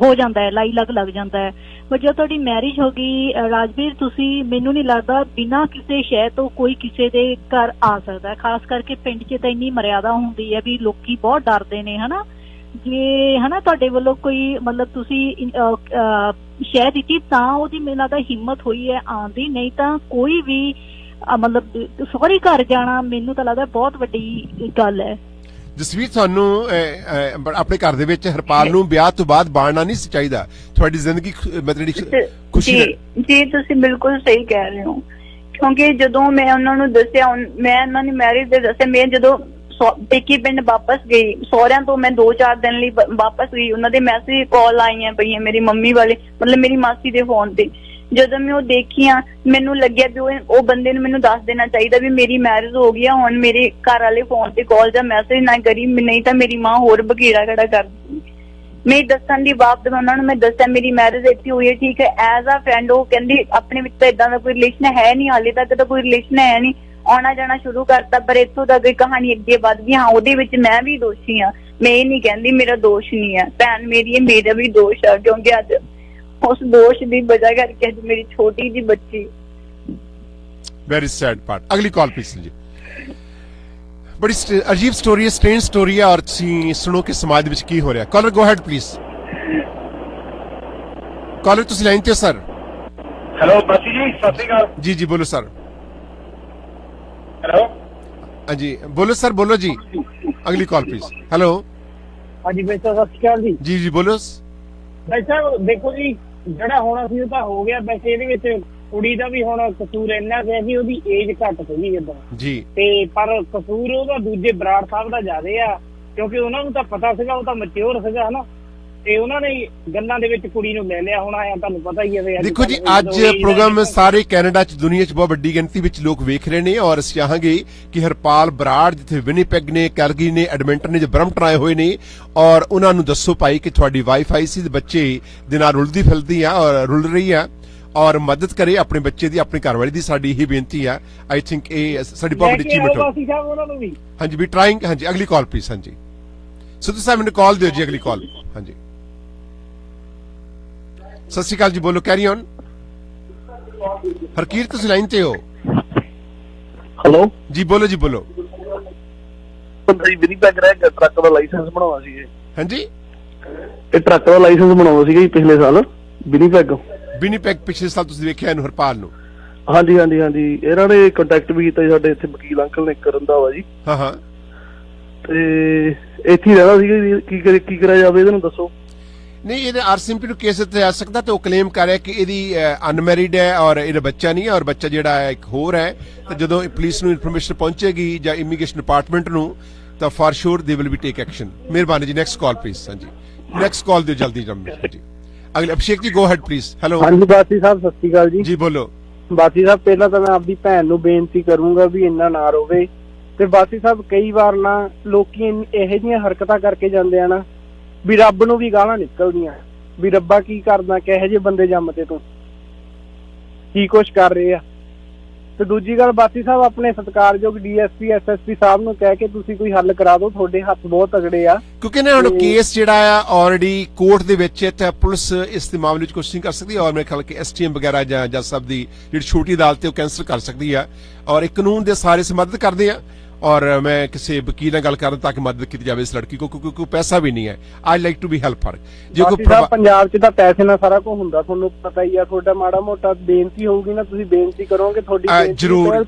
ਹੋ ਜਾਂਦਾ ਹੈ, ਲਾਈ ਲੱਗ ਜਾਂਦਾ ਹੈ, ਬਟ ਜਦੋਂ ਤੁਹਾਡੀ ਮੈਰਿਜ ਹੋ ਗਈ ਰਾਜਵੀਰ, ਤੁਸੀਂ ਮੈਨੂੰ ਨਹੀਂ ਲੱਗਦਾ ਬਿਨਾਂ ਕਿਸੇ ਸ਼ੈ ਤੋਂ ਕੋਈ ਕਿਸੇ ਦੇ ਘਰ ਆ ਸਕਦਾ। ਖਾਸ ਕਰਕੇ ਪਿੰਡ 'ਚ ਤਾਂ ਇੰਨੀ ਮਰਿਆਦਾ ਹੁੰਦੀ ਹੈ ਵੀ ਲੋਕੀ ਬਹੁਤ ਡਰਦੇ ਨੇ ਹਨਾ। ਜੇ ਹਨਾ ਤੁਹਾਡੇ ਵੱਲੋਂ ਕੋਈ ਮਤਲਬ ਤੁਸੀਂ ਸ਼ਹਿ ਦਿੱਤੀ ਤਾਂ ਉਹਦੀ ਮੈਨੂੰ ਲੱਗਦਾ ਹਿੰਮਤ ਹੋਈ ਹੈ ਆਉਣ ਦੀ, ਨਹੀਂ ਤਾਂ ਕੋਈ ਵੀ ਮਤਲਬ ਸਹੁਰੇ ਘਰ ਜਾਣਾ ਮੈਨੂੰ ਤਾਂ ਲੱਗਦਾ ਬਹੁਤ ਵੱਡੀ ਗੱਲ ਹੈ। ਜਸਵੀਰ, ਤੁਹਾਨੂੰ ਆਪਣੇ ਘਰ ਦੇ ਵਿੱਚ ਹਰਪਾਲ ਨੂੰ ਵਿਆਹ ਤੋਂ ਬਾਅਦ ਬਾੜਨਾ ਨਹੀਂ ਸੀ ਚਾਹੀਦਾ? ਤੁਹਾਡੀ ਜ਼ਿੰਦਗੀ ਮਤਲਬ ਖੁਸ਼ੀ ਜੀ ਤੁਸੀਂ ਬਿਲਕੁਲ ਸਹੀ ਕਹਿ ਰਹੇ ਹੋ, ਕਿਉਂਕਿ ਜਦੋਂ ਮੈਂ ਉਹਨਾਂ ਨੂੰ ਦੱਸਿਆ, ਮੈਂ ਉਹਨਾਂ ਨੇ ਮੈਰਿਜ ਦੇ ਦੱਸਿਆ, ਮੈਂ ਜਦੋਂ ਪੇਕੀ ਪਿੰਡ ਵਾਪਸ ਗਈ, ਸਹੁਰਿਆਂ ਤੋਂ ਮੈਂ 2-4 ਦਿਨ ਲਈ ਵਾਪਸ ਗਈ, ਉਹਨਾਂ ਦੇ ਮੈਸੇਜ ਕਾਲ ਆਈਆਂ ਪਈਆਂ ਮੇਰੀ ਮੰਮੀ ਵਾਲੇ, ਮਤਲਬ ਮੇਰੀ ਮਾਸੀ ਦੇ ਫੋਨ ਤੇ, ਜਦੋਂ ਮੈਂ ਉਹ ਦੇਖੀ ਆ ਮੈਨੂੰ ਲੱਗਿਆ ਵੀ ਉਹ ਬੰਦੇ ਨੂੰ ਮੈਨੂੰ ਦੱਸ ਦੇਣਾ ਚਾਹੀਦਾ ਵੀ ਮੇਰੀ ਮੈਰਿਜ ਹੋ ਗਈ ਆ, ਹੁਣ ਮੇਰੇ ਘਰ ਵਾਲੇ ਫੋਨ ਤੇ ਕਾਲ ਜਾਂ ਮੈਸੇਜ ਨਾ ਕਰੀ, ਨਹੀਂ ਤਾਂ ਮੇਰੀ ਮਾਂ ਹੋਰ ਬਕੀੜਾ ਖੜਾ ਕਰ ਦਿੰਦੀ। ਮੈਂ ਦੱਸਣ ਦੀ ਬਾਬਤ ਉਹਨਾਂ ਨੂੰ ਮੈਂ ਦੱਸਿਆ ਮੇਰੀ ਮੈਰਿਜ ਇੱਥੇ ਹੋਈ ਹੈ, ਠੀਕ ਹੈ, ਐਜ਼ ਆ ਫਰੈਂਡ। ਉਹ ਕਹਿੰਦੀ ਆਪਣੇ ਵਿੱਚ ਤਾਂ ਇਦਾਂ ਦਾ ਕੋਈ ਰਿਲੇਸ਼ਨ ਹੈ ਨਹੀਂ, ਹਾਲੇ ਤੱਕ ਤਾਂ ਕੋਈ ਰਿਲੇਸ਼ਨ ਹੈ ਨਹੀਂ, ਆਉਣਾ ਜਾਣਾ ਸ਼ੁਰੂ ਕਰਤਾ, ਪਰ ਇੱਥੋਂ ਤੱਕ ਕਹਾਣੀ ਅੱਗੇ ਵੱਧ ਗਈ। ਹਾਂ, ਉਹਦੇ ਵਿੱਚ ਮੈਂ ਵੀ ਦੋਸ਼ੀ ਹਾਂ, ਮੈਂ ਇਹ ਨਹੀਂ ਕਹਿੰਦੀ ਮੇਰਾ ਦੋਸ਼ ਨਹੀਂ ਹੈ, ਭੈਣ ਮੇਰੀ ਹੈ, ਮੇਰਾ ਵੀ ਦੋਸ਼ ਆ, ਕਿਉਂਕਿ ਅੱਜ ਉਸ ਦੋਸ਼ ਦੀ ਵਜ੍ਹਾ ਕਰਕੇ ਅੱਜ ਮੇਰੀ ਛੋਟੀ ਜੀ ਬੱਚੀ। Very sad part. ਅਗਲੀ ਕਾਲ ਪਲੀਜ਼ ਜੀ। ਬੜੀ ਅਜੀਬ ਸਟੋਰੀ ਹੈ, ਸਟ੍ਰੇਂਜ ਸਟੋਰੀ ਹੈ, ਔਰ ਤੁਸੀਂ ਸੁਣੋ ਕਿ ਸਮਾਜ ਦੇ ਵਿੱਚ ਕੀ ਹੋ ਰਿਹਾ। Caller go ahead please. Caller ਤੁਸੀਂ ਲਾਈਨ ਤੇ ਸਰ। ਹੈਲੋ ਬਾਸੀ ਜੀ, ਸਤਿ ਸ਼੍ਰੀ ਅਕਾਲ ਜੀ। ਜੀ ਬੋਲੋ ਸਰ। ਹੈਲੋ ਹਾਂਜੀ ਬੋਲੋ ਸਰ, ਬੋਲੋ ਜੀ। ਅਗਲੀ ਕਾਲ ਪਲੀਜ਼। ਹੈਲੋ ਹਾਂਜੀ ਬਾਈ ਸਾਹਿਬ, ਸਤਿ ਸ਼੍ਰੀ ਅਕਾਲ ਜੀ। ਜੀ ਜੀ ਬੋਲੋ। ਬਾਈ ਸਾਹਿਬ ਦੇਖੋ ਜੀ, ਜਿਹੜਾ ਹੋਣਾ ਸੀ ਉਹ ਤਾਂ ਹੋ ਗਿਆ। ਵੈਸੇ ਇਹਦੇ ਵਿੱਚ ਕੁੜੀ ਦਾ ਵੀ ਹੁਣ ਕਸੂਰ ਇੰਨਾ ਕਿ ਜੀ ਉਹਦੀ ਏਜ ਘੱਟ ਸੀਗੀ ਜਿੱਦਾਂ ਜੀ, ਤੇ ਪਰ ਕਸੂਰ ਉਹਦਾ ਦੂਜੇ ਬਰਾੜ ਸਾਹਿਬ ਦਾ ਜ਼ਿਆਦੇ ਆ, ਕਿਉਂਕਿ ਉਹਨਾਂ ਨੂੰ ਤਾਂ ਪਤਾ ਸੀਗਾ, ਉਹ ਤਾਂ ਮੈਚੁਰ ਸੀਗਾ ਹਨਾ, ਤੇ ਉਹਨਾਂ ਨੇ ਗੱਲਾਂ ਦੇ ਵਿੱਚ ਕੁੜੀ ਨੂੰ ਲੈ ਲਿਆ ਹੋਣਾ ਆ। ਤੁਹਾਨੂੰ ਪਤਾ ਹੀ ਹੈ। ਦੇਖੋ ਜੀ, ਅੱਜ ਪ੍ਰੋਗਰਾਮ ਸਾਰੇ ਕੈਨੇਡਾ ਚ, ਦੁਨੀਆ ਚ ਬਹੁਤ ਵੱਡੀ ਗਿਣਤੀ ਵਿੱਚ ਲੋਕ ਵੇਖ ਰਹੇ ਨੇ, ਔਰ ਅਸੀਂ ਚਾਹਾਂਗੇ ਕਿ ਹਰਪਾਲ ਬਰਾੜ ਜਿੱਥੇ ਵਿਨੀਪੈਗ ਨੇ, ਕੈਲਗਰੀ ਨੇ, ਐਡਮਿੰਟਨ ਨੇ, ਜੋ ਬਰਮਟਨ ਆਏ ਹੋਏ ਨੇ, ਔਰ ਉਹਨਾਂ ਨੂੰ ਦੱਸੋ ਭਾਈ ਕਿ ਤੁਹਾਡੀ ਵਾਈਫ ਆਈ ਸੀ, ਬੱਚੇ ਦੇ ਨਾਲ ਰੁਲਦੀ ਫਿਰਦੀ ਆ ਔਰ ਰੁਲ ਰਹੀ ਆ, ਔਰ ਮਦਦ ਕਰੇ ਆਪਣੇ ਬੱਚੇ ਦੀ, ਆਪਣੀ ਘਰਵਾਲੀ ਦੀ। ਸਾਡੀ ਇਹ ਬੇਨਤੀ ਆ। ਆਈ ਥਿੰਕ ਇਹ ਸਾਡੀ ਬਹੁਤ ਵੱਡੀ ਅਚੀਵਮੈਂਟ ਹੋ। ਹਾਂਜੀ ਵੀ ਟਰਾਈਂਗ। ਹਾਂਜੀ ਅਗਲੀ ਕਾਲ ਪਲੀਜ਼। ਹਾਂਜੀ ਸਿੱਧੂ ਸਾਹਿਬ ਮੈਨੂੰ ਕਾਲ ਦਿਓ ਜੀ। ਅਗਲੀ ਕਾਲ। ਹਾਂਜੀ ਸਤਿ ਸ਼੍ਰੀ ਅਕਾਲ ਜੀ, ਬੋਲੋ, ਕੈਰੀ ਔਨ। ਹਰਕੀਰ ਤੁਸੀਂ ਲਾਈਨ ਤੇ ਹੋ। ਹੈਲੋ ਜੀ ਬੋਲੋ ਜੀ, ਬੋਲੋ। ਬੰਦਾ ਜੀ ਵਿਨੀਪੈਗ ਰਹਿ ਗਿਆ, ਟਰੱਕ ਦਾ ਲਾਇਸੈਂਸ ਬਣਾਉਣਾ ਸੀ ਇਹ। ਹਾਂਜੀ ਇਹ ਟਰੱਕ ਦਾ ਲਾਇਸੈਂਸ ਬਣਾਉਣਾ ਸੀਗਾ ਜੀ ਪਿਛਲੇ ਸਾਲ ਵਿਨੀਪੈਗ। ਵਿਨੀਪੈਗ ਪਿਛਲੇ ਸਾਲ ਤੁਸੀਂ ਵੇਖਿਆ ਇਹਨੂੰ, ਹਰਪਾਲ ਨੂੰ? ਹਾਂਜੀ ਹਾਂਜੀ ਹਾਂਜੀ, ਇਹਨਾਂ ਨੇ ਕੰਟੈਕਟ ਵੀ ਕੀਤਾ ਸਾਡੇ ਇੱਥੇ ਵਕੀਲ ਅੰਕਲ ਨੇ ਕਰਨ ਦਾ ਵਾ ਜੀ। ਹਾਂ ਹਾਂ, ਤੇ ਇੱਥੇ ਹੀ ਰਹਿਣਾ ਸੀਗਾ। ਕੀ ਕਰਿਆ ਜਾਵੇ ਇਹਨੂੰ ਦੱਸੋ। ਨਹੀਂ, ਇਹਦੇ ਆਰਸੀਐਮਪੀ ਨੂੰ ਕੇਸ ਇੱਥੇ ਆ ਸਕਦਾ, ਤੇ ਉਹ ਕਲੇਮ ਕਰ ਰਿਹਾ ਕਿ ਇਹਦੀ ਅਨਮੈਰਿਡ ਹੈ ਔਰ ਇਹਦਾ ਬੱਚਾ ਨਹੀਂ ਹੈ, ਔਰ ਬੱਚਾ ਜਿਹੜਾ ਹੈ ਇੱਕ ਹੋਰ ਹੈ। ਤੇ ਜਦੋਂ ਪੁਲਿਸ ਨੂੰ ਇਨਫੋਰਮੇਸ਼ਨ ਪਹੁੰਚੇਗੀ ਜਾਂ ਇਮੀਗ੍ਰੇਸ਼ਨ ਡਿਪਾਰਟਮੈਂਟ ਨੂੰ, ਤਾਂ for sure they will be take action. ਮਿਹਰਬਾਨੀ ਜੀ। Next call please. ਹਾਂਜੀ ਨੈਕਸਟ ਕਾਲ ਦਿਓ ਜਲਦੀ ਜੀ। ਅਗਲੇ ਅਭਿਸ਼ੇਕ ਜੀ, ਗੋ ਹੈਡ ਪਲੀਜ਼। ਹੈਲੋ ਹਾਂਜੀ ਬਾਸੀ ਸਾਹਿਬ, ਸਤਿ ਸ਼੍ਰੀ ਅਕਾਲ ਜੀ। ਜੀ ਬੋਲੋ। ਬਾਸੀ ਸਾਹਿਬ, ਪਹਿਲਾਂ ਤਾਂ ਮੈਂ ਆਪਦੀ ਭੈਣ ਨੂੰ ਬੇਨਤੀ ਕਰੂੰਗਾ ਵੀ ਇੰਨਾ ਨਾ ਰੋਵੇ। ਤੇ ਬਾਸੀ ਸਾਹਿਬ, ਕਈ ਵਾਰ ਨਾ ਲੋਕੀ ਇਹੋ ਜਿਹੀਆਂ ਹਰਕਤਾਂ ਕਰਕੇ ਜਾਂਦੇ ਆ ਨਾ ਵੀ ਰੱਬ ਨੂੰ ਵੀ ਗਾਲਾਂ ਨਿਕਲਦੀਆਂ ਵੀ ਰੱਬਾ ਕੀ ਕਰਦਾ, ਕਿਹੋ ਜਿਹੇ ਬੰਦੇ ਜੰਮਦੇ ਤੂੰ, ਕੀ ਕੁਛ ਕਰ ਰਹੇ ਆ। ਤੇ ਦੂਜੀ ਗੱਲ ਬਾਸੀ ਸਾਹਿਬ, ਆਪਣੇ ਸਤਿਕਾਰਯੋਗ ਡੀਐਸਪੀ ਐਸਐਸਪੀ ਸਾਹਿਬ ਨੂੰ ਕਹਿ ਕੇ ਤੁਸੀਂ ਕੋਈ ਹੱਲ ਕਰਾ ਦਿਓ, ਤੁਹਾਡੇ ਹੱਥ ਬਹੁਤ ਤਗੜੇ ਆ। ਕਿਉਂਕਿ ਨਾ ਹੁਣ ਕੇਸ ਜਿਹੜਾ ਆ ਆਲਰੇਡੀ ਕੋਰਟ ਦੇ ਵਿੱਚ ਹੈ, ਤਾਂ ਪੁਲਿਸ ਇਸ ਦੇ ਮਾਮਲੇ 'ਚ ਕੁਝ ਨਹੀਂ ਕਰ ਸਕਦੀ, ਔਰ ਮੇਰੇ ਖਿਆਲ ਕਿ ਐਸਟੀਐਮ ਵਗੈਰਾ ਜਾਂ ਜੱਜ ਸਾਹਿਬ ਦੀ ਜਿਹੜੀ ਛੋਟੀ ਅਦਾਲਤ ਹੈ ਉਹ ਕੈਂਸਲ ਕਰ ਸਕਦੀ ਆ, ਔਰ ਇਹ ਕਾਨੂੰਨ ਦੇ ਸਾਰੇ ਸੇ ਮਦਦ ਕਰਦੇ ਆ। ਔਰ ਮੈਂ ਕਿਸੇ ਵਕੀਲ ਨਾਲ ਗੱਲ ਕਰਦਾ ਤਾਂ ਕਿ ਮਦਦ ਕੀਤੀ ਜਾਵੇ ਇਸ ਲੜਕੀ ਕੋ, ਕਿਉਂਕਿ ਕੋਈ ਪੈਸਾ ਵੀ ਨਹੀਂ ਹੈ। I like to be help her. ਜੇ ਕੋਈ ਪੰਜਾਬ 'ਚ ਤਾਂ ਪੈਸੇ ਨਾਲ ਸਾਰਾ ਕੁਝ ਹੁੰਦਾ, ਤੁਹਾਨੂੰ ਪਤਾ ਹੀ ਆ। ਤੁਹਾਡਾ ਮਾੜਾ ਮੋਟਾ ਬੇਨਤੀ ਹੋਊਗੀ ਨਾ, ਤੁਸੀਂ ਬੇਨਤੀ ਕਰੋਗੇ, ਤੁਹਾਡੀ ਜ਼ਰੂਰ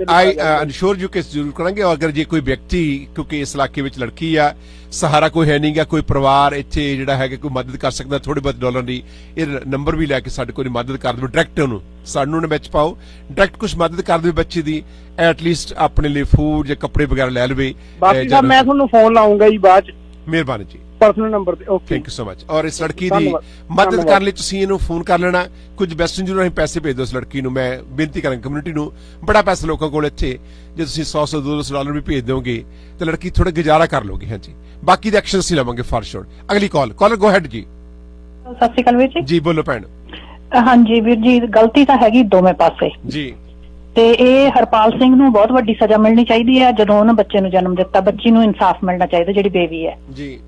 ਆਈ ਅਨਸ਼ੋਰ ਯੂ ਕੇਸ ਜ਼ਰੂਰ ਕਰਾਂਗੇ। ਔਰ ਅਗਰ ਜੇ ਕੋਈ ਵਿਅਕਤੀ, ਕਿਉਂਕਿ ਇਸ ਇਲਾਕੇ ਵਿੱਚ ਲੜਕੀ ਆ, ਸਹਾਰਾ ਕੋਈ ਹੈ ਨਹੀਂਗਾ, ਕੋਈ ਪਰਿਵਾਰ ਇੱਥੇ ਜਿਹੜਾ ਹੈਗਾ ਕੋਈ ਮਦਦ ਕਰ ਸਕਦਾ ਥੋੜੇ ਬਹੁਤ ਡਾਲਰ ਦੀ, ਇਹ ਨੰਬਰ ਵੀ ਲੈ ਕੇ ਸਾਡੇ ਕੋਲ ਮਦਦ ਕਰ ਦੇਵੇ। ਡਾਇਰੈਕਟ ਉਹਨੂੰ ਸਾਨੂੰ ਨੇ ਵਿੱਚ ਪਾਓ, ਡਾਇਰੈਕਟ ਕੁਝ ਮਦਦ ਕਰ ਦੇਵੇ ਬੱਚੇ ਦੀ, ਐਟਲੀਸਟ ਆਪਣੇ ਲਈ ਫੂਡ ਜਾਂ ਕੱਪੜੇ ਵਗੈਰਾ ਲੈ ਲਵੇ। ਬਾਕੀ ਸਾਹਿਬ ਮੈਂ ਤੁਹਾਨੂੰ ਫੋਨ ਲਾਉਂਗਾ ਜੀ ਬਾਅਦ ਚ। ਮਿਹਰਬਾਨੀ ਜੀ, ਪਰਸਨਲ ਨੰਬਰ ਤੇ। Okay, thank you so much. ਔਰ ਇਸ ਲੜਕੀ ਦੀ ਮਦਦ ਕਰਨ ਲਈ ਤੁਸੀਂ ਇਹਨੂੰ ਫੋਨ ਕਰ ਲੈਣਾ। ਕੁਝ ਵੈਸਟਰਨ ਯੂਨੀਅਨ ਰਾਹੀਂ ਪੈਸੇ ਭੇਜ ਦਿਓ ਇਸ ਲੜਕੀ ਨੂੰ। ਮੈਂ ਬੇਨਤੀ ਕਰਾਂਗਾ ਕਮਿਊਨਿਟੀ ਨੂੰ, ਬੜਾ ਪੈਸਾ ਲੋਕਾਂ ਕੋਲ ਇੱਥੇ, ਜੇ ਤੁਸੀਂ 100 200 ਡਾਲਰ ਵੀ ਭੇਜ ਦਿਓਗੇ ਤਾਂ ਲੜਕੀ ਥੋੜਾ ਗੁਜ਼ਾਰਾ ਕਰ ਲੋਗੇ। ਹਾਂਜੀ, ਬਾਕੀ ਦੇ ਐਕਸ਼ਨ ਅਸੀਂ ਲਵਾਂਗੇ ਫਾਰ ਸ਼ੋਰ। ਅਗਲੀ ਕਾਲਰ ਗੋ ਹੈਡ ਜੀ। ਸਤਿ ਸ਼੍ਰੀ ਅਕਾਲ ਵੀਰ ਜੀ। ਜੀ ਬੋਲੋ ਭੈਣ। ਹਾਂਜੀ ਵੀਰ ਜੀ, ਗਲਤੀ ਤਾਂ ਹੈਗੀ ਦੋਵੇਂ ਪਾਸੇ ਜੀ, ਤੇ ਇਹ ਹਰਪਾਲ ਸਿੰਘ ਨੂੰ ਬਹੁਤ ਵੱਡੀ ਸਜ਼ਾ ਮਿਲਣੀ ਚਾਹੀਦੀ ਹੈ। ਜਦੋਂ ਉਹਨੇ ਬੱਚੇ ਨੂੰ ਜਨਮ ਦਿੱਤਾ, ਬੱਚੀ ਨੂੰ ਇਨਸਾਫ ਮਿਲਣਾ ਚਾਹੀਦਾ, ਜਿਹੜੀ ਬੇਬੀ ਹੈ ਜੀ।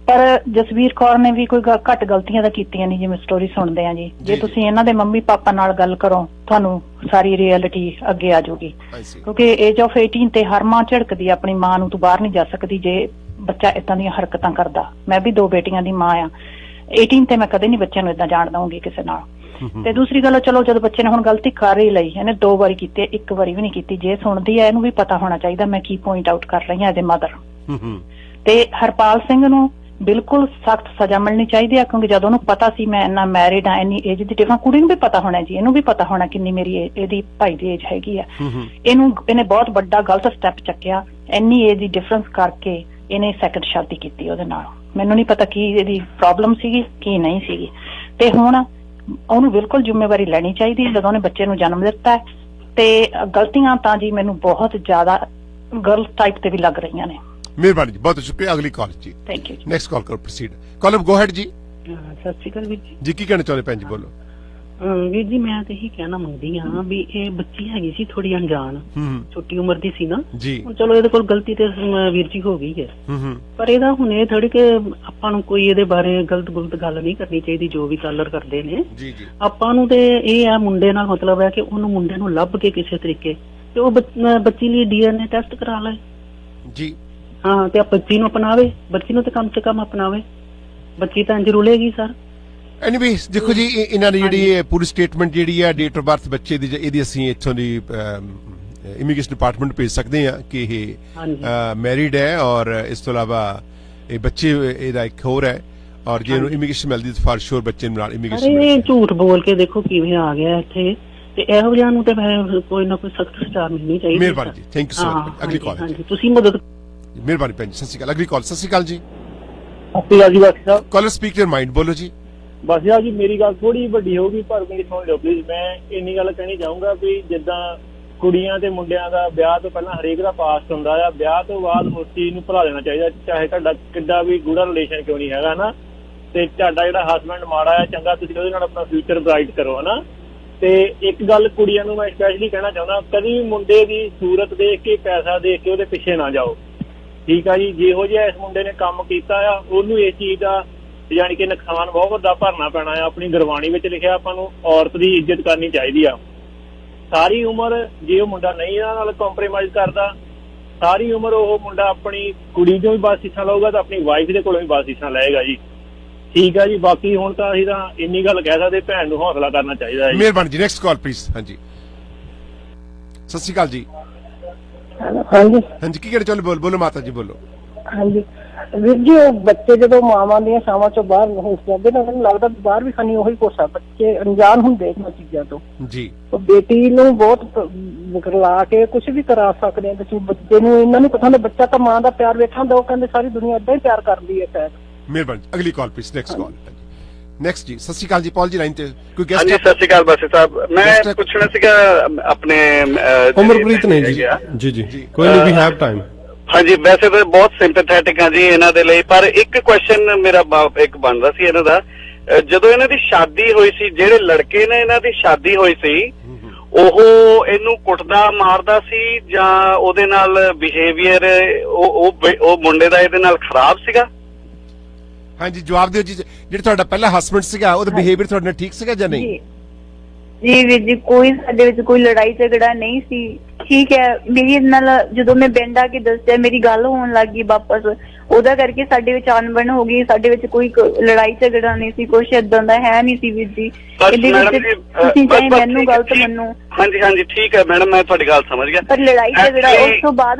ਪਰ ਜਸਵੀਰ ਕੌਰ ਨੇ ਵੀ ਕੋਈ ਘੱਟ ਗਲਤੀਆਂ ਤਾਂ ਕੀਤੀਆਂ ਨਹੀਂ, ਜਿਵੇਂ ਸਟੋਰੀ ਸੁਣਦੇ ਆ ਜੀ। ਜੇ ਤੁਸੀਂ ਇਹਨਾਂ ਦੇ ਮੰਮੀ ਪਾਪਾ ਨਾਲ ਗੱਲ ਕਰੋ, ਤੁਹਾਨੂੰ ਸਾਰੀ ਰਿਐਲਿਟੀ ਅੱਗੇ ਆ ਜਾਊਗੀ। ਕਿਉਂਕਿ ਏਜ ਆਫ 18 ਤੇ ਹਰ ਮਾਂ ਝਿੜਕਦੀ ਆਪਣੀ ਮਾਂ ਨੂੰ, ਤੂੰ ਬਾਹਰ ਨਹੀਂ ਜਾ ਸਕਦੀ ਜੇ ਬੱਚਾ ਏਦਾਂ ਦੀਆਂ ਹਰਕਤਾਂ ਕਰਦਾ। ਮੈਂ ਵੀ 2 ਬੇਟੀਆਂ ਦੀ ਮਾਂ ਆ। 18 ਤੇ ਮੈਂ ਕਦੇ ਨਹੀਂ ਬੱਚਿਆਂ ਨੂੰ ਏਦਾਂ ਜਾਣ ਦਊਂਗੀ ਕਿਸੇ ਨਾਲ। ਤੇ ਦੂਸਰੀ ਗੱਲ, ਚਲੋ ਜਦੋਂ ਬੱਚੇ ਨੇ ਹੁਣ ਗਲਤੀ ਕਰ ਹੀ ਲਈ, ਇਹਨੇ 2 ਵਾਰੀ ਕੀਤੀ, 1 ਵਾਰੀ ਵੀ ਨਹੀਂ ਕੀਤੀ। ਜੇ ਸੁਣਦੀ ਹੈ, ਇਹਨੂੰ ਵੀ ਪਤਾ ਹੋਣਾ ਚਾਹੀਦਾ ਮੈਂ ਕੀ ਪੁਆਇੰਟ ਆਊਟ ਕਰ ਰਹੀ ਹਾਂ ਐਜ਼ ਏ ਮਦਰ। ਤੇ ਹਰਪਾਲ ਸਿੰਘ ਨੂੰ ਬਿਲਕੁਲ ਸਖਤ ਸਜ਼ਾ ਮਿਲਣੀ ਚਾਹੀਦੀ ਹੈ, ਕਿਉਂਕਿ ਜਦੋਂ ਉਹਨੂੰ ਪਤਾ ਸੀ ਮੈਂ ਇੰਨਾ ਮੈਰਿਡ ਆ, ਇੰਨੀ ਏਜ ਦੀ ਡਿਫਰੈਂਸ, ਕੁੜੀ ਨੂੰ ਵੀ ਪਤਾ ਹੋਣਾ ਜੀ, ਇਹਨੂੰ ਵੀ ਪਤਾ ਹੋਣਾ ਕਿੰਨੀ ਮੇਰੀ ਇਹਦੀ ਭਾਈ ਦੀ ਏਜ ਹੈਗੀ ਆ। ਇਹਨੇ ਬਹੁਤ ਵੱਡਾ ਗਲਤ ਸਟੈਪ ਚੱਕਿਆ, ਇੰਨੀ ਏਜ ਦੀ ਡਿਫਰੈਂਸ ਕਰਕੇ ਇਹਨੇ ਸੈਕੰਡ ਸ਼ਾਦੀ ਕੀਤੀ ਉਹਦੇ ਨਾਲ। ਮੈਨੂੰ ਨਹੀਂ ਪਤਾ ਕੀ ਇਹਦੀ ਪ੍ਰੋਬਲਮ ਸੀਗੀ ਕੀ ਨਹੀਂ ਸੀਗੀ। ਤੇ ਹੁਣ ਉਹਨੂੰ ਬਿਲਕੁਲ ਜ਼ਿੰਮੇਵਾਰੀ ਲੈਣੀ ਚਾਹੀਦੀ ਹੈ ਜਦੋਂ ਉਹਨੇ ਬੱਚੇ ਨੂੰ ਜਨਮ ਦਿੱਤਾ ਹੈ। ਤੇ ਗਲਤੀਆਂ ਤਾਂ ਜੀ ਮੈਨੂੰ ਬਹੁਤ ਜ਼ਿਆਦਾ ਗਰਲ ਟਾਈਪ ਤੇ ਵੀ ਲੱਗ ਰਹੀਆਂ ਨੇ। ਮਿਹਰਬਾਨੀ ਜੀ, ਬਹੁਤ ਸ਼ੁਕਰੀਆ। ਅਗਲੀ ਕਾਲ ਜੀ। Thank you. ਨੈਕਸਟ ਕਾਲ ਕਰੋ, ਪ੍ਰੋਸੀਡ। ਕਾਲਮ ਗੋ ਹੈਡ ਜੀ। ਸਤਿ ਸ਼੍ਰੀ ਅਕਾਲ ਵੀਰ ਜੀ। ਜੀ ਕੀ ਕਹਿਣਾ ਚਾਹੁੰਦੇ ਭੈਣ ਜੀ, ਬੋਲੋ। ਵੀਰ ਜੀ ਮੈਂ ਤੇ ਇਹੀ ਕਹਿਣਾ ਮੰਗਦੀ ਹਾਂ ਵੀ ਇਹ ਬੱਚੀ ਹੈਗੀ ਸੀ ਥੋੜੀ ਅਣਜਾਣ, ਛੋਟੀ ਉਮਰ ਦੀ ਸੀ ਨਾ ਜੀ। ਹੁਣ ਚਲੋ ਇਹਦੇ ਕੋਲ ਗਲਤੀ ਤੇ ਵੀਰ ਜੀ ਹੋ ਗਈ ਹੈ, ਪਰ ਇਹਦਾ ਹੁਣ ਇਹ ਥੋੜੀ ਕਿ ਆਪਾਂ ਨੂੰ ਕੋਈ ਇਹਦੇ ਬਾਰੇ ਗਲਤ ਗੱਲ ਨਹੀਂ ਕਰਨੀ ਚਾਹੀਦੀ। ਜੋ ਵੀ ਕਾਲਰ ਕਰਦੇ ਨੇ ਆਪਾਂ ਨੂੰ ਤੇ ਇਹ ਆ ਮੁੰਡੇ ਨਾਲ ਮਤਲਬ ਹੈ ਕਿ ਉਹਨੂੰ ਮੁੰਡੇ ਨੂੰ ਲੱਭ ਕੇ ਕਿਸੇ ਤਰੀਕੇ ਤੇ ਉਹ ਬੱਚੀ ਲਈ DNA ਟੈਸਟ ਕਰਾ ਲੈ ਜੀ। ਹਾਂ, ਤੇ ਬੱਚੀ ਨੂੰ ਅਪਣਾਵੇ, ਬੱਚੀ ਨੂੰ ਤੇ ਕਮ ਸੇ ਕਮ ਅਪਣਾਵੇ, ਬੱਚੀ ਤਾਂ ਇੰਜ ਰੁਲੇਗੀ ਸਰ। ਐਨੀਵੇਜ਼ ਦੇਖੋ ਜੀ, ਇਹਨਾਂ ਦੀ ਜਿਹੜੀ ਪੂਰੀ ਸਟੇਟਮੈਂਟ ਜਿਹੜੀ ਹੈ ਡੇਟ ਆਫ ਬਰਥ ਬੱਚੇ ਦੀ, ਇਹਦੀ ਅਸੀਂ ਇੱਥੋਂ ਦੀ ਇਮੀਗ੍ਰੇਸ਼ਨ ਡਿਪਾਰਟਮੈਂਟ ਭੇਜ ਸਕਦੇ ਹਾਂ ਕਿ ਇਹ ਮੈਰਿਡ ਹੈ ਔਰ ਇਸ ਤੋਂ ਇਲਾਵਾ ਇਹ ਬੱਚੇ ਇਹਦਾ ਇੱਕ ਹੋਰ ਹੈ ਔਰ ਜੇ ਇਹਨੂੰ ਇਮੀਗ੍ਰੇਸ਼ਨ ਮਿਲਦੀ ਤਾਂ ਫਾਰ ਸ਼ੋਰ ਬੱਚੇ ਨੂੰ ਨਾਲ ਇਮੀਗ੍ਰੇਸ਼ਨ। ਇਹ ਝੂਠ ਬੋਲ ਕੇ ਦੇਖੋ ਕਿਵੇਂ ਆ ਗਿਆ ਇੱਥੇ, ਤੇ ਇਹੋ ਜਿਹਾ ਨੂੰ ਤੇ ਕੋਈ ਨਾ ਕੋਈ ਸਖਤ ਸਜ਼ਾ ਮਿਲਣੀ ਚਾਹੀਦੀ। ਮਿਹਰਬਾਨੀ ਜੀ, ਥੈਂਕ ਯੂ ਸੋ ਮਚ। ਅਗਲੀ ਕਾਲ। ਹਾਂਜੀ, ਤੁਸੀਂ ਮਦਦ। ਮਿਹਰਬਾਨੀ ਭੈਣ ਜੀ, ਸਤਿ ਸ਼੍ਰੀ ਅਕਾਲ। ਅਗਲੀ ਕਾਲ। ਸਤਿ ਸ਼੍ਰੀ ਅਕਾਲ ਜੀ। ਸਤਿ ਸ਼੍ਰੀ ਅਕਾਲ ਜੀ ਬਾਕੀ ਸਾਹਿਬ। ਕਾਲਰ ਸਪੀਕ ਯੂਰ ਮਾਈਂਡ, ਬੋਲੋ ਜੀ। ਬਸ ਯਾਰ ਜੀ ਮੇਰੀ ਗੱਲ ਥੋੜੀ ਵੱਡੀ ਹੋਊਗੀ ਪਰ ਮੇਰੀ ਸੁਣ ਲਿਓ ਪਲੀਜ਼। ਮੈਂ ਇੰਨੀ ਗੱਲ ਕਹਿਣੀ ਚਾਹੂੰਗਾ ਵੀ ਜਿੱਦਾਂ ਕੁੜੀਆਂ ਤੇ ਮੁੰਡਿਆਂ ਦਾ ਵਿਆਹ ਤੋਂ ਪਹਿਲਾਂ ਹਰੇਕ ਦਾ ਪਾਸਟ ਹੁੰਦਾ ਆ, ਵਿਆਹ ਤੋਂ ਬਾਅਦ ਉਸ ਚੀਜ਼ ਨੂੰ ਭੁਲਾ ਦੇਣਾ ਚਾਹੀਦਾ, ਚਾਹੇ ਤੁਹਾਡਾ ਕਿੱਡਾ ਵੀ ਗੂੜਾ ਰਿਲੇਸ਼ਨ ਕਿਉਂ ਨਹੀਂ ਹੈਗਾ ਨਾ। ਤੇ ਤੁਹਾਡਾ ਜਿਹੜਾ ਹਸਬੈਂਡ ਮਾੜਾ ਆ ਚੰਗਾ, ਤੁਸੀਂ ਉਹਦੇ ਨਾਲ ਆਪਣਾ ਫਿਊਚਰ ਬ੍ਰਾਈਟ ਕਰੋ ਹਨਾ। ਤੇ ਇੱਕ ਗੱਲ ਕੁੜੀਆਂ ਨੂੰ ਮੈਂ ਸਪੈਸ਼ਲੀ ਕਹਿਣਾ ਚਾਹੁੰਦਾ, ਕਦੀ ਮੁੰਡੇ ਦੀ ਸੂਰਤ ਦੇਖ ਕੇ ਪੈਸਾ ਦੇਖ ਕੇ ਉਹਦੇ ਪਿੱਛੇ ਨਾ ਜਾਓ, ਠੀਕ ਆ ਜੀ। ਜਿਹੋ ਜਿਹਾ ਇਸ ਮੁੰਡੇ ਨੇ ਕੰਮ ਕੀਤਾ ਆ ਉਹਨੂੰ ਇਸ ਚੀਜ਼ ਦਾ ਯਾਨੀ ਕਿ ਨੁਕਸਾਨ ਬਹੁਤ ਵੱਡਾ ਭਰਨਾ ਪੈਣਾ ਆ। ਆਪਣੀ ਗੁਰਬਾਣੀ ਵਿੱਚ ਲਿਖਿਆ ਆਪਾਂ ਨੂੰ ਔਰਤ ਦੀ ਇੱਜ਼ਤ ਕਰਨੀ ਚਾਹੀਦੀ ਆ ਸਾਰੀ ਉਮਰ। ਜੇ ਉਹ ਮੁੰਡਾ ਨਹੀਂ ਇਹਨਾਂ ਨਾਲ ਕੰਪਰੋਮਾਈਜ਼ ਕਰਦਾ, ਸਾਰੀ ਉਮਰ ਉਹ ਮੁੰਡਾ ਆਪਣੀ ਕੁੜੀ ਤੋਂ ਵੀ ਬਾਸੀਸਾਂ ਲਊਗਾ ਤਾਂ ਆਪਣੀ ਵਾਈਫ ਦੇ ਕੋਲੋਂ ਵੀ ਬਾਸੀਸਾਂ ਲਏਗਾ ਜੀ, ਠੀਕ ਆ ਜੀ। ਬਾਕੀ ਹੁਣ ਤਾਂ ਅਸੀਂ ਤਾਂ ਇੰਨੀ ਗੱਲ ਕਹਿ ਸਕਦੇ, ਭੈਣ ਨੂੰ ਹੌਸਲਾ ਕਰਨਾ ਚਾਹੀਦਾ ਹੈ। ਮਿਹਰਬਾਨੀ ਜੀ। Next call please. ਹਾਂਜੀ, ਸਤਿ ਸ਼੍ਰੀ ਅਕਾਲ ਜੀ। ਹਾਂਜੀ ਹਾਂਜੀ, ਕੀ ਕਹਿਣਾ ਚਾਹੁੰਦੇ, ਬੋਲੋ ਮਾਤਾ ਜੀ, ਬੋਲੋ। ਹਾਂਜੀ ਵੀਰ ਜੀ, ਉਹ ਬੱਚੇ ਜਦੋਂ ਮਾਵਾਂ ਦੀਆਂ ਛਾਵਾਂ ਚੋਂ ਬਾਹਰ ਹੋ ਜਾਂਦੇ ਨਾ, ਮੈਨੂੰ ਲੱਗਦਾ ਬਾਹਰ ਵੀ ਖਾਣੀ ਉਹੀ ਕੁਛ ਆ। ਬੱਚੇ ਅਣਜਾਣ ਹੁੰਦੇ ਇਹਨਾਂ ਚੀਜ਼ਾਂ ਤੋਂ ਜੀ। ਉਹ ਬੇਟੀ ਨੂੰ ਬਹੁਤ ਵਿਕਰਲਾ ਕੇ ਕੁਝ ਵੀ ਕਰਾ ਸਕਦੇ ਆ ਤੁਸੀਂ। ਬੱਚੇ ਨੂੰ ਇਹਨਾਂ ਨੂੰ ਪਤਾ ਹੁੰਦਾ, ਬੱਚਾ ਤਾਂ ਮਾਂ ਦਾ ਪਿਆਰ ਵੇਖਾ ਹੁੰਦਾ, ਉਹ ਕਹਿੰਦੇ ਸਾਰੀ ਦੁਨੀਆ ਏਦਾਂ ਹੀ ਪਿਆਰ ਕਰਦੀ ਹੈ ਸ਼ਾਇਦ। ਮਿਹਰਬਾਨੀ। ਅਗਲੀ call please. Next call. Next ਜੀ। ਸਤਿ ਸ਼੍ਰੀ ਅਕਾਲ ਜੀ। ਪੌਲ ਜੀ ਲਾਈਨ ਤੇ ਕੋਈ ਗੈਸਟ? ਹਾਂਜੀ, ਸਤਿ ਸ਼੍ਰੀ ਅਕਾਲ ਬਾਸੀ ਸਾਹਿਬ। ਮੈਂ ਪੁੱਛਣਾ ਸੀਗਾ ਆਪਣੇ ਉਮਰਪ੍ਰੀਤ ਨੇ ਜੀ। ਜੀ ਜੀ, ਕੋਈ ਨਹੀਂ, ਵੀ ਹੈਵ ਟਾਈਮ। ਹਾਂਜੀ, ਵੈਸੇ ਤਾਂ ਬਹੁਤ ਸਿੰਪੈਥੈਟਿਕ ਆ ਜੀ ਇਹਨਾਂ ਦੇ ਲਈ, ਪਰ ਇੱਕ ਕੁਐਸਚਨ ਮੇਰਾ ਇੱਕ ਬਣਦਾ ਸੀ ਇਹਨਾਂ ਦਾ। ਜਦੋਂ ਇਹਨਾਂ ਦੀ ਸ਼ਾਦੀ ਹੋਈ ਸੀ, ਜਿਹੜੇ ਲੜਕੇ ਨੇ ਇਹਨਾਂ ਦੀ ਸ਼ਾਦੀ ਹੋਈ ਸੀ, ਉਹ ਇਹਨੂੰ ਕੁੱਟਦਾ ਮਾਰਦਾ ਸੀ ਜਾਂ ਉਹਦੇ ਨਾਲ ਬਿਹੇਵੀਅਰ ਉਹ ਮੁੰਡੇ ਦਾ ਇਹਦੇ ਨਾਲ ਖਰਾਬ ਸੀਗਾ? ਹਾਂਜੀ, ਜਵਾਬ ਦਿਓ ਜੀ। ਜਿਹੜਾ ਤੁਹਾਡਾ ਪਹਿਲਾ ਹਸਬੈਂਡ ਸੀਗਾ ਉਹਦਾ ਬਿਹੇਵੀਅਰ ਤੁਹਾਡੇ ਨਾਲ ਠੀਕ ਸੀਗਾ ਜਾਂ ਨਹੀਂ? ਜੀ ਵੀਰ ਜੀ, ਕੋਈ ਸਾਡੇ ਵਿੱਚ ਕੋਈ ਲੜਾਈ ਝਗੜਾ ਨਹੀਂ ਸੀ, ਠੀਕ ਹੈ। ਮੇਰੀ ਨਾਲ ਜਦੋਂ ਮੈਂ ਪਿੰਡ ਆ ਕੇ ਦੱਸਿਆ, ਮੇਰੀ ਗੱਲ ਹੋਣ ਲੱਗ ਗਈ ਵਾਪਸ, ਉਹਦਾ ਕਰਕੇ ਸਾਡੇ ਵਿੱਚ ਅਣਬਣ ਹੋ ਗਈ। ਸਾਡੇ ਵਿੱਚ ਕੋਈ ਲੜਾਈ ਝਗੜਾ ਨਹੀਂ ਸੀ, ਕੁਛ ਏਦਾਂ ਦਾ ਹੈ ਨਹੀਂ ਸੀ ਵੀਰ ਜੀ। ਇਹਦੇ ਵਿੱਚ ਤੁਸੀਂ ਚਾਹੇ ਮੈਨੂੰ ਗਲਤ ਮੰਨੋ। ਹਾਂਜੀ ਹਾਂਜੀ, ਠੀਕ ਹੈ ਮੈਡਮ, ਮੈਂ ਤੁਹਾਡੀ ਗੱਲ ਸਮਝ ਗਿਆ। ਪਰ ਲੜਾਈ ਝਗੜਾ ਉਸ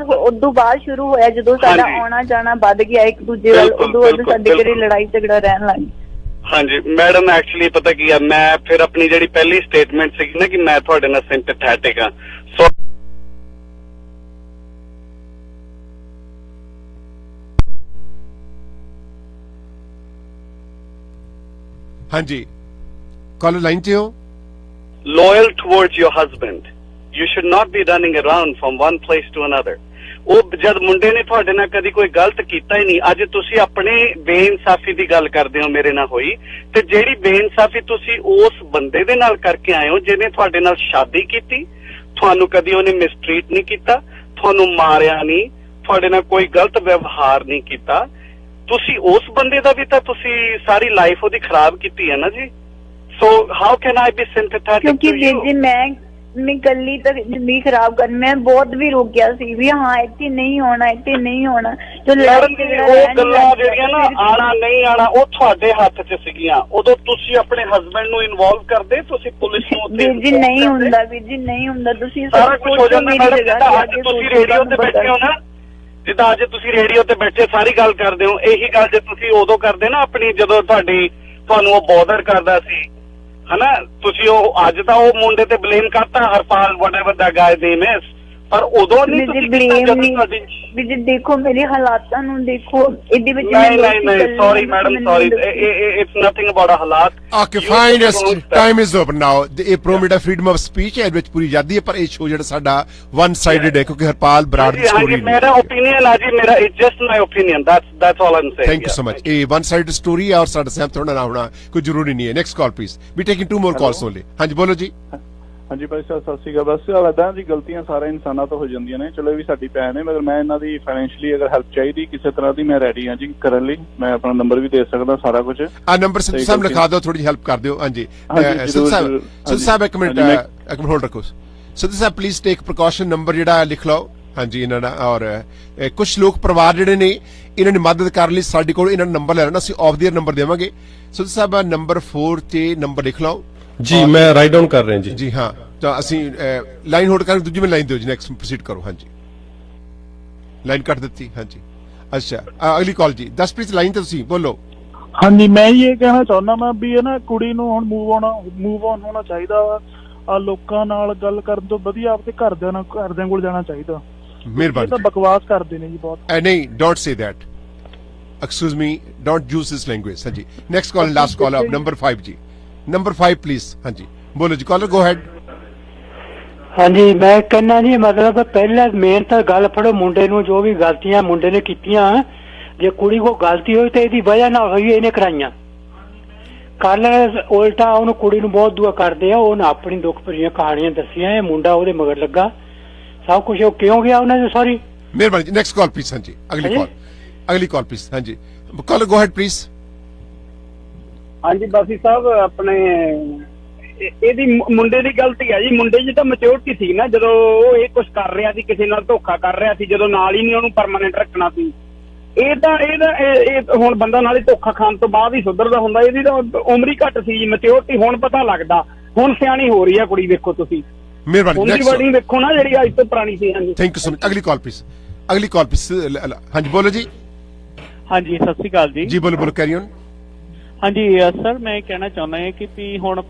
ਤੋਂ ਬਾਅਦ ਸ਼ੁਰੂ ਹੋਇਆ, ਜਦੋਂ ਸਾਡਾ ਆਉਣਾ ਜਾਣਾ ਵੱਧ ਗਿਆ ਇੱਕ ਦੂਜੇ ਵੱਲ, ਉਦੋਂ ਸਾਡੇ ਘਰੇ ਲੜਾਈ ਝਗੜਾ ਰਹਿਣ ਲੱਗ ਗਿਆ। ਹਾਂਜੀ ਮੈਡਮ, ਐਕਚੁਅਲੀ ਪਤਾ ਕੀ ਆ, ਮੈਂ ਫਿਰ ਆਪਣੀ ਜਿਹੜੀ ਪਹਿਲੀ ਸਟੇਟਮੈਂਟ ਸੀਗੀ ਨਾ ਕਿ ਮੈਂ ਤੁਹਾਡੇ ਨਾਲ ਸਿੰਪੈਥੈਟਿਕ ਆ, ਸੋ ਹਾਂਜੀ, ਕਾਲਰ ਲਾਈਨ ਤੇ ਹੋ। loyal towards your husband, you should not be running around from one place to another. ਉਹ ਜਦ ਮੁੰਡੇ ਨੇ ਤੁਹਾਡੇ ਨਾਲ ਕਦੀ ਕੋਈ ਗਲਤ ਕੀਤਾ ਹੀ ਨਹੀਂ, ਅੱਜ ਤੁਸੀਂ ਆਪਣੇ ਬੇਇਨਸਾਫੀ ਦੀ ਗੱਲ ਕਰਦੇ ਹੋ ਮੇਰੇ ਨਾਲ ਹੋਈ, ਤੇ ਜਿਹੜੀ ਬੇਇਨਸਾਫੀ ਤੁਸੀਂ ਉਸ ਬੰਦੇ ਦੇ ਨਾਲ ਕਰਕੇ ਆਏ ਹੋ ਜਿਹਨੇ ਤੁਹਾਡੇ ਨਾਲ ਸ਼ਾਦੀ ਕੀਤੀ, ਤੁਹਾਨੂੰ ਕਦੀ ਉਹਨੇ ਮਿਸਟ੍ਰੀਟ ਨਹੀਂ ਕੀਤਾ, ਤੁਹਾਨੂੰ ਮਾਰਿਆ ਨਹੀਂ, ਤੁਹਾਡੇ ਨਾਲ ਕੋਈ ਗਲਤ ਵਿਵਹਾਰ ਨਹੀਂ ਕੀਤਾ, ਤੁਸੀਂ ਉਸ ਬੰਦੇ ਦਾ ਵੀ ਤਾਂ ਤੁਸੀਂ ਸਾਰੀ ਲਾਈਫ ਉਹਦੀ ਖਰਾਬ ਕੀਤੀ ਹੈ ਨਾ ਜੀ। So how can I be sympathetic? ਕਿਉਂਕਿ ਵੀਰ ਜੀ ਮੈਂ ਕੱਲੀ ਤਾਂ ਜ਼ਿੰਦਗੀ ਖਰਾਬ ਕਰ, ਮੈਂ ਬਹੁਤ ਵੀ ਰੋਕਿਆ ਸੀ ਵੀ ਹਾਂ ਇੱਥੇ ਨਹੀਂ ਹੋਣਾ, ਇੱਥੇ ਨਹੀਂ ਹੋਣਾ। ਜੋ ਲੜਾਈ ਉਹ ਗੱਲਾਂ ਜਿਹੜੀਆਂ ਨਾ ਆਣਾ ਨਹੀਂ ਆਣਾ ਉਹ ਤੁਹਾਡੇ ਹੱਥ 'ਚ ਸੀਗੀਆਂ, ਉਦੋਂ ਤੁਸੀਂ ਆਪਣੇ ਹਸਬੈਂਡ ਨੂੰ ਇਨਵੋਲਵ ਕਰਦੇ, ਤੁਸੀਂ ਪੁਲਿਸ ਨੂੰ ਉੱਥੇ ਵੀਰ ਜੀ ਨਹੀਂ ਹੁੰਦਾ, ਵੀਰ ਜੀ ਨਹੀਂ ਹੁੰਦਾ। ਤੁਸੀਂ ਸਾਰਾ ਕੁਝ ਹੋ ਜਾਂਦਾ ਮੈਡਮ। ਜਿੱਦਾਂ ਅੱਜ ਤੁਸੀਂ ਰੇਡੀਓ ਤੇ ਬੈਠੇ ਹੋ ਨਾ, ਜਿੱਦਾਂ ਅੱਜ ਤੁਸੀਂ ਰੇਡੀਓ ਤੇ ਬੈਠੇ ਸਾਰੀ ਗੱਲ ਕਰਦੇ ਹੋ, ਇਹੀ ਗੱਲ ਜੇ ਤੁਸੀਂ ਉਦੋਂ ਕਰਦੇ ਨਾ ਆਪਣੀ, ਜਦੋਂ ਤੁਹਾਨੂੰ ਉਹ ਬੋਦਰ ਕਰਦਾ ਸੀ ਹਨਾ, ਤੁਸੀਂ ਉਹ ਅੱਜ ਤਾਂ ਉਹ ਮੁੰਡੇ ਤੇ ਬਲੇਮ ਕਰਤਾ, Harpal whatever that guy name is, ਪਰ ਉਦੋਂ ਨਹੀਂ ਤੁਸੀਂ ਕੀਤਾ ਜਦੋਂ ਤੁਹਾਡੀ ਵੀ ਜੀ ਦੇਖੋ ਮੇਰੇ ਹਾਲਾਤਾਂ ਨੂੰ ਦੇਖੋ ਇਹਦੇ ਵਿੱਚ ਨਹੀਂ sorry madam sorry it's nothing about uh ਹਾਲਾਤ okay fine time is up now ਇਹ permit of freedom of speech ਹੈ ਵਿੱਚ ਪੂਰੀ ਆਜ਼ਾਦੀ ਹੈ ਪਰ ਇਹ ਸ਼ੋ ਜਿਹੜਾ ਸਾਡਾ ਵਨ ਸਾਈਡਡ ਹੈ ਕਿਉਂਕਿ ਹਰਪਾਲ ਬਰਾੜ ਦੀ ਸਟੋਰੀ ਮੇਰਾ ਓਪੀਨੀਅਨ ਆ ਜੀ ਮੇਰਾ it's just my opinion that's all Aam saying thank you so much ਇਹ ਵਨ ਸਾਈਡਡ ਸਟੋਰੀ ਹੈ ਔਰ ਸਾਡਾ ਸਹਿਮਤ ਹੋਣਾ ਨਾ ਹੋਣਾ ਕੋਈ ਜ਼ਰੂਰੀ ਨਹੀਂ ਹੈ next call please we taking 2 more calls only ਹਾਂਜੀ ਬੋਲੋ ਜੀ ਹਾਂਜੀ ਭਾਈ ਸਾਹਿਬ ਸਤਿ ਸ਼੍ਰੀ ਅਕਾਲ। ਬਸ ਇਦਾਂ ਜੀ ਗਲਤੀਆਂ ਸਾਰੇ ਇਨਸਾਨਾਂ ਤੋਂ ਹੋ ਜਾਂਦੀਆਂ ਨੇ, ਚਲੋ ਇਹ ਵੀ ਸਾਡੀ ਭੈਣ ਹੈ, ਮਗਰ ਮੈਂ ਇਹਨਾਂ ਦੀ ਫਾਈਨੈਂਸ਼ੀਅਲੀ ਅਗਰ ਹੈਲਪ ਚਾਹੀਦੀ ਕਿਸੇ ਤਰ੍ਹਾਂ ਦੀ ਮੈਂ ਰੈਡੀ ਹਾਂ ਜੀ ਕਰਨ ਲਈ। ਮੈਂ ਆਪਣਾ ਨੰਬਰ ਵੀ ਦੇ ਸਕਦਾ ਸਾਰਾ ਕੁਝ। ਆ ਨੰਬਰ ਸਿੱਧੂ ਸਾਹਿਬ ਲਿਖਾ ਦਿਓ, ਥੋੜੀ ਹੈਲਪ ਕਰ ਦਿਓ। ਹਾਂਜੀ ਸਿੱਧੂ ਸਾਹਿਬ ਇੱਕ ਮਿੰਟ ਹੋਲਡ ਰੱਖੋ। ਸਿੱਧੂ ਸਾਹਿਬ ਪਲੀਜ਼ ਟੇਕ ਪ੍ਰੀਕਾਸ਼ਨ ਨੰਬਰ ਜਿਹੜਾ ਲਿਖ ਲਓ। ਹਾਂਜੀ ਇਹਨਾਂ ਦਾ ਔਰ ਕੁਝ ਲੋਕ ਪਰਿਵਾਰ ਜਿਹੜੇ ਨੇ ਇਹਨਾਂ ਦੀ ਮਦਦ ਕਰਨ ਲਈ ਸਾਡੇ ਕੋਲ ਇਹਨਾਂ ਦਾ ਨੰਬਰ ਲੈ ਲੈਣਾ, ਅਸੀਂ ਆਫ ਦੀ ਏਅਰ ਨੰਬਰ ਦੇਵਾਂਗੇ। ਸਿੱਧੂ ਸਾਹਿਬ ਨੰਬਰ 4 ਤੇ ਨੰਬਰ ਲਿਖ ਲਓ ਜੀ। ਮੈਂ ਰਾਈਟ ਡਾਊਨ ਕਰ ਰਿਹਾ ਜੀ। ਜੀ ਹਾਂ ਤਾਂ ਅਸੀਂ ਲਾਈਨ ਹੋਲਡ ਕਰਕੇ ਦੂਜੀ ਮੈਂ ਲਾਈਨ ਦਿਓ ਜੀ। ਨੈਕਸਟ ਪ੍ਰੋਸੀਡ ਕਰੋ। ਹਾਂਜੀ ਲਾਈਨ ਕੱਟ ਦਿੱਤੀ। ਹਾਂਜੀ ਅੱਛਾ ਅਗਲੀ ਕਾਲ ਜੀ। ਦਸਪ੍ਰੀਤ ਲਾਈਨ ਤੇ ਤੁਸੀਂ ਬੋਲੋ। ਹਾਂਜੀ ਮੈਂ ਇਹ ਕਹਿਣਾ ਚਾਹੁੰਦਾ ਮੈਂ ਵੀ ਇਹ ਨਾ ਕੁੜੀ ਨੂੰ ਹੁਣ ਮੂਵ ਆਨ ਹੋਣਾ ਚਾਹੀਦਾ ਵਾ। ਆ ਲੋਕਾਂ ਨਾਲ ਗੱਲ ਕਰਨ ਤੋਂ ਵਧੀਆ ਆਪਦੇ ਘਰਦਿਆਂ ਕੋਲ ਜਾਣਾ ਚਾਹੀਦਾ। ਮਿਹਰਬਾਨੀ। ਇਹ ਤਾਂ ਬਕਵਾਸ ਕਰਦੇ ਨੇ ਜੀ ਬਹੁਤ। ਨਹੀਂ don't say that, excuse me, don't use this language. ਹਾਂਜੀ ਨੈਕਸਟ ਕਾਲ ਲਾਸਟ ਕਾਲ ਆਪ ਨੰਬਰ 5 ਜੀ। Number 5 please. ਹਾਂਜੀ ਬੋਲੋ ਜੀ ਕਾਲਰ, ਗੋ ਹੈਡ। ਹਾਂਜੀ ਮੈਂ ਕਹਿੰਦਾ ਜੀ ਮਤਲਬ ਪਹਿਲਾਂ ਮੇਨ ਤਾਂ ਗੱਲ ਫੜੋ ਮੁੰਡੇ ਨੂੰ, ਜੋ ਵੀ ਗਲਤੀਆਂ ਮੁੰਡੇ ਨੇ ਕੀਤੀਆਂ, ਜੇ ਕੁੜੀ ਕੋ ਗਲਤੀ ਹੋਈ ਤਾਂ ਇਹਦੀ ਵਜ੍ਹਾ ਨਾਲ ਹੋਈ, ਇਹਨੇ ਕਰਾਈਆਂ। ਕੱਲ ਉਲਟਾ ਉਹਨੂੰ ਕੁੜੀ ਨੂੰ ਬਹੁਤ ਦੁਆ ਕਰਦੇ ਆ, ਉਹਨੇ ਆਪਣੀ ਦੁੱਖ ਭਰੀਆਂ ਕਹਾਣੀਆਂ ਦੱਸੀਆਂ, ਇਹ ਮੁੰਡਾ ਉਹਦੇ ਮਗਰ ਲੱਗਾ, ਸਭ ਕੁਝ ਉਹ ਕਿਉਂ ਗਿਆ ਉਹਨਾਂ ਦੇ। ਸੌਰੀ ਮਿਹਰਬਾਨੀ। Next call please. ਹਾਂਜੀ ਅਗਲੀ ਕਾਲ ਪਲੀਜ਼। ਹਾਂਜੀ ਕਾਲਰ ਗੋ ਹੈਡ ਪਲੀਜ਼। ਹਾਂਜੀ ਬਾਸੀ ਸਾਹਿਬ ਆਪਣੇ ਇਹਦੀ ਮੁੰਡੇ ਦੀ ਗਲਤੀ ਹੈ ਜੀ। ਮੁੰਡੇ ਜੀ ਤਾਂ ਮੈਚੁਰਿਟੀ ਸੀ ਨਾ, ਜਦੋਂ ਉਹ ਇਹ ਕੁਝ ਕਰ ਰਿਹਾ ਸੀ, ਕਿਸੇ ਨਾਲ ਧੋਖਾ ਕਰ ਰਿਹਾ ਸੀ, ਜਦੋਂ ਨਾਲ ਹੀ ਨਹੀਂ ਉਹਨੂੰ ਪਰਮਾਨੈਂਟ ਰੱਖਣਾ ਸੀ। ਇਹ ਹੁਣ ਬੰਦਾ ਨਾਲ ਹੀ ਧੋਖਾ ਖਾਣ ਤੋਂ ਬਾਅਦ ਹੀ ਸੁਧਰਦਾ ਹੁੰਦਾ। ਇਹਦੀ ਤਾਂ ਉਮਰ ਹੀ ਘੱਟ ਸੀ ਜੀ, ਮੈਚੁਰਿਟੀ ਹੁਣ ਪਤਾ ਲੱਗਦਾ, ਹੁਣ ਸਿਆਣੀ ਹੋ ਰਹੀ ਆ ਕੁੜੀ। ਵੇਖੋ ਤੁਸੀਂ ਮਿਹਰਬਾਨੀ। ਉਹਦੀ ਵਰਡਿੰਗ ਵੇਖੋ ਨਾ ਜਿਹੜੀ ਅੱਜ ਤੋਂ ਪੁਰਾਣੀ ਸੀ। ਹਾਂਜੀ ਥੈਂਕ ਯੂ ਸੋ ਮਚ। ਅਗਲੀ ਕਾਲ ਪਲੀਜ਼। ਹਾਂਜੀ ਬੋਲੋ ਜੀ। ਹਾਂਜੀ ਸਤਿ ਸ਼੍ਰੀ ਅਕਾਲ ਜੀ। ਜੀ ਬੋਲੋ ਕੈਰੀ ਔਨ। ਹਾਂਜੀ ਸਰ ਮੈਂ ਕਹਿਣਾ ਚਾਹੁੰਦਾ ਹਾਂ ਕਿ ਵੀ ਹੁਣ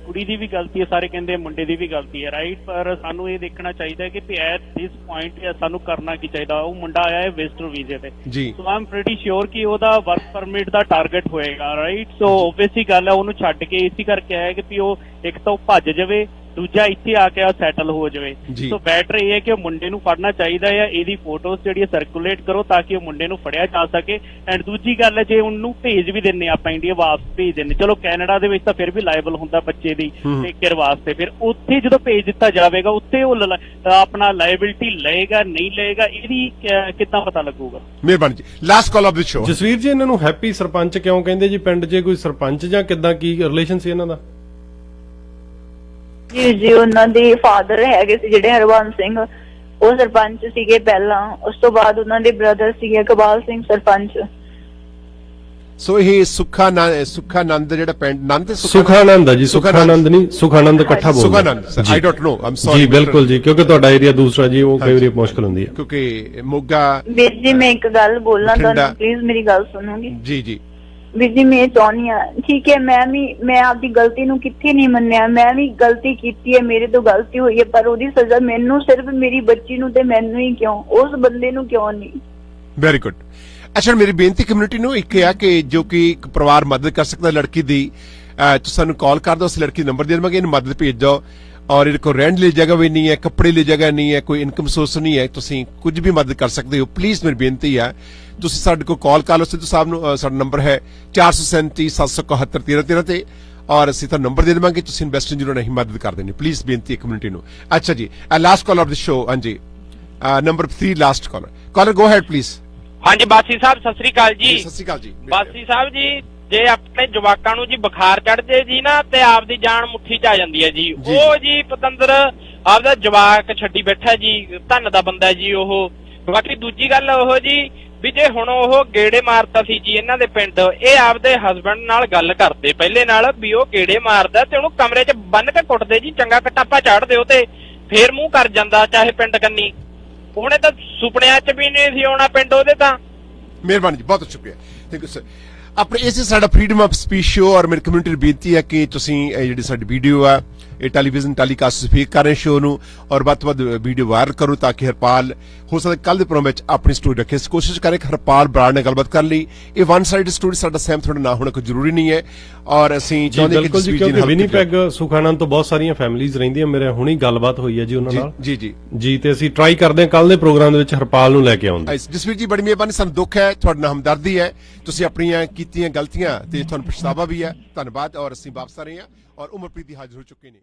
ਕੁੜੀ ਦੀ ਵੀ ਗਲਤੀ ਹੈ, ਸਾਰੇ ਕਹਿੰਦੇ ਮੁੰਡੇ ਦੀ ਵੀ ਗਲਤੀ ਹੈ, ਰਾਈਟ। ਪਰ ਸਾਨੂੰ ਇਹ ਦੇਖਣਾ ਚਾਹੀਦਾ ਕਿ ਵੀ ਐਟ ਦਿਸ ਪੁਆਇੰਟ ਸਾਨੂੰ ਕਰਨਾ ਕੀ ਚਾਹੀਦਾ। ਉਹ ਮੁੰਡਾ ਆਇਆ ਹੈ ਵਿਜ਼ਟਰ ਵੀਜ਼ੇ ਤੇ, ਸੋ ਆਈ ਐਮ ਪ੍ਰੀਟੀ ਸ਼ੋਰ ਕਿ ਉਹਦਾ ਵਰਕ ਪਰਮਿਟ ਦਾ ਟਾਰਗੇਟ ਹੋਏਗਾ, ਰਾਈਟ। ਸੋ ਓਬਵੀਅਸ ਹੀ ਗੱਲ ਹੈ, ਉਹਨੂੰ ਛੱਡ ਕੇ ਇਸੇ ਕਰਕੇ ਆਇਆ ਕਿ ਵੀ ਉਹ ਇੱਕ ਤਾਂ ਭੱਜ ਜਾਵੇ, ਦੂਜਾ ਇੱਥੇ ਆ ਕੇ ਸੈਟਲ ਹੋ ਜਾਵੇ। ਸੋ ਬੈਟਰ ਇਹ ਹੈ ਕਿ ਉਹ ਮੁੰਡੇ ਨੂੰ ਫੜਨਾ ਚਾਹੀਦਾ ਹੈ, ਇਹਦੀ ਫੋਟੋਜ਼ ਜਿਹੜੀ ਸਰਕੂਲੇਟ ਕਰੋ ਤਾਂ ਕਿ ਉਹ ਮੁੰਡੇ ਨੂੰ ਫੜਿਆ ਜਾ ਸਕੇ। ਐਂਡ ਦੂਜੀ ਗੱਲ ਹੈ, ਜੇ ਉਹਨੂੰ ਭੇਜ ਵੀ ਦਿੰਨੇ ਆਪਾਂ ਇੰਡੀਆ ਵਾਪਸ ਭੇਜ ਦਿੰਨੇ, ਚਲੋ ਕੈਨੇਡਾ ਦੇ ਵਿੱਚ ਤਾਂ ਫਿਰ ਵੀ ਲਾਇਬਲ ਹੁੰਦਾ ਬੱਚੇ ਦੀ ਟੇਕਰ ਵਾਸਤੇ, ਫਿਰ ਉੱਥੇ ਜਦੋਂ ਭੇਜ ਦਿੱਤਾ ਜਾਵੇਗਾ ਉੱਥੇ ਉਹ ਆਪਣਾ ਲਾਇਬਿਲਿਟੀ ਲਏਗਾ ਨਹੀਂ ਲਏਗਾ, ਇਹਦੀ ਕਿੱਦਾਂ ਪਤਾ ਲੱਗੂਗਾ। ਮਿਹਰਬਾਨੀ ਜੀ। Last call of this show. Jasvir ਜੀ ਇਹਨਾਂ ਨੂੰ ਹੈਪੀ ਸਰਪੰਚ ਕਿਉਂ ਕਹਿੰਦੇ ਜੀ ਪਿੰਡ 'ਚ ਕੋਈ ਸਰਪੰਚ ਜਾਂ ਕਿੱਦਾਂ, ਕੀ ਰਿਲੇਸ਼ਨ ਸੀ ਇਹਨਾਂ ਦਾ? ਜੀ ਉਹਨਾਂ ਦੇ ਫਾਦਰ ਹੈਗੇ ਸੀ ਜਿਹੜੇ ਹਰਵੰਸ ਸਿੰਘ, ਉਹ ਸਰਪੰਚ ਸੀਗੇ ਪਹਿਲਾਂ। ਉਸ ਤੋਂ ਬਾਅਦ ਉਹਨਾਂ ਦੇ ਬ੍ਰਦਰ ਸੀਗੇ ਇਕਬਾਲ ਸਿੰਘ ਸਰਪੰਚ। ਸੋ ਇਹ ਸੁਖਾਨੰਦ ਜਿਹੜਾ ਪਿੰਡ ਨੰਦ ਸੁਖਾਨੰਦ ਹੈ ਜੀ, ਸੁਖਾਨੰਦ ਨਹੀਂ ਸੁਖਾਨੰਦ ਇਕੱਠਾ ਬੋਲਦੇ। Sukhanand I don't know, Aam sorry. ਜੀ ਬਿਲਕੁਲ ਜੀ, ਕਿਉਂਕਿ ਤੁਹਾਡਾ ਏਰੀਆ ਦੂਸਰਾ ਜੀ, ਉਹ ਕਈ ਵਾਰੀ ਮੁਸ਼ਕਲ ਹੁੰਦੀ ਹੈ ਕਿਉਂਕਿ ਮੋਗਾ। ਵੀਰ ਜੀ ਮੈਂ ਇੱਕ ਗੱਲ ਬੋਲਣਾ ਤੁਹਾਨੂੰ, ਪਲੀਜ਼ ਮੇਰੀ ਗੱਲ ਸੁਣੋਗੇ? ਜੀ ਜੀ ਵੀਰ ਜੀ ਮੈਂ ਚਾਹੁੰਦੀ ਹਾਂ, ਠੀਕ ਹੈ ਮੈਂ ਆਪਦੀ ਗਲਤੀ ਨੂੰ ਕਿੱਥੇ ਨਹੀਂ ਮੰਨਿਆ, ਮੈਂ ਵੀ ਗਲਤੀ ਕੀਤੀ ਹੈ, ਮੇਰੇ ਤੋਂ ਗਲਤੀ ਹੋਈ ਹੈ, ਪਰ ਉਹਦੀ ਸਜ਼ਾ ਮੈਨੂੰ ਸਿਰਫ ਮੇਰੀ ਬੱਚੀ ਨੂੰ ਤੇ ਮੈਨੂੰ ਹੀ ਕਿਉਂ, ਉਸ ਬੰਦੇ ਨੂੰ ਕਿਉਂ ਨਹੀਂ? Very good. ਅੱਛਾ ਮੇਰੀ ਬੇਨਤੀ ਕਮਿਊਨਿਟੀ ਨੂੰ ਇੱਕ ਹੈ ਕਿ ਜੋ ਕਿ ਇੱਕ ਪਰਿਵਾਰ ਮਦਦ ਕਰ ਸਕਦਾ ਲੜਕੀ ਦੀ, ਤੁਸੀਂ ਸਾਨੂੰ ਕਾਲ ਕਰ ਦਿਓ, ਅਸੀਂ ਲੜਕੀ ਦਾ ਨੰਬਰ ਦੇ ਦੇਵਾਂਗੇ, ਇਹਨੂੰ ਮਦਦ ਭੇਜ ਦਿਓ। ਔਰ ਇਹਦੇ ਕੋਲ ਰਹਿਣ ਲਈ ਜਗ੍ਹਾ ਵੀ ਨਹੀਂ ਹੈ, ਕੱਪੜੇ ਲਈ ਜਗ੍ਹਾ ਨਹੀਂ ਹੈ, ਕੋਈ ਇਨਕਮ ਸੋਰਸ ਨਹੀਂ ਹੈ, ਤੁਸੀਂ ਕੁਝ ਵੀ ਮਦਦ ਕਰ ਸਕਦੇ ਹੋ। ਪਲੀਜ਼ ਮੇਰੀ ਬੇਨਤੀ ਹੈ ਤੁਸੀਂ ਸਾਡੇ ਕੋਲ ਕਾਲ ਕਰ ਲਓ। ਸਿੱਧੂ ਸਾਹਿਬ ਨੂੰ ਸਾਡਾ ਨੰਬਰ ਹੈ 437 771 1313 ਤੇ, ਔਰ ਅਸੀਂ ਤੁਹਾਨੂੰ ਨੰਬਰ ਦੇ ਦੇਵਾਂਗੇ, ਤੁਸੀਂ ਇਨਵੈਸਟਰ ਜਿਹਨੂੰ ਨਹੀਂ ਮਦਦ ਕਰ ਦੇਣੀ। ਪਲੀਜ਼ ਬੇਨਤੀ ਹੈ ਕਮਿਊਨਿਟੀ ਨੂੰ। ਅੱਛਾ ਜੀ last call of the show. ਹਾਂਜੀ number 3 last caller go ahead please. ਹਾਂਜੀ ਬਾਸੀ ਸਾਹਿਬ ਸਤਿ ਸ੍ਰੀ ਅਕਾਲ ਜੀ। ਸਤਿ ਸ੍ਰੀ ਅਕਾਲ ਜੀ। ਬਾਸੀ ਸਾਹਿਬ ਜੀ ਜੇ ਆਪਣੇ ਜਵਾਕਾਂ ਨੂੰ ਜੀ ਬੁਖਾਰ ਚੜ ਜੇ ਜੀ ਨਾ ਤੇ ਆਪਦੀ ਜਾਨ ਮੁੱਠੀ 'ਚ ਆ ਜਾਂਦੀ ਹੈ ਜੀ। ਉਹ ਜੀ ਪਤੰਦਰ ਆਪਦਾ ਜਵਾਕ ਛੱਡੀ ਬੈਠਾ ਜੀ, ਧੰਨ ਦਾ ਬੰਦਾ ਜੀ ਉਹ। ਬਾਕੀ ਦੂਜੀ ਗੱਲ ਉਹ ਜੀ ਵੀ ਜੇ ਹੁਣ ਉਹ ਗੇੜੇ ਮਾਰਦਾ ਸੀ ਜੀ ਇਹਨਾਂ ਦੇ ਪਿੰਡ, ਇਹ ਆਪਦੇ ਹਸਬੈਂਡ ਨਾਲ ਗੱਲ ਕਰਦੇ ਪਹਿਲੇ ਨਾਲ ਵੀ ਉਹ ਗੇੜੇ ਮਾਰਦਾ, ਤੇ ਉਹਨੂੰ ਕਮਰੇ 'ਚ ਬੰਨ ਕੇ ਕੁੱਟਦੇ ਜੀ, ਚੰਗਾ ਕਟਾਪਾ ਚਾੜ ਦਿਓ ਤੇ ਫੇਰ ਮੂੰਹ ਕਰ ਜਾਂਦਾ ਚਾਹੇ ਪਿੰਡ ਕੰਨੀ। ਉਹਨੇ ਤਾਂ ਸੁਪਨਿਆਂ 'ਚ ਵੀ ਨਹੀਂ ਸੀ ਆਉਣਾ ਪਿੰਡ ਉਹਦੇ ਤਾਂ। ਮਿਹਰਬਾਨੀ ਜੀ, ਬਹੁਤ ਸ਼ੁਕਰੀਆ, ਥੈਂਕ ਯੂ ਸਰ। ਆਪਣੇ ਇਸੇ ਸਾਡਾ ਫਰੀडम ਆਫ ਸਪੀਚ ਸ਼ੋ, ਔਰ ਮੇਰੀ ਕਮਿਊਨਿਟੀ ਨੂੰ ਬੇਨਤੀ ਹੈ ਕਿ ਤੁਸੀਂ ਜਿਹੜੀ ਸਾਡੀ ਵੀਡੀਓ ਆ ਇਹ ਟੈਲੀਵਿਜ਼ਨ ਟੈਲੀਕਾਸਟ ਸਪੀਕ ਕਰ ਰਹੇ ਸ਼ੋਅ ਨੂੰ ਔਰ ਵੱਧ ਤੋਂ ਵੱਧ ਵੀਡੀਓ ਵਾਇਰਲ ਕਰੋ ਤਾਂ ਕਿ ਹਰਪਾਲ ਹੋ ਸਕਦਾ ਕੱਲ ਦੇ ਪ੍ਰੋਗਰਾਮ ਵਿੱਚ ਆਪਣੀ ਸਟੋਰੀ ਰੱਖੇ। ਕੋਸ਼ਿਸ਼ ਕਰੇ ਕਿ ਹਰਪਾਲ ਬਰਾੜ ਨਾਲ ਗੱਲਬਾਤ ਕਰਨ ਲਈ। ਇਹ ਵਨ ਸਾਈਡ ਸਟੋਰੀ ਸਾਡਾ ਸਹਿਮਤ ਤੁਹਾਡਾ ਨਾ ਹੋਣਾ ਕੋਈ ਜ਼ਰੂਰੀ ਨਹੀਂ ਹੈ ਔਰ ਅਸੀਂ ਚਾਹੁੰਦੇ ਕਿ ਜਸਵੀਰ ਜੀ ਨਾਲ ਵਿਨੀਪੈਗ ਸੁਖਾਨੰਦ ਤੋਂ ਬਹੁਤ ਸਾਰੀਆਂ ਫੈਮਿਲੀਜ਼ ਰਹਿੰਦੀਆਂ, ਮੇਰੇ ਹੁਣੀ ਗੱਲਬਾਤ ਹੋਈ ਹੈ ਜੀ ਉਹਨਾਂ ਨਾਲ। ਜੀ ਜੀ ਜੀ ਤੇ ਅਸੀਂ ਟਰਾਈ ਕਰਦੇ ਹਾਂ ਕੱਲ ਦੇ ਪ੍ਰੋਗਰਾਮ ਦੇ ਵਿੱਚ ਹਰਪਾਲ ਨੂੰ ਲੈ ਕੇ ਆਉਣ ਦੀ। ਜਸਵੀਰ ਜੀ ਬੜੀ ਮਿਹਰਬਾਨੀ, ਸਾਨੂੰ ਦੁੱਖ ਹੈ, ਤੁਹਾਡੇ ਨਾਲ ਹਮਦਰਦੀ ਹੈ, ਤੁਸੀਂ ਆਪਣੀਆਂ ਕੀਤੀਆਂ ਗਲਤੀਆਂ ਤੇ ਤੁਹਾਨੂੰ ਪਛਤਾਵਾ ਵੀ ਹੈ। ਧੰਨਵਾਦ ਔਰ ਅਸੀਂ ਵਾਪਸ ਆ ਰਹੇ ਹਾਂ ਔਰ ਉਮਰਪ੍ਰੀਤ ਦੀ ਹਾਜ਼ਰ ਹੋ ਚੁੱਕੇ ਨੇ।